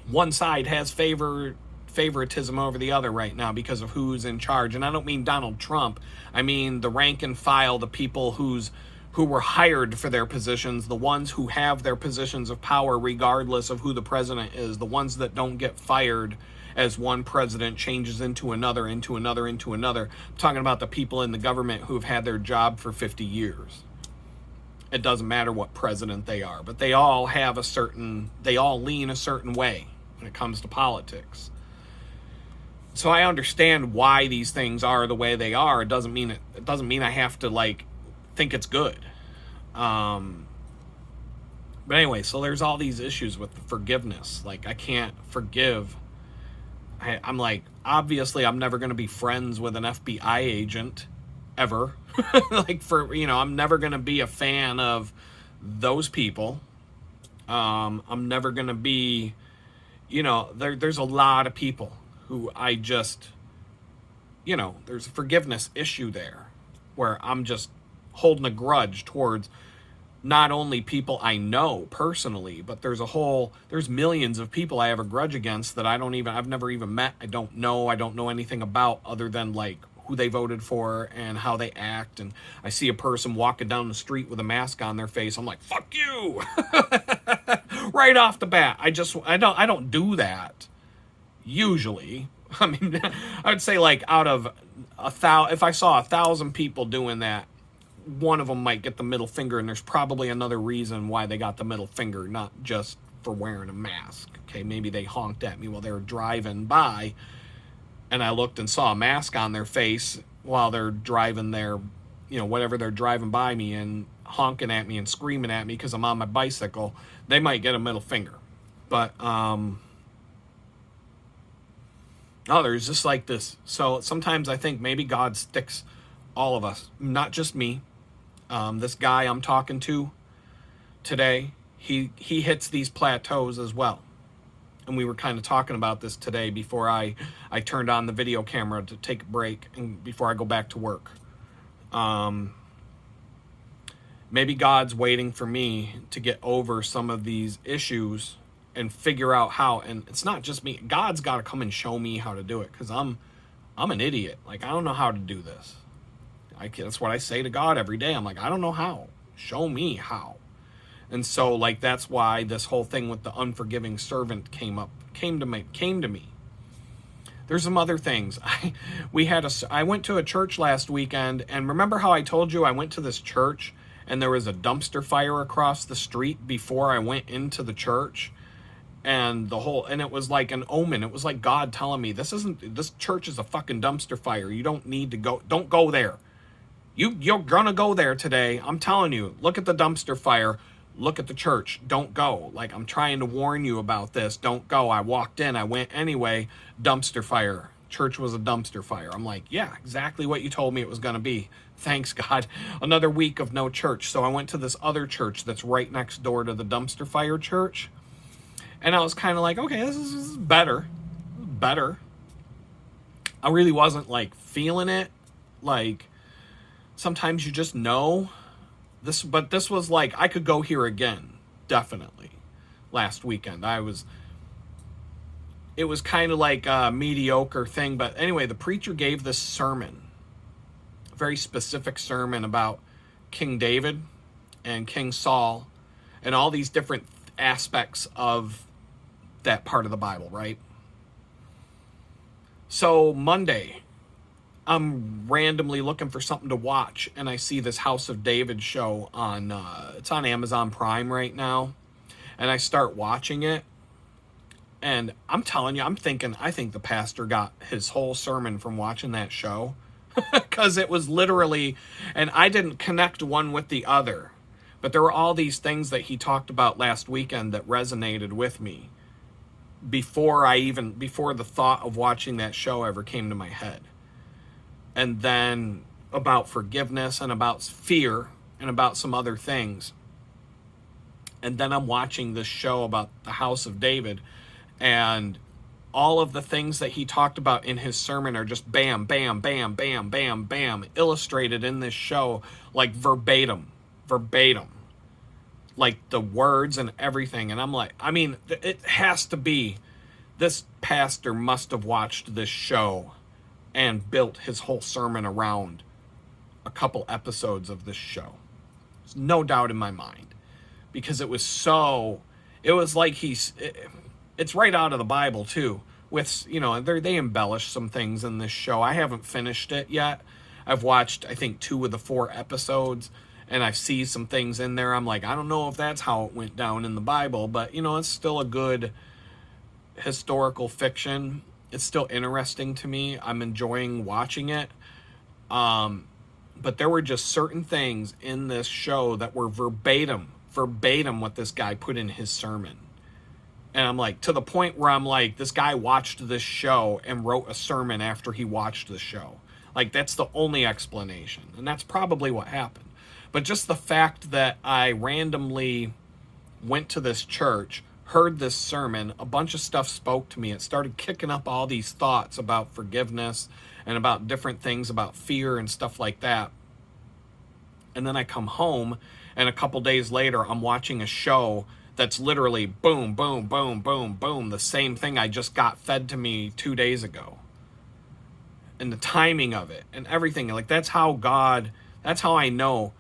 Speaker 1: one side has favoritism over the other right now because of who's in charge. And I don't mean Donald Trump. I mean the rank and file, the people who were hired for their positions, the ones who have their positions of power regardless of who the president is, the ones that don't get fired as one president changes into another, into another, into another. I'm talking about the people in the government who've had their job for 50 years. It doesn't matter what president they are, but they all lean a certain way when it comes to politics. So I understand why these things are the way they are. It doesn't mean I have to like think it's good. But anyway, so there's all these issues with the forgiveness. Like, I can't forgive. I'm like, obviously I'm never going to be friends with an FBI agent ever. Like, I'm never going to be a fan of those people. I'm never going to be, there's a lot of people who I just, there's a forgiveness issue there where I'm just holding a grudge towards not only people I know personally, but there's millions of people I have a grudge against that I've never even met. I don't know anything about, other than like who they voted for and how they act. And I see a person walking down the street with a mask on their face, I'm like, fuck you. Right off the bat. I don't do that usually. I mean, I would say like out of if I saw 1,000 people doing that, one of them might get the middle finger, and there's probably another reason why they got the middle finger, not just for wearing a mask. Okay, maybe they honked at me while they were driving by, and I looked and saw a mask on their face while they're driving their, whatever they're driving by me, and honking at me and screaming at me because I'm on my bicycle. They might get a middle finger. But, there's just like this. So sometimes I think maybe God sticks all of us, not just me. This guy I'm talking to today, he hits these plateaus as well. And we were kind of talking about this today before I turned on the video camera to take a break and before I go back to work. Maybe God's waiting for me to get over some of these issues and figure out how. And it's not just me. God's got to come and show me how to do it, because I'm an idiot. Like, I don't know how to do this. That's what I say to God every day. I'm like, I don't know how. Show me how. And so, like, that's why this whole thing with the unforgiving servant came to me. There's some other things. I went to a church last weekend, and remember how I told you I went to this church and there was a dumpster fire across the street before I went into the church? And it was like an omen. It was like God telling me, this church is a fucking dumpster fire. You don't need to go. Don't go there. You're gonna go there today. I'm telling you, look at the dumpster fire. Look at the church. Don't go. Like, I'm trying to warn you about this. Don't go. I walked in. I went anyway. Dumpster fire. Church was a dumpster fire. I'm like, yeah, exactly what you told me it was going to be. Thanks, God. Another week of no church. So I went to this other church that's right next door to the dumpster fire church. And I was kind of like, okay, this is better. Better. I really wasn't, like, feeling it. Like, sometimes you just know. But this was like, I could go here again, definitely. Last weekend, it was kind of like a mediocre thing. But anyway, the preacher gave this sermon, a very specific sermon about King David and King Saul and all these different aspects of that part of the Bible, right? So Monday, I'm randomly looking for something to watch, and I see this House of David show on, it's on Amazon Prime right now, and I start watching it, and I'm telling you, I think the pastor got his whole sermon from watching that show, because it was literally, and I didn't connect one with the other, but there were all these things that he talked about last weekend that resonated with me before the thought of watching that show ever came to my head. And then about forgiveness and about fear and about some other things. And then I'm watching this show about the House of David. And all of the things that he talked about in his sermon are just bam, bam, bam, bam, bam, bam, illustrated in this show, like verbatim, verbatim, like the words and everything. And I'm like, I mean, it has to be, this pastor must have watched this show and built his whole sermon around a couple episodes of this show. There's no doubt in my mind, because it was like it's right out of the Bible too. With, you know, they embellish some things in this show. I haven't finished it yet. I've watched, I think, 2 of the 4 episodes, and I've seen some things in there. I'm like, I don't know if that's how it went down in the Bible, but, you know, it's still a good historical fiction. It's still interesting to me. I'm enjoying watching it. But there were just certain things in this show that were verbatim what this guy put in his sermon. And I'm like, to the point where I'm like, this guy watched this show and wrote a sermon after he watched the show. Like, that's the only explanation. And that's probably what happened. But just the fact that I randomly went to this church, heard this sermon, a bunch of stuff spoke to me. It started kicking up all these thoughts about forgiveness and about different things, about fear and stuff like that. And then I come home, and a couple days later, I'm watching a show that's literally boom, boom, boom, boom, boom, the same thing I just got fed to me 2 days ago. And the timing of it and everything, like, that's how I know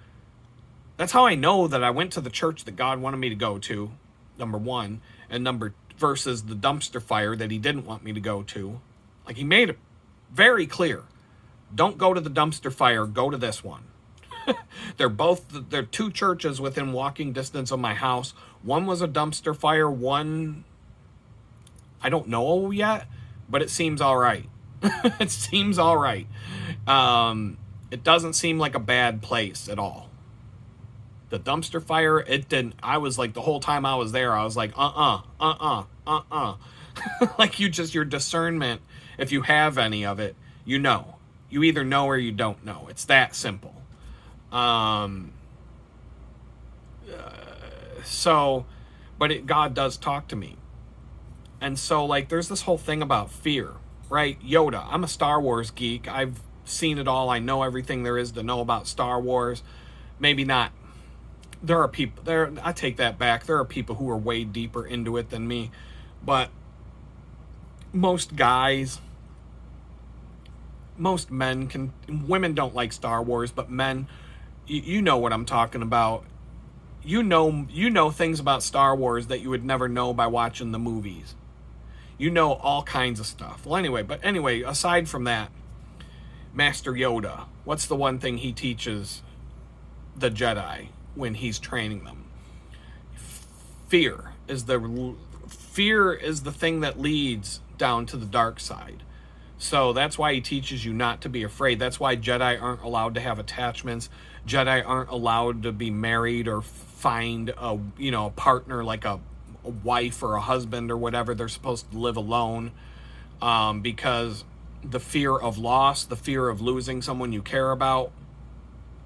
Speaker 1: that I went to the church that God wanted me to go to, number one, and versus the dumpster fire that he didn't want me to go to. Like, he made it very clear. Don't go to the dumpster fire, go to this one. They're 2 churches within walking distance of my house. One was a dumpster fire, one, I don't know yet, but it seems all right. It seems all right. It doesn't seem like a bad place at all. The dumpster fire, it didn't. I was like, the whole time I was there, I was like, like, your discernment, if you have any of it, you know. You either know or you don't know. It's that simple. God does talk to me. And so, like, there's this whole thing about fear, right? Yoda. I'm a Star Wars geek. I've seen it all. I know everything there is to know about Star Wars. Maybe not. There are people there. I take that back. There are people who are way deeper into it than me. But most men women don't like Star Wars, but men, you know what I'm talking about. You know things about Star Wars that you would never know by watching the movies. You know all kinds of stuff. Well, anyway, aside from that, Master Yoda, what's the one thing he teaches the Jedi when he's training them? Fear is the thing that leads down to the dark side. So that's why he teaches you not to be afraid. That's why Jedi aren't allowed to have attachments. Jedi aren't allowed to be married or find a partner, like a wife or a husband or whatever. They're supposed to live alone, because the fear of loss, the fear of losing someone you care about,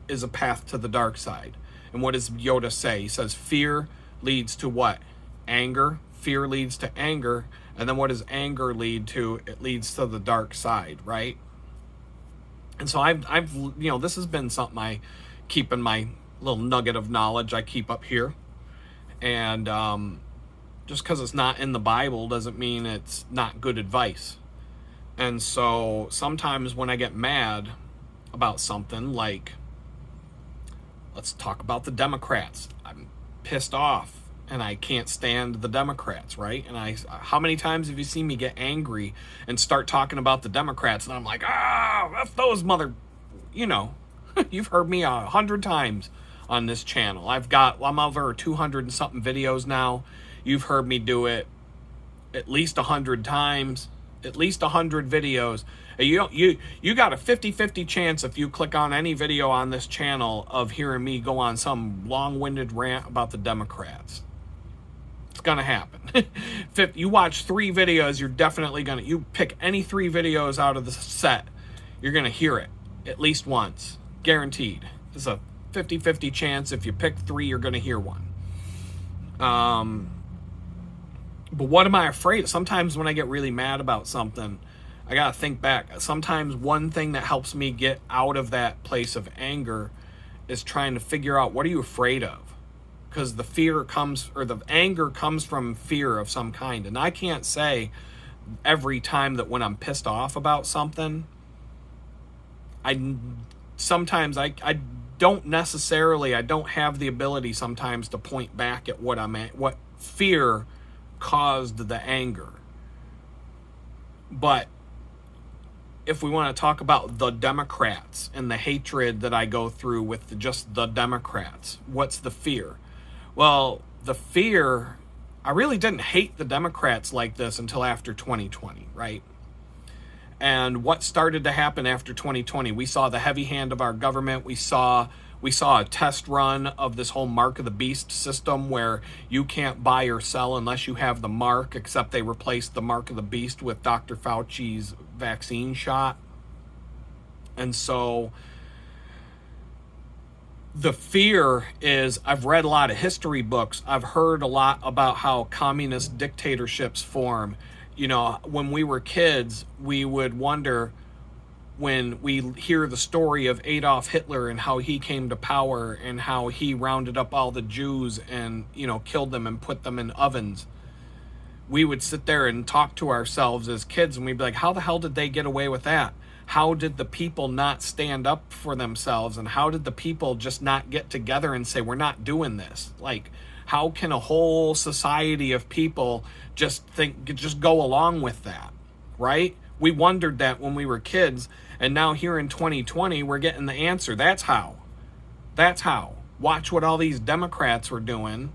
Speaker 1: is a path to the dark side. And what does Yoda say? He says fear leads to what? Anger. Fear leads to anger. And then what does anger lead to? It leads to the dark side, right? And so I've this has been something I keep in my little nugget of knowledge I keep up here. And just because it's not in the Bible doesn't mean it's not good advice. And so sometimes when I get mad about something, like, let's talk about the Democrats. I'm pissed off and I can't stand the Democrats, right? And how many times have you seen me get angry and start talking about the Democrats, and I'm like, F those you've heard me 100 times on this channel. I'm over 200 and something videos now. You've heard me do it at least 100 times, at least 100 videos. You got a 50-50 chance if you click on any video on this channel of hearing me go on some long-winded rant about the Democrats. It's gonna happen. If you watch 3 videos, you're definitely you pick any 3 videos out of the set, you're gonna hear it at least once, guaranteed. It's a 50-50 chance. If you pick 3, you're gonna hear one. But what am I afraid of? Sometimes when I get really mad about something, I gotta think back. Sometimes one thing that helps me get out of that place of anger is trying to figure out, what are you afraid of? Because the fear comes, or the anger comes from fear of some kind. And I can't say every time that when I'm pissed off about something, I sometimes I don't necessarily, I don't have the ability sometimes to point back at what I'm at, what fear caused the anger. But if we want to talk about the Democrats and the hatred that I go through with just the Democrats, what's the fear? Well, the fear, I really didn't hate the Democrats like this until after 2020, right? And what started to happen after 2020? We saw the heavy hand of our government. We saw a test run of this whole mark of the beast system where you can't buy or sell unless you have the mark, except they replaced the mark of the beast with Dr. Fauci's vaccine shot. And so the fear is, I've read a lot of history books. I've heard a lot about how communist dictatorships form. You know, when we were kids, we would wonder, when we hear the story of Adolf Hitler and how he came to power and how he rounded up all the Jews and, you know, killed them and put them in ovens, we would sit there and talk to ourselves as kids and we'd be like, how the hell did they get away with that? How did the people not stand up for themselves? And how did the people just not get together and say, we're not doing this? Like, how can a whole society of people just go along with that, right? We wondered that when we were kids, and now here in 2020, we're getting the answer. That's how. That's how. Watch what all these Democrats were doing.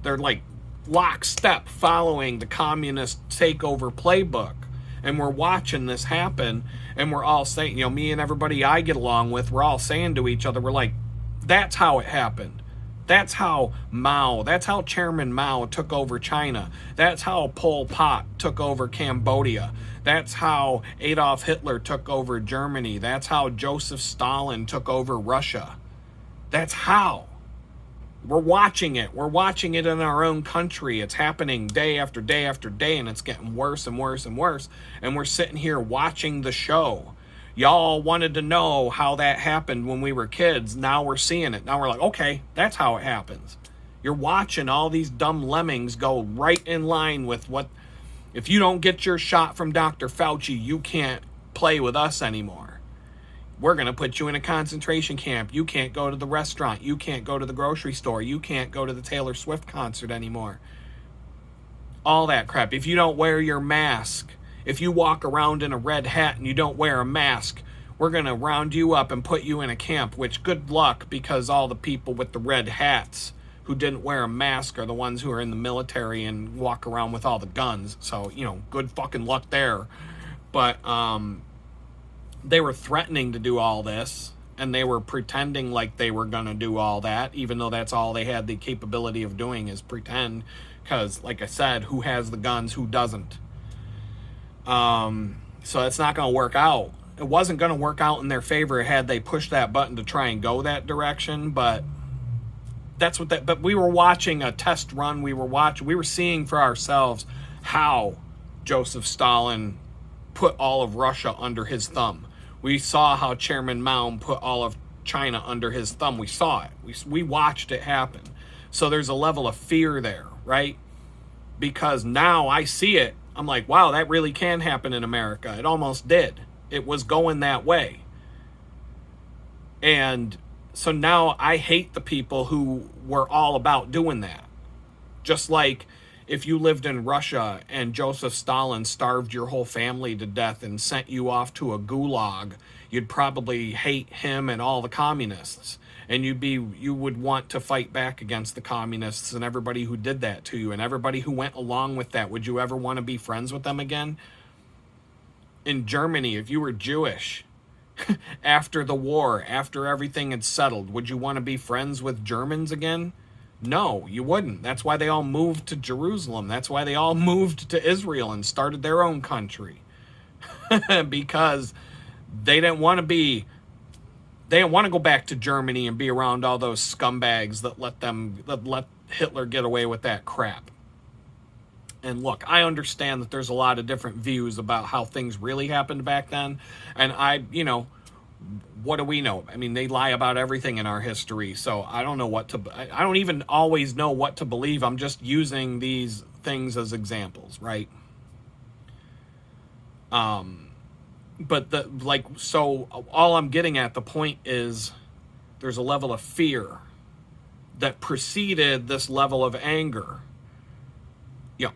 Speaker 1: They're like lockstep following the communist takeover playbook. And we're watching this happen, and we're all saying, you know, me and everybody I get along with, we're all saying to each other, we're like, that's how it happened. That's how Chairman Mao took over China. That's how Pol Pot took over Cambodia. That's how Adolf Hitler took over Germany. That's how Joseph Stalin took over Russia. That's how. We're watching it. We're watching it in our own country. It's happening day after day after day, and it's getting worse and worse and worse. And we're sitting here watching the show. Y'all wanted to know how that happened when we were kids. Now we're seeing it. Now we're like, okay, that's how it happens. You're watching all these dumb lemmings go right in line with what, if you don't get your shot from Dr. Fauci, you can't play with us anymore. We're going to put you in a concentration camp. You can't go to the restaurant. You can't go to the grocery store. You can't go to the Taylor Swift concert anymore. All that crap. If you don't wear your mask, if you walk around in a red hat and you don't wear a mask, we're going to round you up and put you in a camp, which good luck, because all the people with the red hats who didn't wear a mask are the ones who are in the military and walk around with all the guns. So, you know, good fucking luck there. But they were threatening to do all this, and they were pretending like they were going to do all that, even though that's all they had the capability of doing is pretend. Because, like I said, who has the guns, who doesn't? So it's not going to work out. It wasn't going to work out in their favor had they pushed that button to try and go that direction, but that's what but we were watching a test run. We were seeing for ourselves how Joseph Stalin put all of Russia under his thumb. We saw how Chairman Mao put all of China under his thumb. We saw it. We watched it happen. So there's a level of fear there, right? Because now I see it. I'm like, wow, that really can happen in America. It almost did. It was going that way. And so now I hate the people who were all about doing that. Just like if you lived in Russia and Joseph Stalin starved your whole family to death and sent you off to a gulag, you'd probably hate him and all the communists. And you would want to fight back against the communists and everybody who did that to you and everybody who went along with that. Would you ever want to be friends with them again? In Germany, if you were Jewish, after the war, after everything had settled, would you want to be friends with Germans again? No, you wouldn't. That's why they all moved to Jerusalem. That's why they all moved to Israel and started their own country. Because they didn't want to go back to Germany and be around all those scumbags that let Hitler get away with that crap. And look, I understand that there's a lot of different views about how things really happened back then. And what do we know? I mean, they lie about everything in our history. So I don't know I don't even always know what to believe. I'm just using these things as examples, right? So all I'm getting at, the point is, there's a level of fear that preceded this level of anger.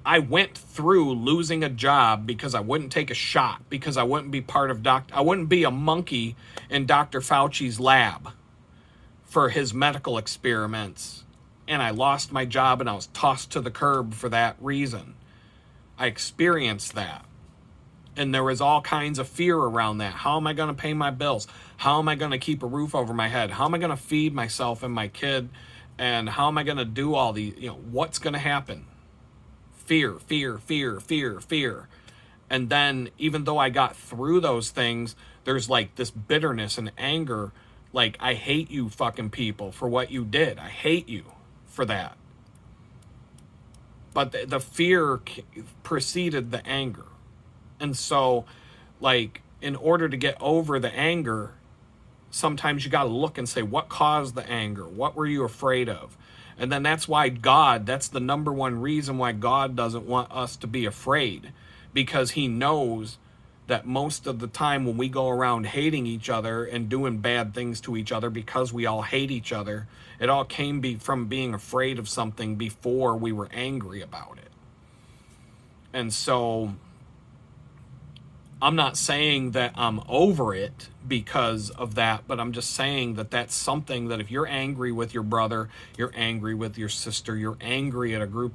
Speaker 1: I went through losing a job because I wouldn't take a shot, because I wouldn't be I wouldn't be a monkey in Dr. Fauci's lab for his medical experiments. And I lost my job and I was tossed to the curb for that reason. I experienced that. And there was all kinds of fear around that. How am I going to pay my bills? How am I going to keep a roof over my head? How am I going to feed myself and my kid? And how am I going to do all these, what's going to happen? Fear, fear, fear, fear, fear. And then even though I got through those things, there's like this bitterness and anger. Like, I hate you fucking people for what you did. I hate you for that. But the fear preceded the anger. And so, like, in order to get over the anger, sometimes you got to look and say, what caused the anger? What were you afraid of? And then that's the number one reason why God doesn't want us to be afraid. Because he knows that most of the time when we go around hating each other and doing bad things to each other because we all hate each other, it all came from being afraid of something before we were angry about it. And so I'm not saying that I'm over it because of that, but I'm just saying that that's something that if you're angry with your brother, you're angry with your sister, you're angry at a group,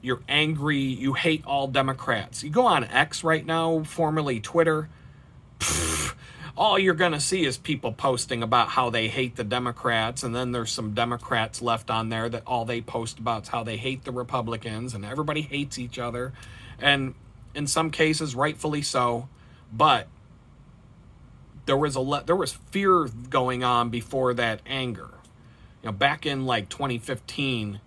Speaker 1: you're angry, you hate all Democrats. You go on X right now, formerly Twitter, all you're going to see is people posting about how they hate the Democrats, and then there's some Democrats left on there that all they post about is how they hate the Republicans, and everybody hates each other, and in some cases, rightfully so. But there was fear going on before that anger. Back in like 2015,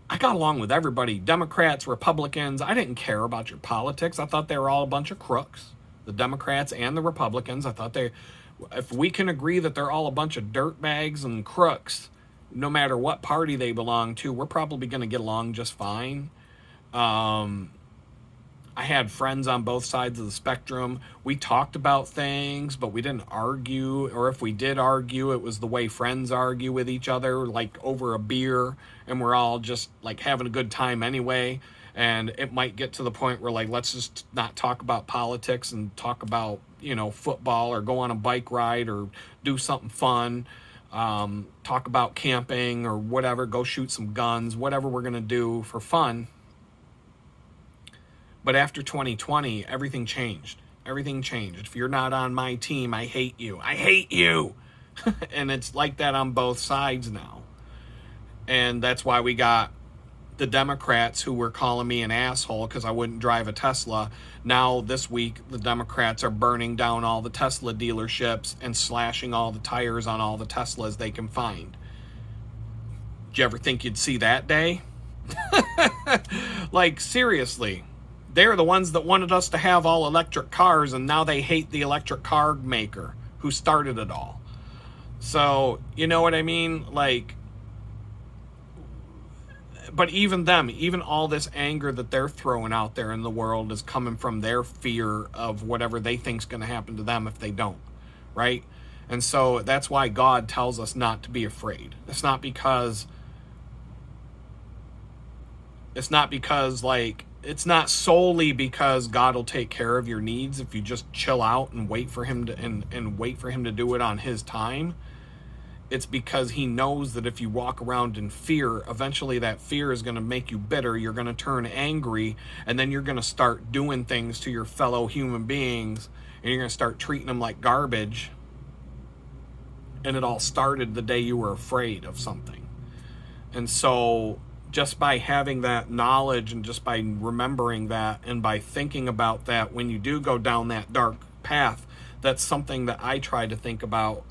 Speaker 1: I got along with everybody, Democrats, Republicans. I didn't care about your politics. I thought they were all a bunch of crooks, the Democrats and the Republicans. I thought if we can agree that they're all a bunch of dirtbags and crooks, no matter what party they belong to, we're probably going to get along just fine. I had friends on both sides of the spectrum. We talked about things, but we didn't argue. Or if we did argue, it was the way friends argue with each other, like over a beer, and we're all just like having a good time anyway. And it might get to the point where, like, let's just not talk about politics and talk about, football, or go on a bike ride, or do something fun. Talk about camping or whatever, go shoot some guns, whatever we're going to do for fun. But after 2020, everything changed. Everything changed. If you're not on my team, I hate you. I hate you. And it's like that on both sides now. And that's why we got the Democrats who were calling me an asshole because I wouldn't drive a Tesla. Now, this week, the Democrats are burning down all the Tesla dealerships and slashing all the tires on all the Teslas they can find. Did you ever think you'd see that day? Like, seriously. They're the ones that wanted us to have all electric cars, and now they hate the electric car maker who started it all. So, you know what I mean? Like, but even them, even all this anger that they're throwing out there in the world is coming from their fear of whatever they think's going to happen to them if they don't, right? And so that's why God tells us not to be afraid. It's not because solely because God will take care of your needs if you just chill out and wait for him to and wait for him to do it on his time. It's because he knows that if you walk around in fear, eventually that fear is going to make you bitter. You're going to turn angry, and then you're going to start doing things to your fellow human beings, and you're going to start treating them like garbage. And it all started the day you were afraid of something. And so just by having that knowledge, and just by remembering that, and by thinking about that when you do go down that dark path, that's something that I try to think about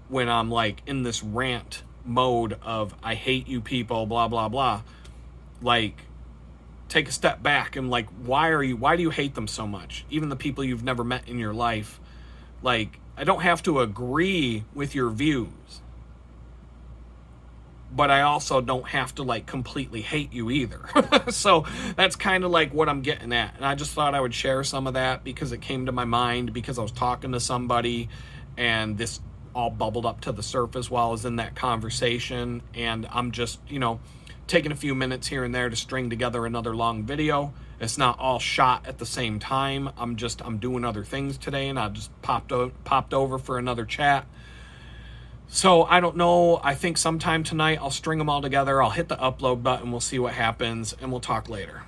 Speaker 1: when I'm like in this rant mode of I hate you people, blah, blah, blah. like, take a step back and, like, why do you hate them so much? Even the people you've never met in your life. Like, I don't have to agree with your views, but I also don't have to, like, completely hate you either. So that's kind of like what I'm getting at. And I just thought I would share some of that because it came to my mind because I was talking to somebody and this all bubbled up to the surface while I was in that conversation. And I'm just, taking a few minutes here and there to string together another long video. It's not all shot at the same time. I'm doing other things today, and I just popped over for another chat. So I don't know. I think sometime tonight I'll string them all together. I'll hit the upload button. We'll see what happens, and we'll talk later.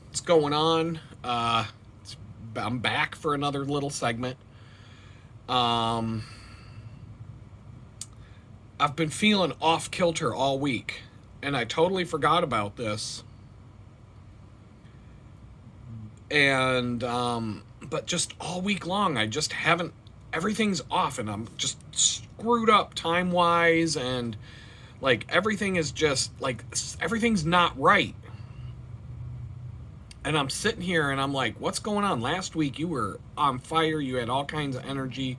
Speaker 1: What's going on? I'm back for another little segment. I've been feeling off kilter all week, and I totally forgot about this. And but just all week long, I just haven't. Everything's off, and I'm just screwed up time-wise, and like everything is just like everything's not right. And I'm sitting here and I'm like, what's going on? Last week you were on fire, you had all kinds of energy,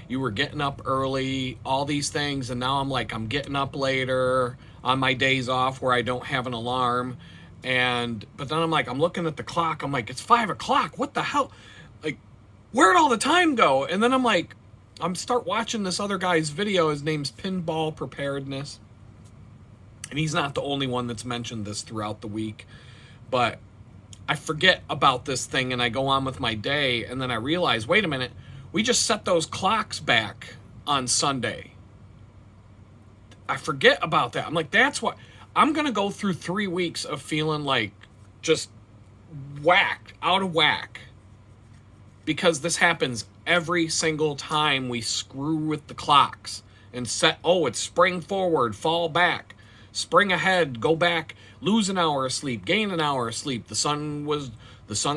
Speaker 1: you were getting up early, all these things, and now I'm like, I'm getting up later on my days off where I don't have an alarm. But then I'm like, I'm looking at the clock, I'm like, it's 5 o'clock, what the hell? Like, where'd all the time go? And then I'm like, I'm start watching this other guy's video. His name's Pinball Preparedness. And he's not the only one that's mentioned this throughout the week. But I forget about this thing and I go on with my day. And then I realize, wait a minute, we just set those clocks back on Sunday. I forget about that. I'm like, that's what, I'm going to go through 3 weeks of feeling like just whacked, out of whack. Because this happens every single time we screw with the clocks and set, it's spring forward, fall back, spring ahead, go back, lose an hour of sleep, gain an hour of sleep. The sun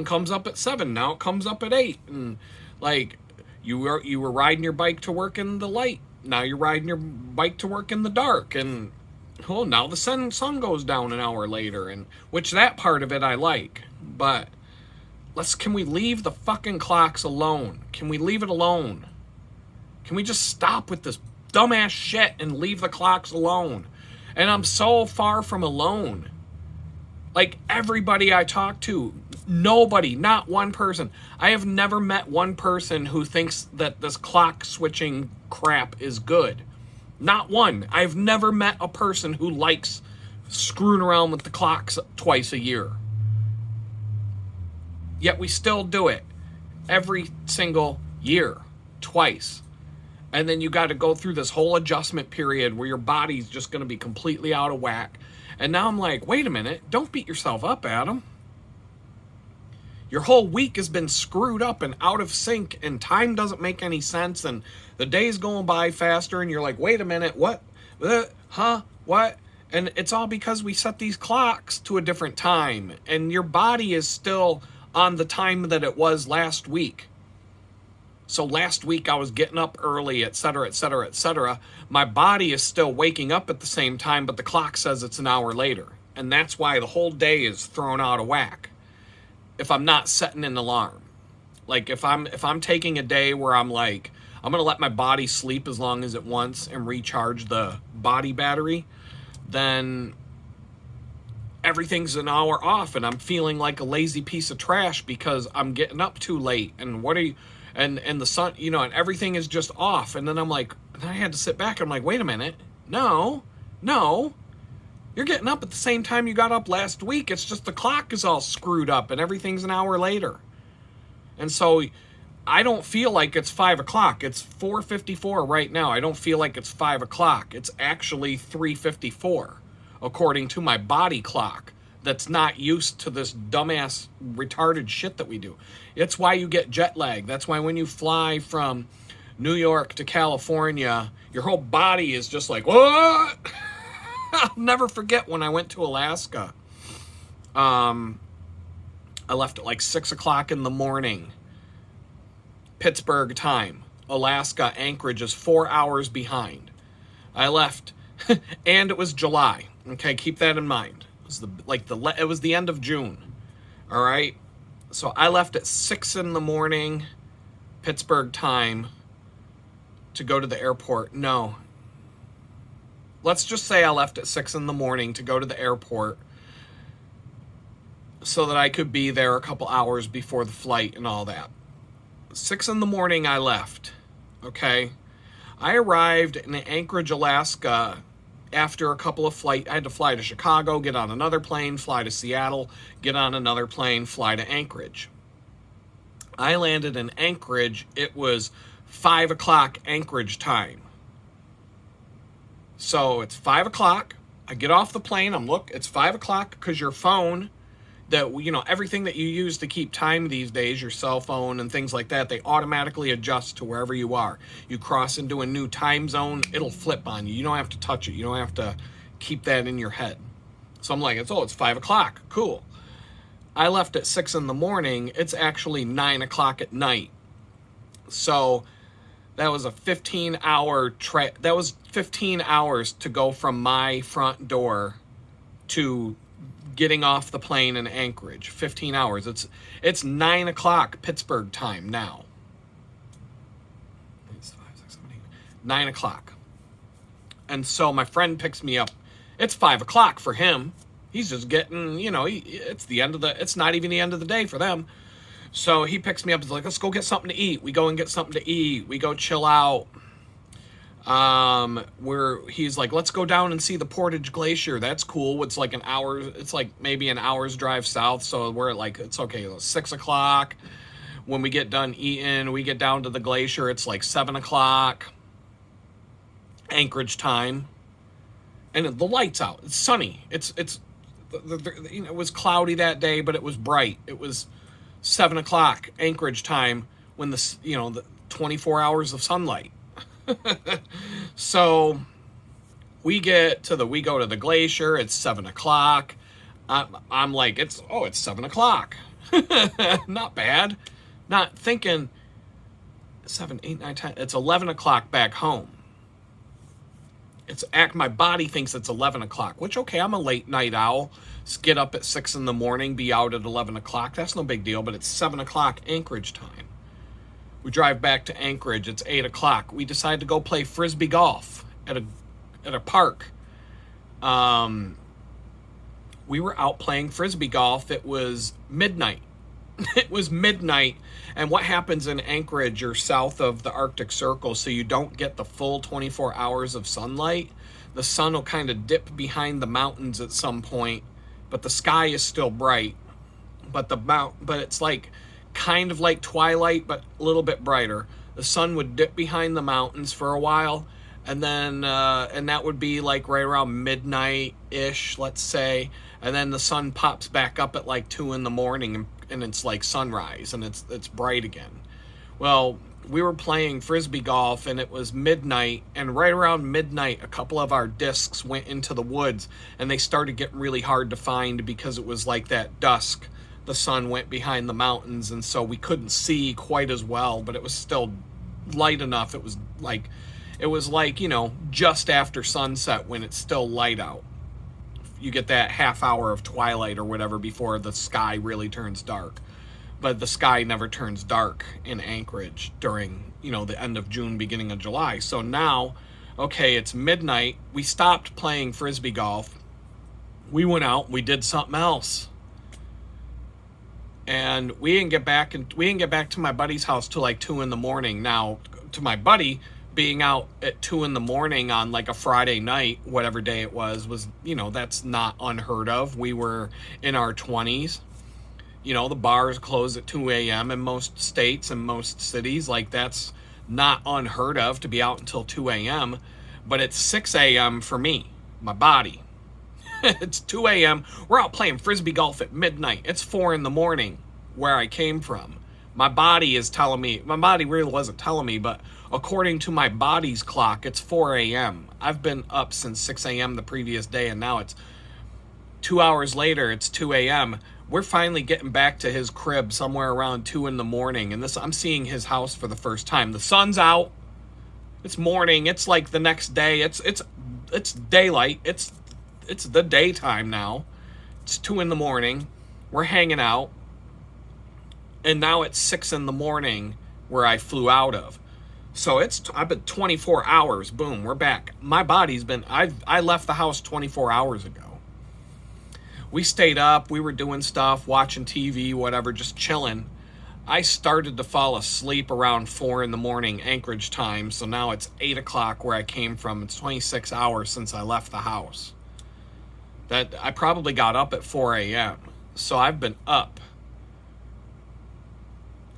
Speaker 1: comes up at 7, now it comes up at 8. And like you were riding your bike to work in the light, now you're riding your bike to work in the dark, and now the sun goes down an hour later, and which that part of it I like, but can we leave the fucking clocks alone? Can we leave it alone? Can we just stop with this dumbass shit and leave the clocks alone? And I'm so far from alone. Like, everybody I talk to, nobody, not one person. I have never met one person who thinks that this clock switching crap is good. Not one. I've never met a person who likes screwing around with the clocks twice a year. Yet we still do it every single year, twice. And then you got to go through this whole adjustment period where your body's just going to be completely out of whack. And now I'm like, wait a minute, don't beat yourself up, Adam. Your whole week has been screwed up and out of sync, and time doesn't make any sense, and the day's going by faster, and you're like, wait a minute, what? What? And it's all because we set these clocks to a different time, and your body is still on the time that it was last week. So last week I was getting up early, etc., etc., etc. My body is still waking up at the same time, but the clock says it's an hour later. And that's why the whole day is thrown out of whack if I'm not setting an alarm. Like if I'm taking a day where I'm like, I'm going to let my body sleep as long as it wants and recharge the body battery, then everything's an hour off and I'm feeling like a lazy piece of trash because I'm getting up too late, and and the sun, and everything is just off. And then I'm like, and I had to sit back and I'm like, wait a minute, no, you're getting up at the same time you got up last week. It's just the clock is all screwed up and everything's an hour later. And so I don't feel like it's 5 o'clock. It's 4:54 right now. I don't feel like it's 5 o'clock. It's actually 3:54. According to my body clock that's not used to this dumbass retarded shit that we do. It's why you get jet lag. That's why when you fly from New York to California, your whole body is just like, what? I'll never forget when I went to Alaska. I left at like 6 o'clock in the morning, Pittsburgh time. Alaska, Anchorage is 4 hours behind. I left, and it was July. Okay, keep that in mind. It was the end of June. All right. So I left at 6 in the morning, Pittsburgh time, to go to the airport. No. Let's just say I left at 6 in the morning to go to the airport so that I could be there a couple hours before the flight and all that. 6 in the morning I left. Okay. I arrived in Anchorage, Alaska after a couple of flights. I had to fly to Chicago, get on another plane, fly to Seattle, get on another plane, fly to Anchorage. I landed in Anchorage. It was 5 o'clock Anchorage time. So it's 5 o'clock. I get off the plane. It's 5 o'clock because your phone, everything that you use to keep time these days, your cell phone and things like that, they automatically adjust to wherever you are. You cross into a new time zone, it'll flip on you. You don't have to touch it. You don't have to keep that in your head. So I'm like, it's 5 o'clock. Cool. I left at 6 in the morning. It's actually 9 o'clock at night. So that was a 15-hour that was 15 hours to go from my front door to getting off the plane in Anchorage. 15 hours. It's 9 o'clock Pittsburgh time now. 9 o'clock. And so my friend picks me up. It's 5 o'clock for him. He's just getting, it's not even the end of the day for them. So he picks me up. He's like, let's go get something to eat. We go and get something to eat. We go chill out. He's like, let's go down and see the Portage Glacier. That's cool. It's like maybe an hour's drive south. So we're like, it's okay. It's 6 o'clock. When we get done eating, we get down to the glacier. It's like 7 o'clock Anchorage time. And the light's out. It's sunny. It was cloudy that day, but it was bright. It was 7 o'clock Anchorage time when the 24 hours of sunlight. So we go to the glacier. It's 7 o'clock. I'm like, it's 7 o'clock. Not bad. Not thinking 7, 8, 9, 10. It's 11 o'clock back home. My body thinks it's 11 o'clock, which, okay, I'm a late night owl. Get up at 6 in the morning, be out at 11 o'clock. That's no big deal, but it's 7 o'clock Anchorage time. We drive back to Anchorage. It's 8 o'clock. We decide to go play Frisbee golf at a park. We were out playing Frisbee golf. It was midnight. It was midnight. And what happens in Anchorage, you're south of the Arctic Circle, so you don't get the full 24 hours of sunlight. The sun will kind of dip behind the mountains at some point, but the sky is still bright. But it's like kind of like twilight, but a little bit brighter. The sun would dip behind the mountains for a while, and then and that would be like right around midnight-ish, let's say, and then the sun pops back up at like 2 in the morning, and it's like sunrise, and it's bright again. Well, we were playing Frisbee golf, and it was midnight, and right around midnight, a couple of our discs went into the woods, and they started getting really hard to find because it was like that dusk. The sun went behind the mountains, and so we couldn't see quite as well, but it was still light enough. It was like, just after sunset when it's still light out. You get that half hour of twilight or whatever before the sky really turns dark. But the sky never turns dark in Anchorage during, the end of June, beginning of July. So now, okay, it's midnight. We stopped playing Frisbee golf. We went out, we did something else. And we didn't get back to my buddy's house till like 2 in the morning. Now, to my buddy, being out at 2 in the morning on like a Friday night, whatever day it was, that's not unheard of. We were in our 20s. The bars close at 2 a.m. in most states and most cities. Like, that's not unheard of to be out until 2 a.m. But it's 6 a.m. for me, my body. It's 2 a.m. We're out playing Frisbee golf at midnight. It's 4 in the morning where I came from. My body is telling me, my body really wasn't telling me, but according to my body's clock, it's 4 a.m. I've been up since 6 a.m. the previous day, and now it's 2 hours later, it's 2 a.m. We're finally getting back to his crib somewhere around 2 in the morning, and I'm seeing his house for the first time. The sun's out. It's morning. It's like the next day. It's daylight. It's the daytime now. It's 2 in the morning. We're hanging out. And now it's 6 in the morning where I flew out of. So I've been 24 hours. Boom, we're back. My body's been, I left the house 24 hours ago. We stayed up. We were doing stuff, watching TV, whatever, just chilling. I started to fall asleep around 4 in the morning Anchorage time. So now it's 8 o'clock where I came from. It's 26 hours since I left the house. That I probably got up at 4 a.m. So I've been up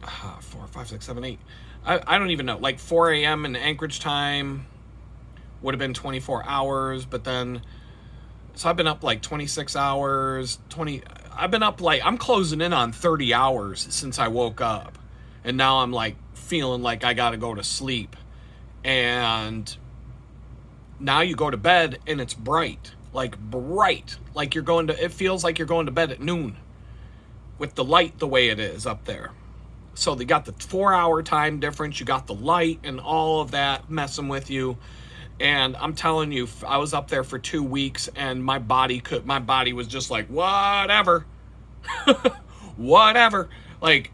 Speaker 1: 4, 5, 6, 7, 8. I don't even know. Like 4 a.m. in Anchorage time would have been 24 hours. But then, so I've been up like 26 hours, I've been up like, I'm closing in on 30 hours since I woke up. And now I'm like feeling like I got to go to sleep. And now you go to bed and it's bright. Like it feels like you're going to bed at noon with the light the way it is up there. So they got the 4-hour time difference, you got the light and all of that messing with you. And I'm telling you, I was up there for 2 weeks and my body was just like, whatever, whatever. Like,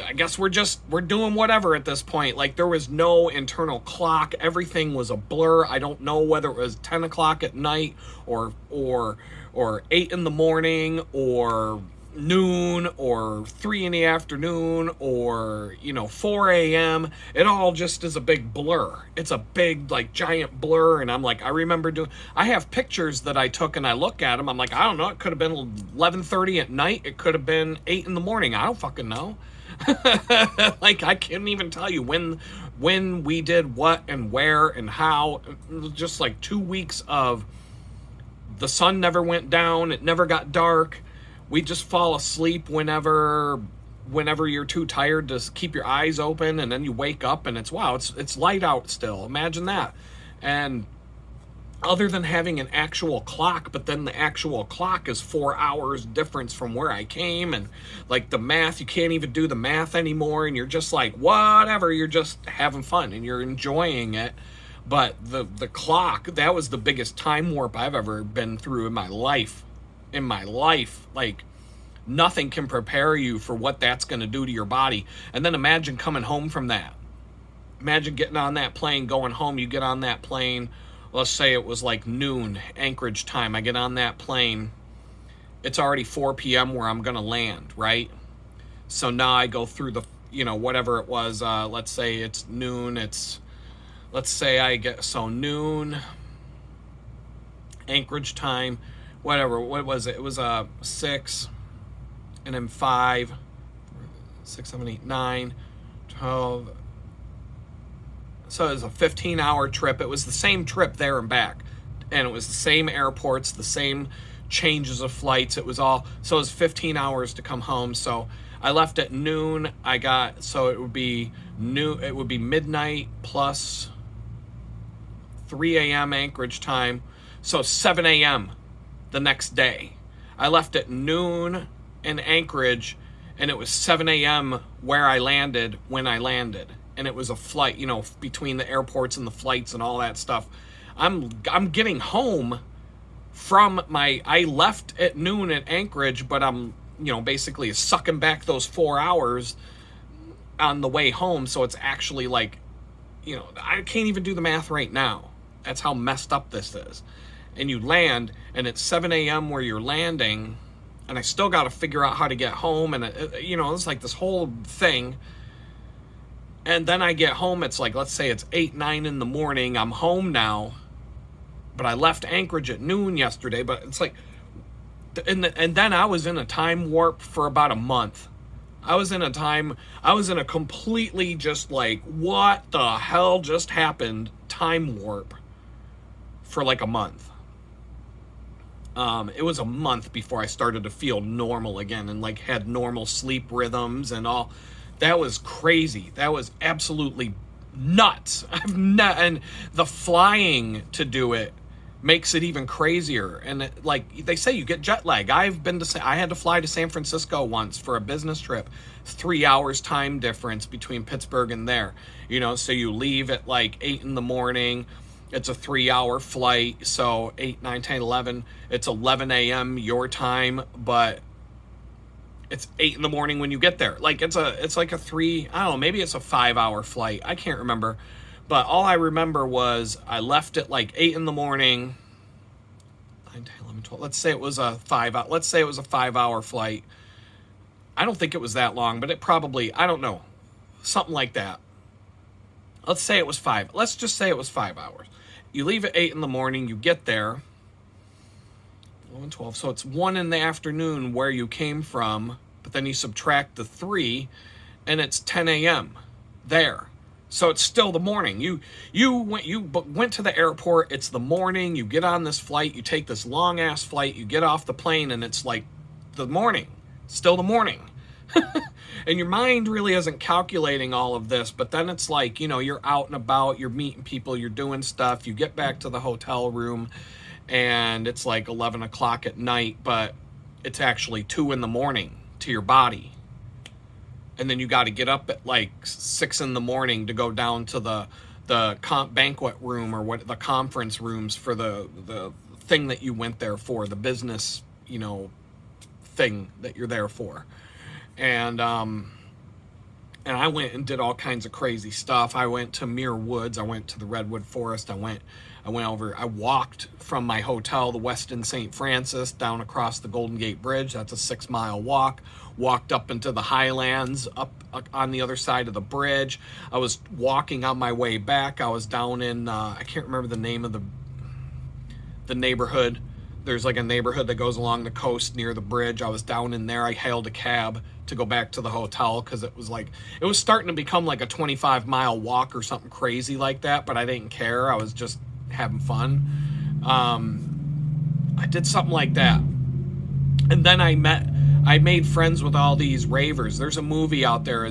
Speaker 1: I guess we're doing whatever at this point. Like, there was no internal clock. Everything was a blur. I don't know whether it was 10 o'clock at night or 8 in the morning or noon or 3 in the afternoon or 4 a.m. It all just is a big blur. It's a big, like, giant blur. And I'm like, I have pictures that I took and I look at them. I'm like, I don't know, it could have been 11:30 at night, it could have been 8 in the morning. I don't fucking know. Like, I can't even tell you when we did what and where and how. Just like 2 weeks of the sun never went down, it never got dark. We just fall asleep whenever you're too tired to keep your eyes open, and then you wake up and it's light out still. Imagine that. And other than having an actual clock, but then the actual clock is 4 hours difference from where I came, and like the math, you can't even do the math anymore, and you're just like, whatever, you're just having fun and you're enjoying it. But the clock, that was the biggest time warp I've ever been through in my life. Like, nothing can prepare you for what that's going to do to your body. And then imagine coming home from that. Imagine getting on that plane, going home. You get on that plane, let's say it was like noon Anchorage time. I get on that plane, it's already 4 p.m. where I'm going to land, right? So now I go through the, whatever it was, let's say it's noon, let's say noon Anchorage time, whatever, what was it? It was 6, and then 5, 6, 7, 8, 9, 12. So it was a 15-hour trip. It was the same trip there and back. And it was the same airports, the same changes of flights. It was 15 hours to come home. So I left at noon. It would be midnight plus 3 a.m. Anchorage time. So 7 a.m. the next day. I left at noon in Anchorage, and it was 7 a.m. where I landed when I landed. And it was a flight, between the airports and the flights and all that stuff. I'm getting home from I left at noon at Anchorage, but I'm, basically sucking back those 4 hours on the way home. So it's actually like, I can't even do the math right now. That's how messed up this is. And you land, and it's 7 a.m. where you're landing, and I still got to figure out how to get home, and it's like this whole thing. And then I get home, it's like, let's say it's 8, 9 in the morning, I'm home now, but I left Anchorage at noon yesterday. But it's like, and then I was in a time warp for about a month. I was in a completely just like, what the hell just happened time warp for like a month. It was a month before I started to feel normal again and like had normal sleep rhythms and all. That was crazy. That was absolutely nuts. And the flying to do it makes it even crazier. And like they say, you get jet lag. I had to fly to San Francisco once for a business trip. 3 hours time difference between Pittsburgh and there. So you leave at like 8 in the morning. It's a 3-hour flight, so 8, 9, 10, 11. It's 11 a.m. your time, but it's 8 in the morning when you get there. Like it's like a 3, I don't know, maybe it's a 5-hour flight. I can't remember. But all I remember was I left at like 8 in the morning. 9, 10, 11, 12. Let's say it was a 5-hour flight. I don't think it was that long, but it probably, I don't know, something like that. Let's say it was 5. Let's just say it was 5 hours. You leave at 8 in the morning, you get there, 11, 12, so it's 1 in the afternoon where you came from, but then you subtract the 3, and it's 10 a.m. there. So it's still the morning. You went to the airport, it's the morning, you get on this flight, you take this long-ass flight, you get off the plane, and it's like the morning, still the morning. And your mind really isn't calculating all of this, but then it's like, you know, you're out and about, you're meeting people, you're doing stuff, you get back to the hotel room, and it's like 11 o'clock at night, but it's actually 2 in the morning to your body. And then you got to get up at like 6 in the morning to go down to the banquet room, or what, the conference rooms for the thing that you went there for, the business, you know, thing that you're there for. And I went and did all kinds of crazy stuff. I went to Muir Woods. I went to the Redwood Forest. I walked from my hotel, the Westin St. Francis, down across the Golden Gate Bridge. That's a 6-mile walk. Walked up into the Highlands, up on the other side of the bridge. I was walking on my way back. I was down in, I can't remember the name of the neighborhood. There's like a neighborhood that goes along the coast near the bridge. I was down in there. I hailed a cab to go back to the hotel because it was starting to become like a 25-mile walk or something crazy like that, but I didn't care. I was just having fun. I did something like that. And then I made friends with all these ravers. There's a movie out there, I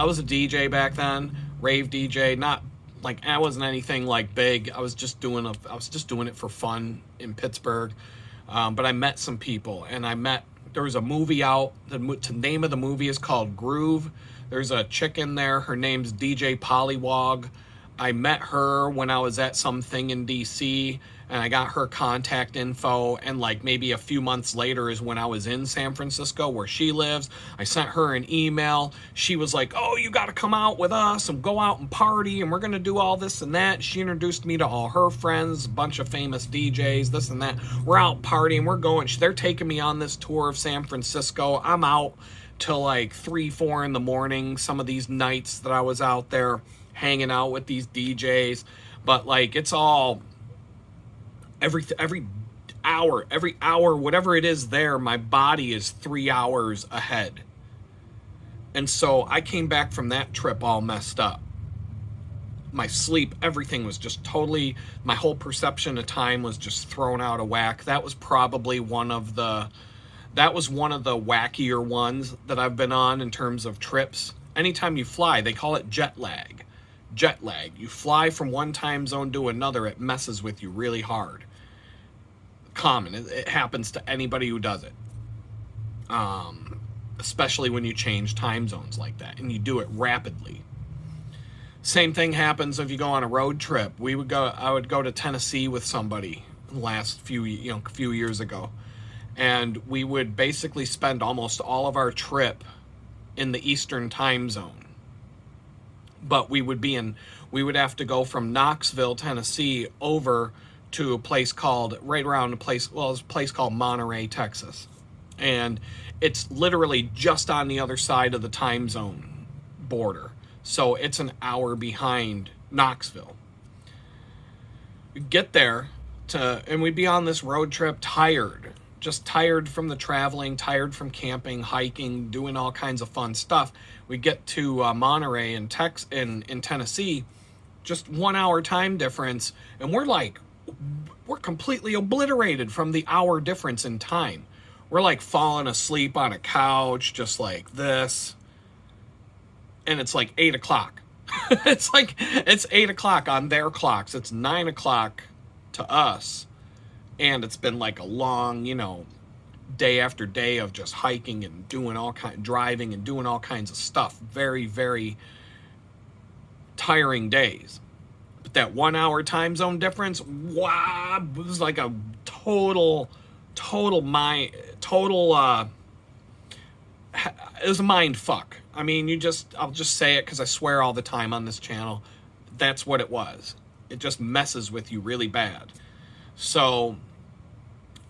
Speaker 1: was a DJ back then, rave DJ, not like, I wasn't anything like big. I was just doing it for fun in Pittsburgh. But I met some people, and there was a movie out. The name of the movie is called Groove. There's a chick in there. Her name's DJ Pollywog. I met her when I was at something in DC, and I got her contact info, and like maybe a few months later is when I was in San Francisco where she lives. I sent her an email. She was like, oh, you got to come out with us and go out and party, and we're going to do all this and that. She introduced me to all her friends, a bunch of famous DJs, this and that. We're out partying, we're going. They're taking me on this tour of San Francisco. I'm out till like 3, 4 in the morning some of these nights that I was out there hanging out with these DJs. But like, it's all every hour, whatever it is there, my body is 3 hours ahead. And so I came back from that trip all messed up. My sleep, everything was just totally, my whole perception of time was just thrown out of whack. That was probably one of the wackier ones that I've been on in terms of trips. Anytime you fly, they call it jet lag. Jet lag. You fly from one time zone to another, it messes with you really hard. Common. It happens to anybody who does it. Especially when you change time zones like that, and you do it rapidly. Same thing happens if you go on a road trip. I would go to Tennessee with somebody last few years ago, and we would basically spend almost all of our trip in the Eastern time zone. But we would have to go from Knoxville, Tennessee, over to a place called, it's a place called Monterey, Texas. And it's literally just on the other side of the time zone border. So it's an hour behind Knoxville. We'd get there and we'd be on this road trip tired. Just tired from the traveling, tired from camping, hiking, doing all kinds of fun stuff. We get to Monterey in Tennessee, just 1 hour time difference, and we're completely obliterated from the hour difference in time. We're like falling asleep on a couch, just like this, and it's like 8 o'clock. It's 8 o'clock on their clocks. It's 9 o'clock to us. And it's been like a long, day after day of just hiking and driving and doing all kinds of stuff. Very, very tiring days. But that 1 hour time zone difference, wow, it was like a total, it was a mind fuck. I mean, I'll just say it because I swear all the time on this channel. That's what it was. It just messes with you really bad. So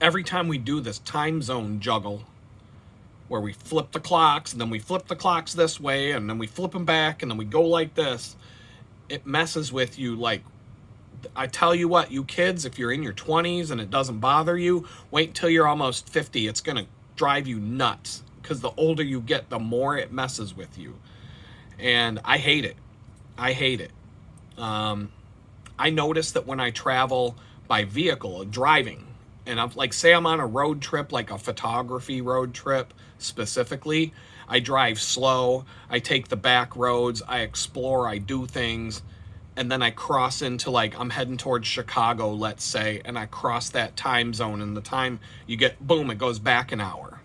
Speaker 1: every time we do this time zone juggle, where we flip the clocks, and then we flip the clocks this way, and then we flip them back, and then we go like this, it messes with you. Like, I tell you what, you kids, if you're in your 20s and it doesn't bother you, wait until you're almost 50. It's going to drive you nuts, because the older you get, the more it messes with you. And I hate it. I hate it. I notice that when I travel by vehicle, driving, and I'm like, say I'm on a road trip, like a photography road trip specifically, I drive slow, I take the back roads, I explore, I do things, and then I cross into, like, I'm heading towards Chicago, let's say, and I cross that time zone, and the time you get, boom, it goes back an hour.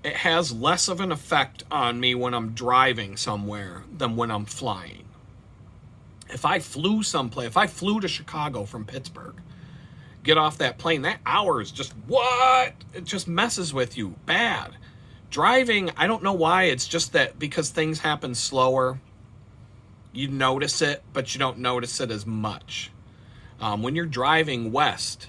Speaker 1: It has less of an effect on me when I'm driving somewhere than when I'm flying. If I flew someplace, if I flew to Chicago from Pittsburgh, get off that plane, that hour is just, what? It just messes with you bad. Driving, I don't know why, it's just that because things happen slower, you notice it, but you don't notice it as much. When you're driving west,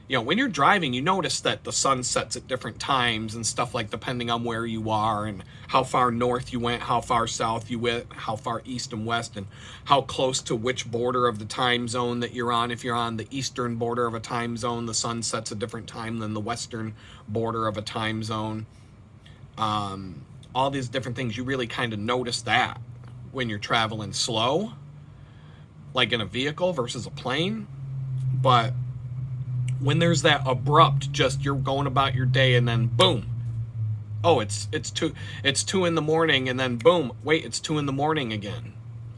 Speaker 1: when you're driving, you notice that the sun sets at different times and stuff, like, depending on where you are and how far north you went, how far south you went, how far east and west, and how close to which border of the time zone that you're on. If you're on the eastern border of a time zone, the sun sets a different time than the western border of a time zone. All these different things, you really kind of notice that when you're traveling slow, like in a vehicle versus a plane. But when there's that abrupt, just you're going about your day and then boom, oh, it's 2 in the morning, and then boom, wait, it's 2 in the morning again.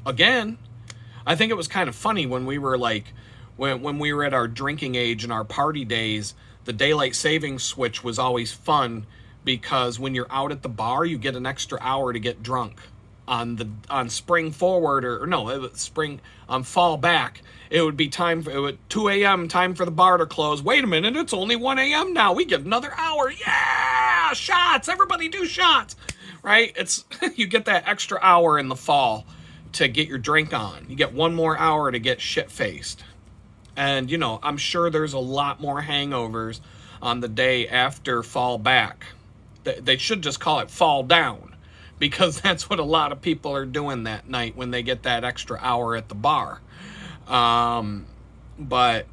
Speaker 1: I think it was kind of funny when we were like, when we were at our drinking age and our party days, the daylight savings switch was always fun, because when you're out at the bar, you get an extra hour to get drunk. On spring forward, or no, spring, on fall back, it would be 2 a.m. time for the bar to close. Wait a minute, it's only 1 a.m. now. We get another hour. Yeah, shots. Everybody do shots, right? It's you get that extra hour in the fall to get your drink on. You get 1 more hour to get shit-faced. And, I'm sure there's a lot more hangovers on the day after fall back. They should just call it fall down, because that's what a lot of people are doing that night when they get that extra hour at the bar. But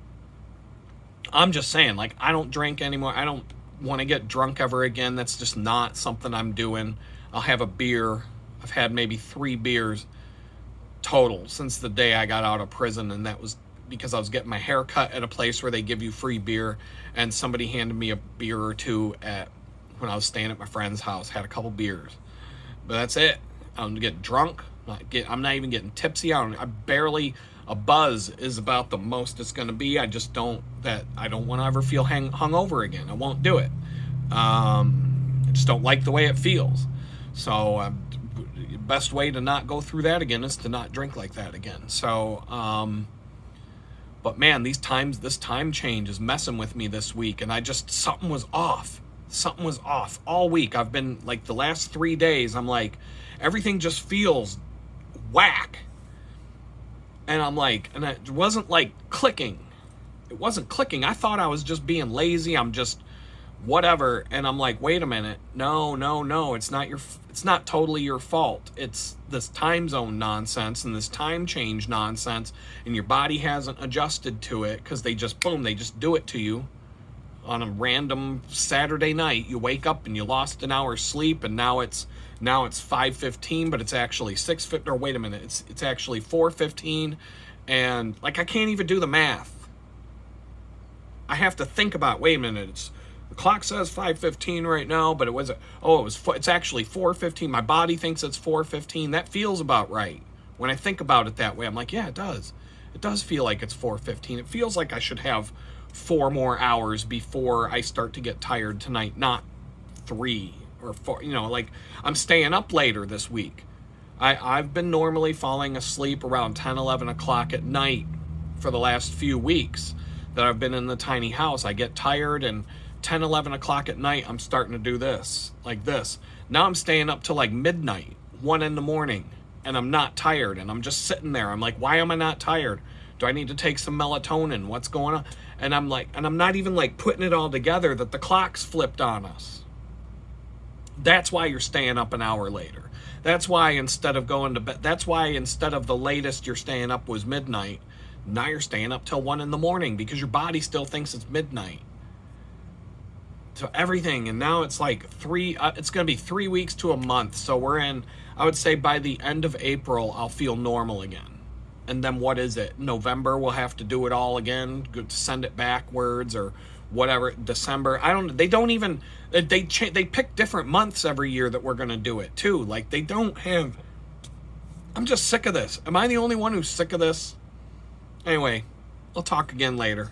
Speaker 1: I'm just saying, like, I don't drink anymore. I don't want to get drunk ever again. That's just not something I'm doing. I'll have a beer. I've had maybe 3 beers total since the day I got out of prison, and that was because I was getting my hair cut at a place where they give you free beer, and somebody handed me a beer or two when I was staying at my friend's house. Had a couple beers. But that's it. I don't get drunk. I'm not even getting tipsy. A buzz is about the most it's going to be. I don't want to ever feel hungover again. I won't do it. I just don't like the way it feels. So best way to not go through that again is to not drink like that again. So, but man, this time change is messing with me this week, and something was off. Something was off all week. I've been, like, the last 3 days, I'm like, everything just feels whack. And I'm like, and it wasn't like clicking. It wasn't clicking. I thought I was just being lazy. I'm just whatever. And I'm like, wait a minute. No. It's not totally your fault. It's this time zone nonsense and this time change nonsense. And your body hasn't adjusted to it, because they just do it to you. On a random Saturday night, you wake up and you lost an hour's sleep, and now it's 5:15, but it's actually 6:15. Or wait a minute, it's actually 4:15, and, like, I can't even do the math. I have to think about, wait a minute, the clock says 5:15 right now, but it's actually 4:15. My body thinks it's 4:15. That feels about right. When I think about it that way, I'm like, yeah, it does. It does feel like it's 4:15. It feels like I should have 4 more hours before I start to get tired tonight, not 3 or 4. Like, I'm staying up later this week. I've been normally falling asleep around 10, 11 o'clock at night for the last few weeks that I've been in the tiny house. I get tired, and 10, 11 o'clock at night, I'm starting to do this, like this. Now I'm staying up till like midnight, 1 in the morning, and I'm not tired, and I'm just sitting there. I'm like, why am I not tired? Do I need to take some melatonin? What's going on? And I'm like, and I'm not even like putting it all together that the clock's flipped on us. That's why you're staying up an hour later. That's why instead of going to bed, that's why instead of the latest you're staying up was midnight, now you're staying up till 1 in the morning because your body still thinks it's midnight. So everything, and now it's like it's going to be 3 weeks to a month. So we're in, I would say by the end of April, I'll feel normal again. And then what is it? November, we'll have to do it all again, send it backwards or whatever. December, they don't even, they pick different months every year that we're going to do it too. Like they don't have, I'm just sick of this. Am I the only one who's sick of this? Anyway, we'll talk again later.